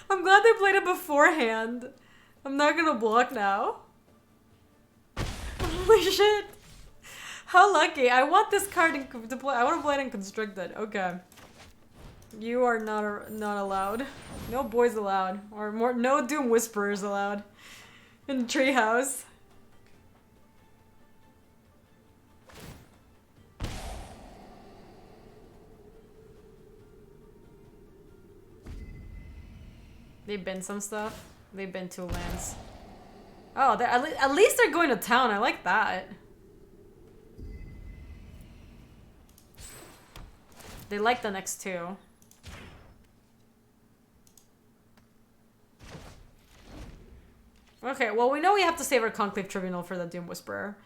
I'm glad they played it beforehand. I'm not gonna block now. Holy shit. How lucky. I want this card to play. I want to play it in Constricted. Okay. You are not allowed. No boys allowed. Or more, no Doom Whisperers allowed. In Treehouse. They bin some stuff. They bin 2 lands. Oh, at least they're going to town. I like that. They like the next 2. Okay, well, we know we have to save our Conclave Tribunal for the Doom Whisperer.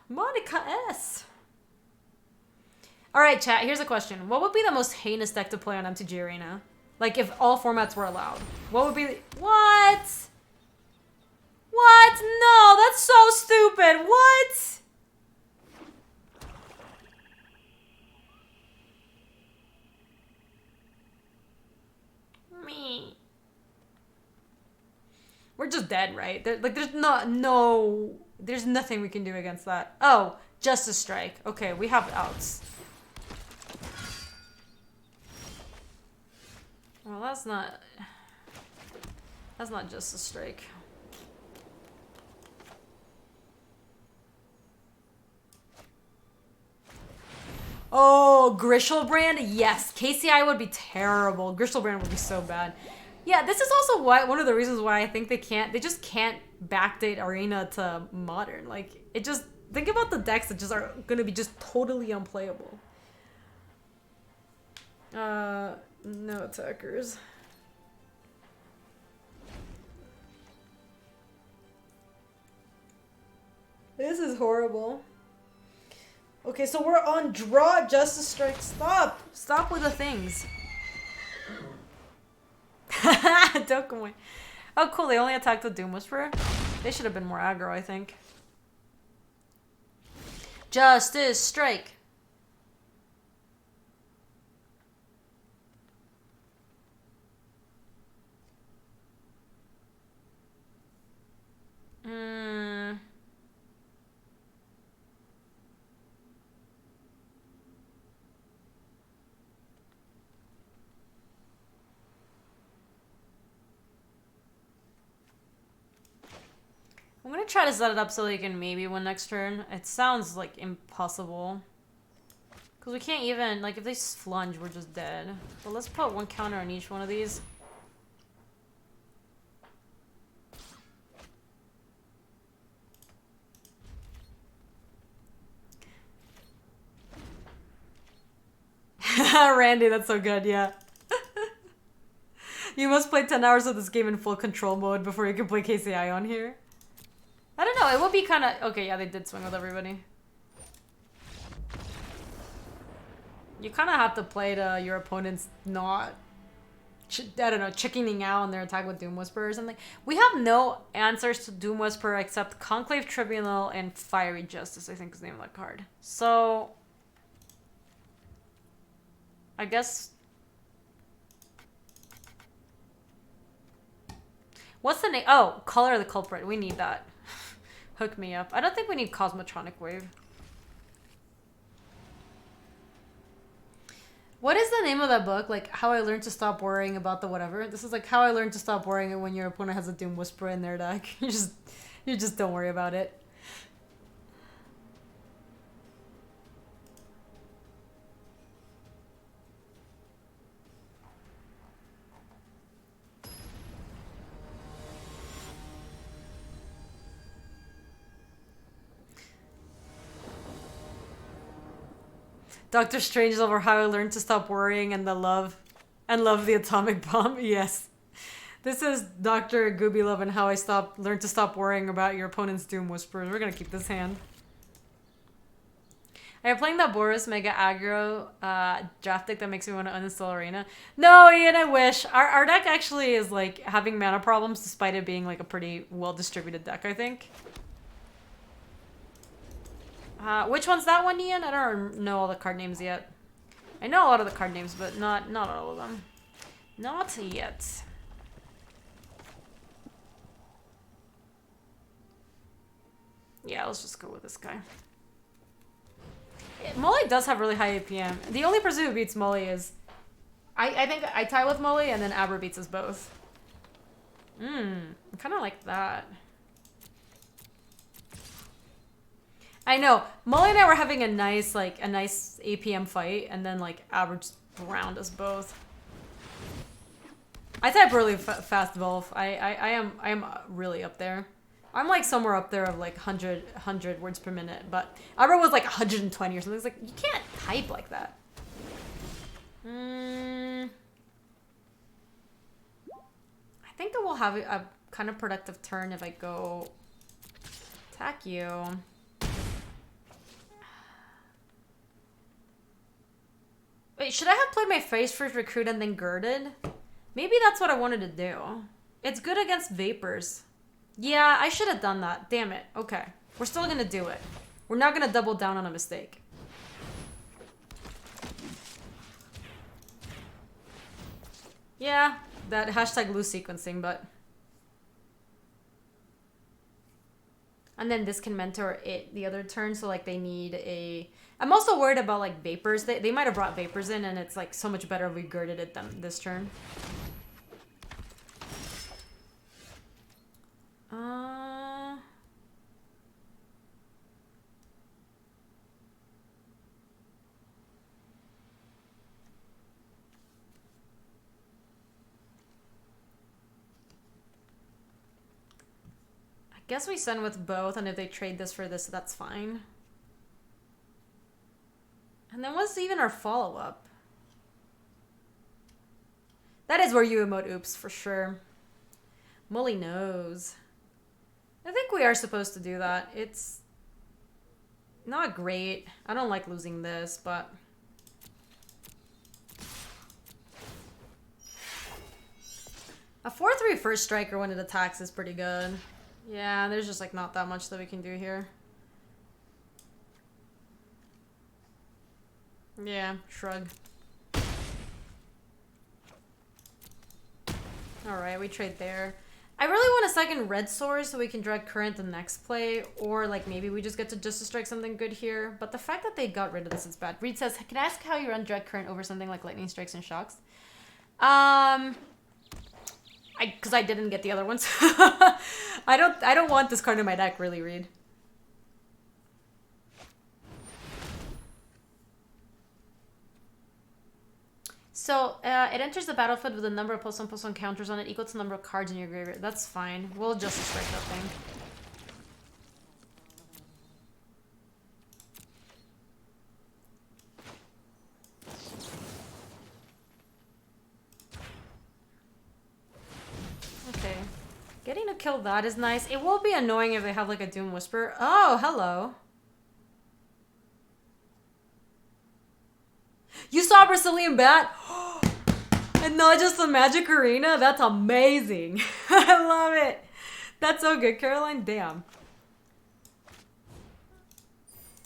Monica S. Alright, chat, here's a question. What would be the most heinous deck to play on MTG Arena? Like, if all formats were allowed. What would be... What? What? No, that's so stupid. What? Me. We're just dead, right? There's nothing we can do against that. Oh, Justice Strike. Okay, we have outs. Well, that's not Justice Strike. Oh, Grishelbrand? Yes. KCI would be terrible. Grishelbrand would be so bad. Yeah, this is also one of the reasons why I think they just can't backdate Arena to Modern. Like, it just, think about the decks that just are gonna be just totally unplayable. No attackers. This is horrible. Okay, so we're on draw Justice Strike. Stop with the things. Don't come away. Oh, cool. They only attacked the Doom Whisperer. They should have been more aggro, I think. Justice Strike. I'm gonna try to set it up so they can maybe win next turn. It sounds like impossible. Because we can't even, like, if they flunge, we're just dead. But let's put one counter on each one of these. Randy, that's so good, yeah. You must play 10 hours of this game in full control mode before you can play KCI on here. I don't know, it would be kind of... Okay, yeah, they did swing with everybody. You kind of have to play to your opponent's not... I don't know, chickening out on their attack with Doom Whisperer or something. We have no answers to Doom Whisperer except Conclave Tribunal and Fiery Justice, I think is the name of that card. So... I guess... What's the name? Oh, Color of the Culprit. We need that. Hook me up. I don't think we need Cosmotronic Wave. What is the name of that book? Like, How I Learned to Stop Worrying About the Whatever. This is like How I Learned to Stop Worrying when your opponent has a Doom Whisperer in their deck. You just don't worry about it. Doctor Strangelove or How I Learned to Stop Worrying and Love the Atomic Bomb. Yes. This is Dr. Gaby Love and How I Learned to Stop Worrying About Your Opponent's Doom Whisperers. We're gonna keep this hand. Are you playing that Boris Mega Aggro draft deck that makes me want to uninstall Arena? No, Ian, I wish. Our deck actually is like having mana problems despite it being like a pretty well distributed deck, I think. Which one's that one, Ian? I don't know all the card names yet. I know a lot of the card names, but not all of them. Not yet. Yeah, let's just go with this guy. Molly does have really high APM. The only person who beats Molly is... I think I tie with Molly, and then Abra beats us both. I kind of like that. I know. Molly and I were having a nice APM fight, and then like Abra just browned us both. I type really fast Volf. I am really up there. I'm like somewhere up there of like 100 words per minute, but Abra was like 120 or something. It's like, you can't type like that. I think that we'll have a kind of productive turn if I go attack you. Wait, should I have played my face first recruit and then girded? Maybe that's what I wanted to do. It's good against vapors. Yeah, I should have done that. Damn it. Okay. We're still gonna do it. We're not gonna double down on a mistake. Yeah, that hashtag lose sequencing, but... And then this can mentor it the other turn, so like they need a... I'm also worried about like vapors. They might have brought vapors in, and it's like so much better if we girded it than this turn. I guess we send with both, and if they trade this for this, that's fine. And then what's even our follow-up? That is where you emote oops, for sure. Mully knows. I think we are supposed to do that. It's not great. I don't like losing this, but... A 4/3 first striker when it attacks is pretty good. Yeah, there's just like not that much that we can do here. Yeah, shrug. Alright, we trade there. I really want a second red sword so we can drag current the next play, or like maybe we just get to Justice Strike something good here. But the fact that they got rid of this is bad. Reed says, can I ask how you run drag current over something like lightning strikes and shocks? Because I didn't get the other ones. I don't want this card in my deck, really, Reed. So, it enters the battlefield with a number of +1/+1 counters on it equal to the number of cards in your graveyard. That's fine. We'll just strike that thing. Okay. Getting to kill that is nice. It will be annoying if they have like a Doom Whisper. Oh, hello. You saw Brazilian Bat? And not just the Magic Arena? That's amazing. I love it. That's so good, Caroline. Damn.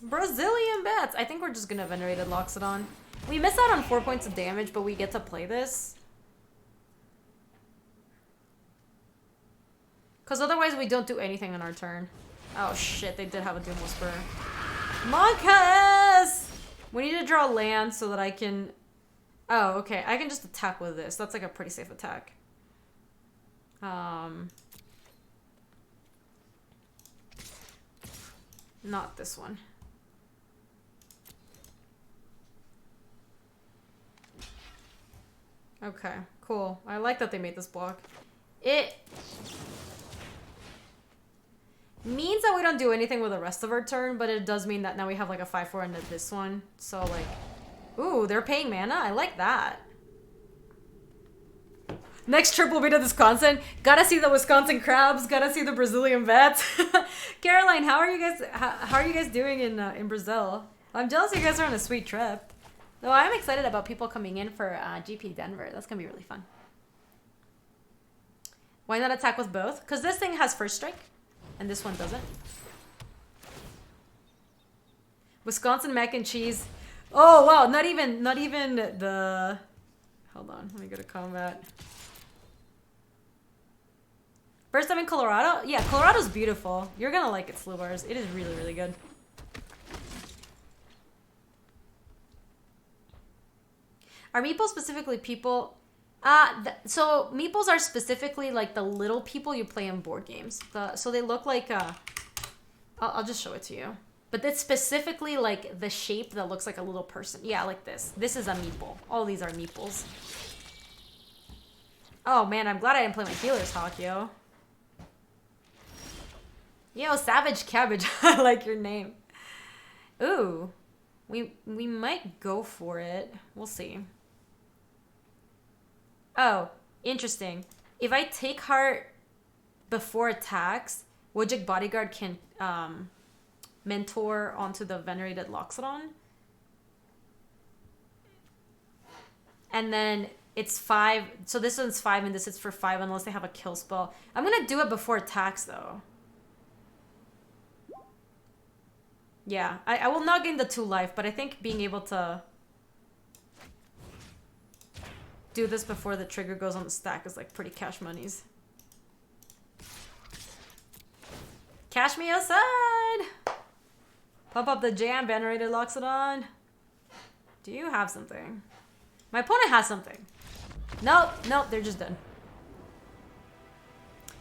Brazilian Bats. I think we're just gonna Venerated Loxodon. We miss out on 4 points of damage, but we get to play this. Because otherwise we don't do anything on our turn. Oh shit, they did have a Doom Whisperer. Monkas! We need to draw land so that I can... Oh, okay. I can just attack with this. That's like a pretty safe attack. Not this one. Okay, cool. I like that they made this block. It means that we don't do anything with the rest of our turn, but it does mean that now we have like a 5/4 into this one. So like... Ooh, they're paying mana? I like that. Next trip will be to Wisconsin. Gotta see the Wisconsin crabs. Gotta see the Brazilian bats. Caroline, how are you guys doing in Brazil? I'm jealous you guys are on a sweet trip. Though I'm excited about people coming in for GP Denver. That's gonna be really fun. Why not attack with both? Because this thing has first strike, and this one doesn't. Wisconsin mac and cheese. Oh wow, not even the... Hold on, let me go to combat. First time in Colorado? Yeah, Colorado's beautiful. You're gonna like it, Slubars. It is really, really good. Are meeples specifically people? So meeples are specifically like the little people you play in board games. So they look like... I'll just show it to you. But it's specifically like the shape that looks like a little person. Yeah, like this. This is a meeple. All these are meeples. Oh man, I'm glad I didn't play my healer's hawk, yo. Yo, Savage Cabbage. I like your name. Ooh. We might go for it. We'll see. Oh, interesting. If I take heart before attacks, Wojcik Bodyguard can mentor onto the Venerated Loxodon. And then It's 5. So this one's 5 and this is for 5 unless they have a kill spell. I'm going to do it before attacks though. Yeah, I will not gain the 2 life, but I think being able to do this before the trigger goes on the stack is like pretty cash monies. Cash me outside! Pop up the jam, Venerated locks it on. Do you have something? My opponent has something. Nope, nope, they're just done.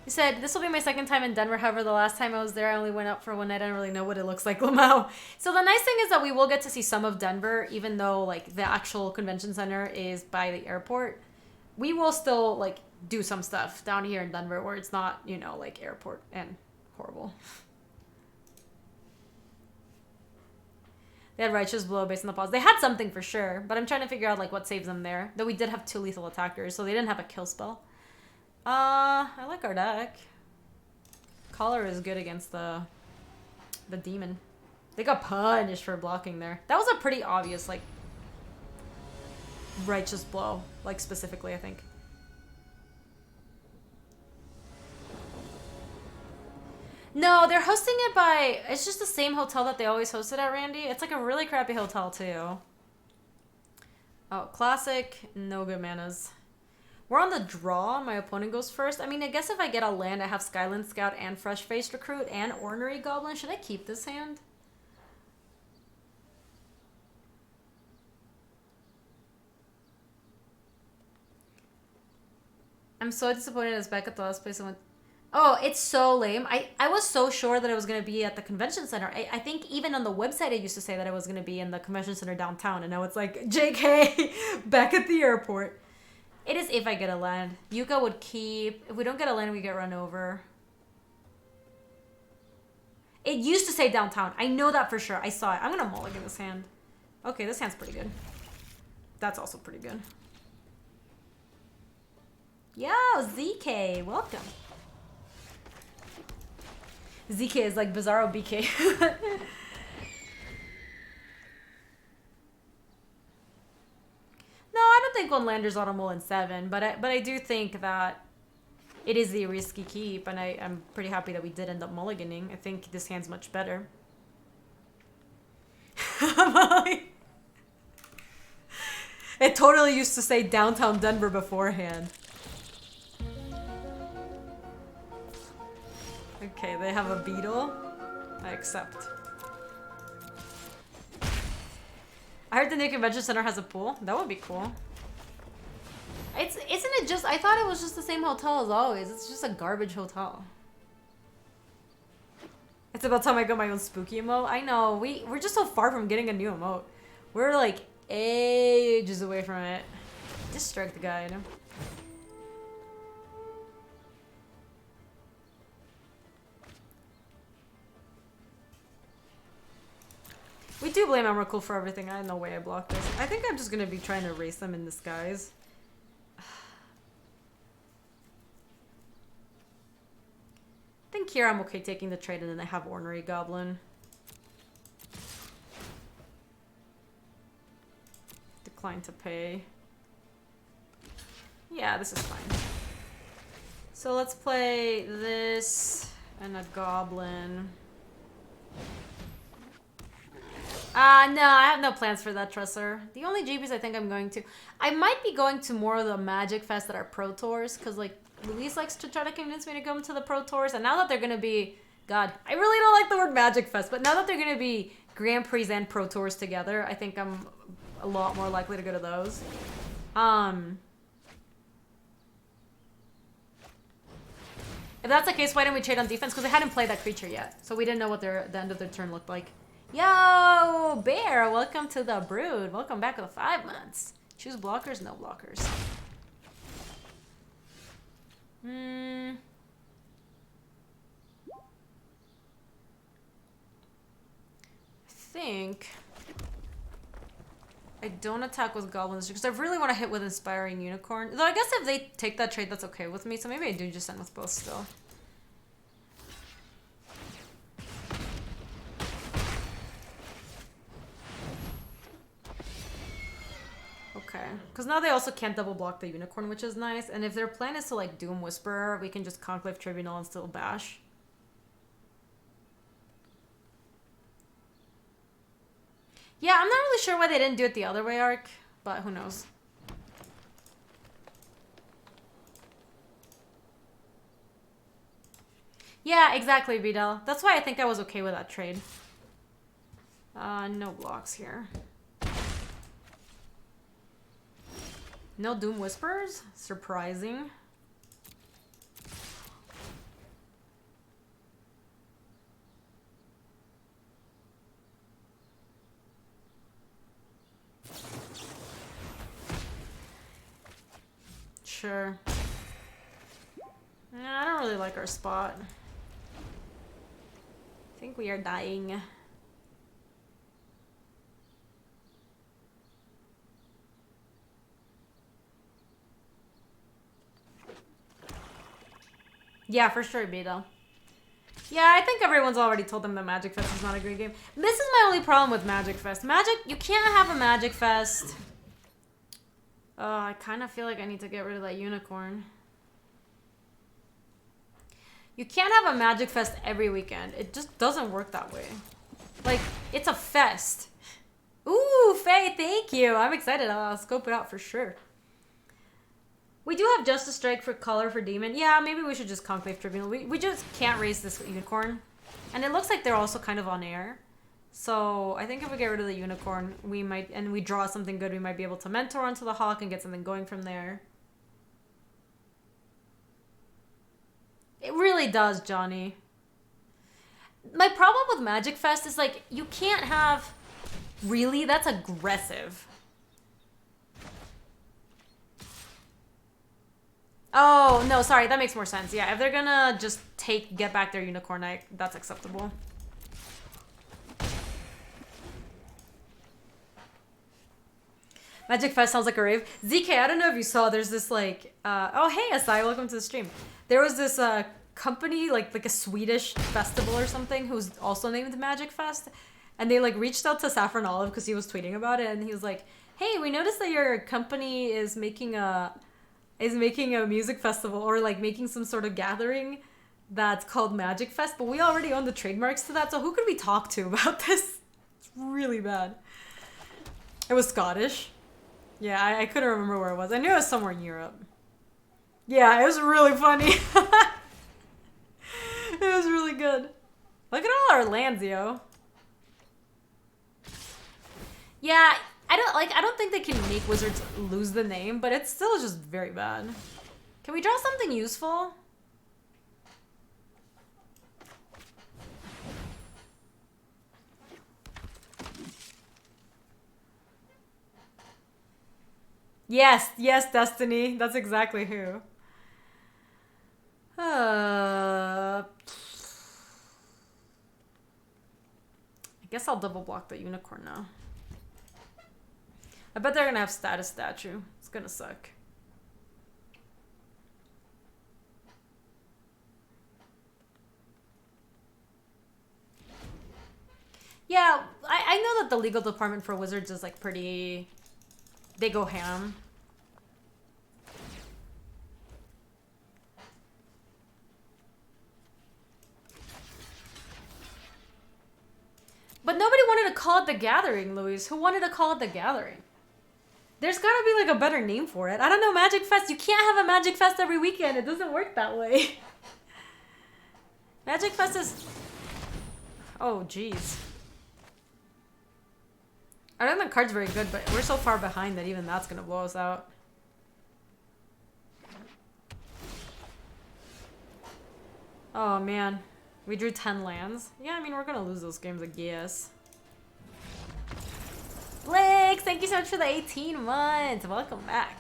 He said, this will be my second time in Denver. However, the last time I was there, I only went out for one night. I don't really know what it looks like, Lamau. So the nice thing is that we will get to see some of Denver, even though like the actual convention center is by the airport. We will still like do some stuff down here in Denver where it's not, you know, like airport and horrible. They had Righteous Blow based on the pause. They had something for sure, but I'm trying to figure out like what saves them there. Though we did have 2 lethal attackers, so they didn't have a kill spell. I like our deck. Collar is good against the demon. They got punished for blocking there. That was a pretty obvious like Righteous Blow, like specifically I think. No, they're hosting it by... It's just the same hotel that they always hosted at, Randy. It's like a really crappy hotel, too. Oh, classic. No good manas. We're on the draw. My opponent goes first. I mean, I guess if I get a land, I have Skyland Scout and Fresh Faced Recruit and Ornery Goblin. Should I keep this hand? I'm so disappointed it's back at the last place I went... Oh, it's so lame. I was so sure that it was going to be at the convention center. I think even on the website it used to say that it was going to be in the convention center downtown. And now it's like, JK, back at the airport. It is if I get a land. Yuka would keep. If we don't get a land, we get run over. It used to say downtown. I know that for sure. I saw it. I'm going to mulligan this hand. Okay, this hand's pretty good. That's also pretty good. Yo, ZK, welcome. ZK is like Bizarro BK. No, I don't think one lander's auto in 7, but I do think that it is the risky keep, and I'm pretty happy that we did end up mulliganing. I think this hand's much better. It totally used to say downtown Denver beforehand. Okay, they have a beetle. I accept. I heard the new convention center has a pool. That would be cool. Isn't it just... I thought it was just the same hotel as always. It's just a garbage hotel. It's about time I got my own spooky emote. I know. We're just so far from getting a new emote. We're like ages away from it. Distract guide. We do blame Emrakul for everything. I had no way I blocked this. I think I'm just going to be trying to race them in disguise. I think here I'm okay taking the trade and then I have Ornery Goblin. Decline to pay. Yeah, this is fine. So let's play this and a Goblin. No, I have no plans for that, Trusser. The only GBs I think I'm going to... I might be going to more of the Magic Fest that are Pro Tours, because, like, Luis likes to try to convince me to come to the Pro Tours, and now that they're going to be... God, I really don't like the word Magic Fest, but now that they're going to be Grand Prix and Pro Tours together, I think I'm a lot more likely to go to those. If that's the case, why didn't we trade on defense? Because they hadn't played that creature yet, so we didn't know what the end of their turn looked like. Yo, Bear, welcome to the Brood. Welcome back to the 5 months. Choose blockers, no blockers. I think I don't attack with goblins because I really want to hit with Inspiring Unicorn. Though I guess if they take that trade, that's okay with me. So maybe I do just send with both still. Okay. Because now they also can't double block the unicorn, which is nice. And if their plan is to like Doom Whisperer, we can just Conclave Tribunal and still bash. Yeah, I'm not really sure why they didn't do it the other way, Arc, but who knows. Yeah, exactly, Vidal. That's why I think I was okay with that trade. No blocks here. No Doom Whispers? Surprising. Sure. Nah, I don't really like our spot. I think we are dying. Yeah, for sure, Beto. Yeah, I think everyone's already told them that Magic Fest is not a great game. This is my only problem with Magic Fest. You can't have a Magic Fest. Oh, I kind of feel like I need to get rid of that unicorn. You can't have a Magic Fest every weekend. It just doesn't work that way. Like, it's a fest. Ooh, Faye, thank you. I'm excited. I'll scope it out for sure. We do have Justice Strike for Color for Demon. Yeah, maybe we should just Conclave Tribunal. We just can't raise this unicorn. And it looks like they're also kind of on air. So I think if we get rid of the unicorn, we might, and we draw something good, we might be able to mentor onto the Hawk and get something going from there. It really does, Johnny. My problem with Magic Fest is like, you can't have... Really? That's aggressive. Oh, no, sorry. That makes more sense. Yeah, if they're gonna just get back their unicorn, that's acceptable. Magic Fest sounds like a rave. ZK, I don't know if you saw, there's this like... oh, hey, Asai, welcome to the stream. There was this company, like a Swedish festival or something, who's also named Magic Fest. And they like reached out to Saffron Olive because he was tweeting about it. And he was like, hey, we noticed that your company is making a music festival, or like making some sort of gathering that's called Magic Fest, but we already own the trademarks to that, so who could we talk to about this? It's really bad. It was Scottish. Yeah, I couldn't remember where it was. I knew it was somewhere in Europe. Yeah, it was really funny. It was really good. Look at all our lands, yo. Yeah, I don't think they can make Wizards lose the name, but it's still just very bad. Can we draw something useful? Yes, Destiny. That's exactly who. I guess I'll double block the unicorn now. I bet they're gonna have status statue. It's gonna suck. Yeah, I know that the legal department for Wizards is like pretty... They go ham. But nobody wanted to call it The Gathering, Luis. Who wanted to call it The Gathering? There's gotta be like a better name for it. I don't know, Magic Fest. You can't have a Magic Fest every weekend. It doesn't work that way. Magic Fest is... Oh, jeez. I don't think the card's very good, but we're so far behind that even that's gonna blow us out. Oh, man. We drew 10 lands. Yeah, I mean, we're gonna lose those games, I guess. Blake, thank you so much for the 18 months. Welcome back.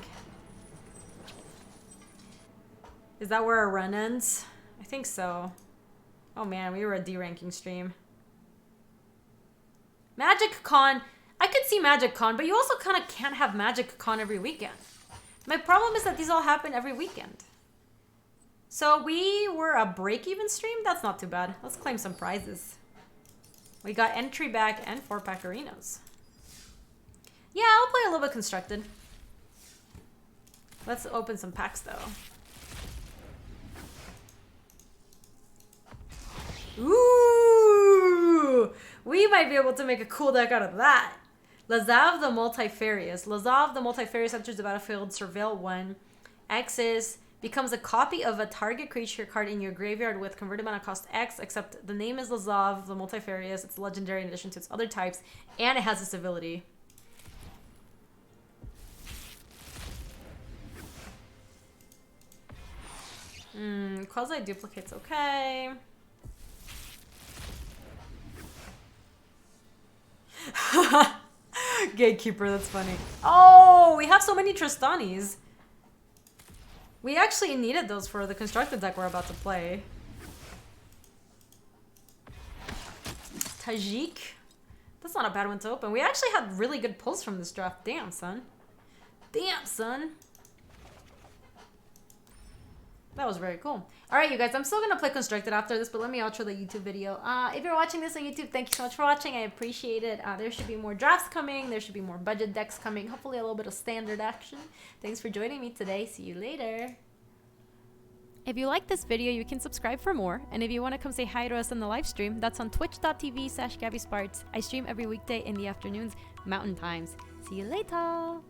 Is that where our run ends? I think so. Oh man, we were a D-ranking stream. Magic Con. I could see Magic Con, but you also kind of can't have Magic Con every weekend. My problem is that these all happen every weekend. So we were a break-even stream? That's not too bad. Let's claim some prizes. We got entry back and 4-pack arenas. Yeah, I'll play a little bit Constructed. Let's open some packs though. Ooh! We might be able to make a cool deck out of that. Lazav the Multifarious. Lazav the Multifarious enters the battlefield, surveil 1. X's becomes a copy of a target creature card in your graveyard with converted mana cost X, except the name is Lazav the Multifarious. It's legendary in addition to its other types, and it has this ability. Quasi duplicate's okay. Gatekeeper, that's funny. Oh, we have so many Tristanis. We actually needed those for the constructed deck we're about to play. Tajik. That's not a bad one to open. We actually had really good pulls from this draft. Damn, son. Damn, son. That was very cool. All right, you guys, I'm still going to play Constructed after this, but let me outro the YouTube video. If you're watching this on YouTube, thank you so much for watching. I appreciate it. There should be more drafts coming. There should be more budget decks coming. Hopefully a little bit of standard action. Thanks for joining me today. See you later. If you like this video, you can subscribe for more. And if you want to come say hi to us on the live stream, that's on twitch.tv/GabySpartz. I stream every weekday in the afternoons, Mountain Times. See you later.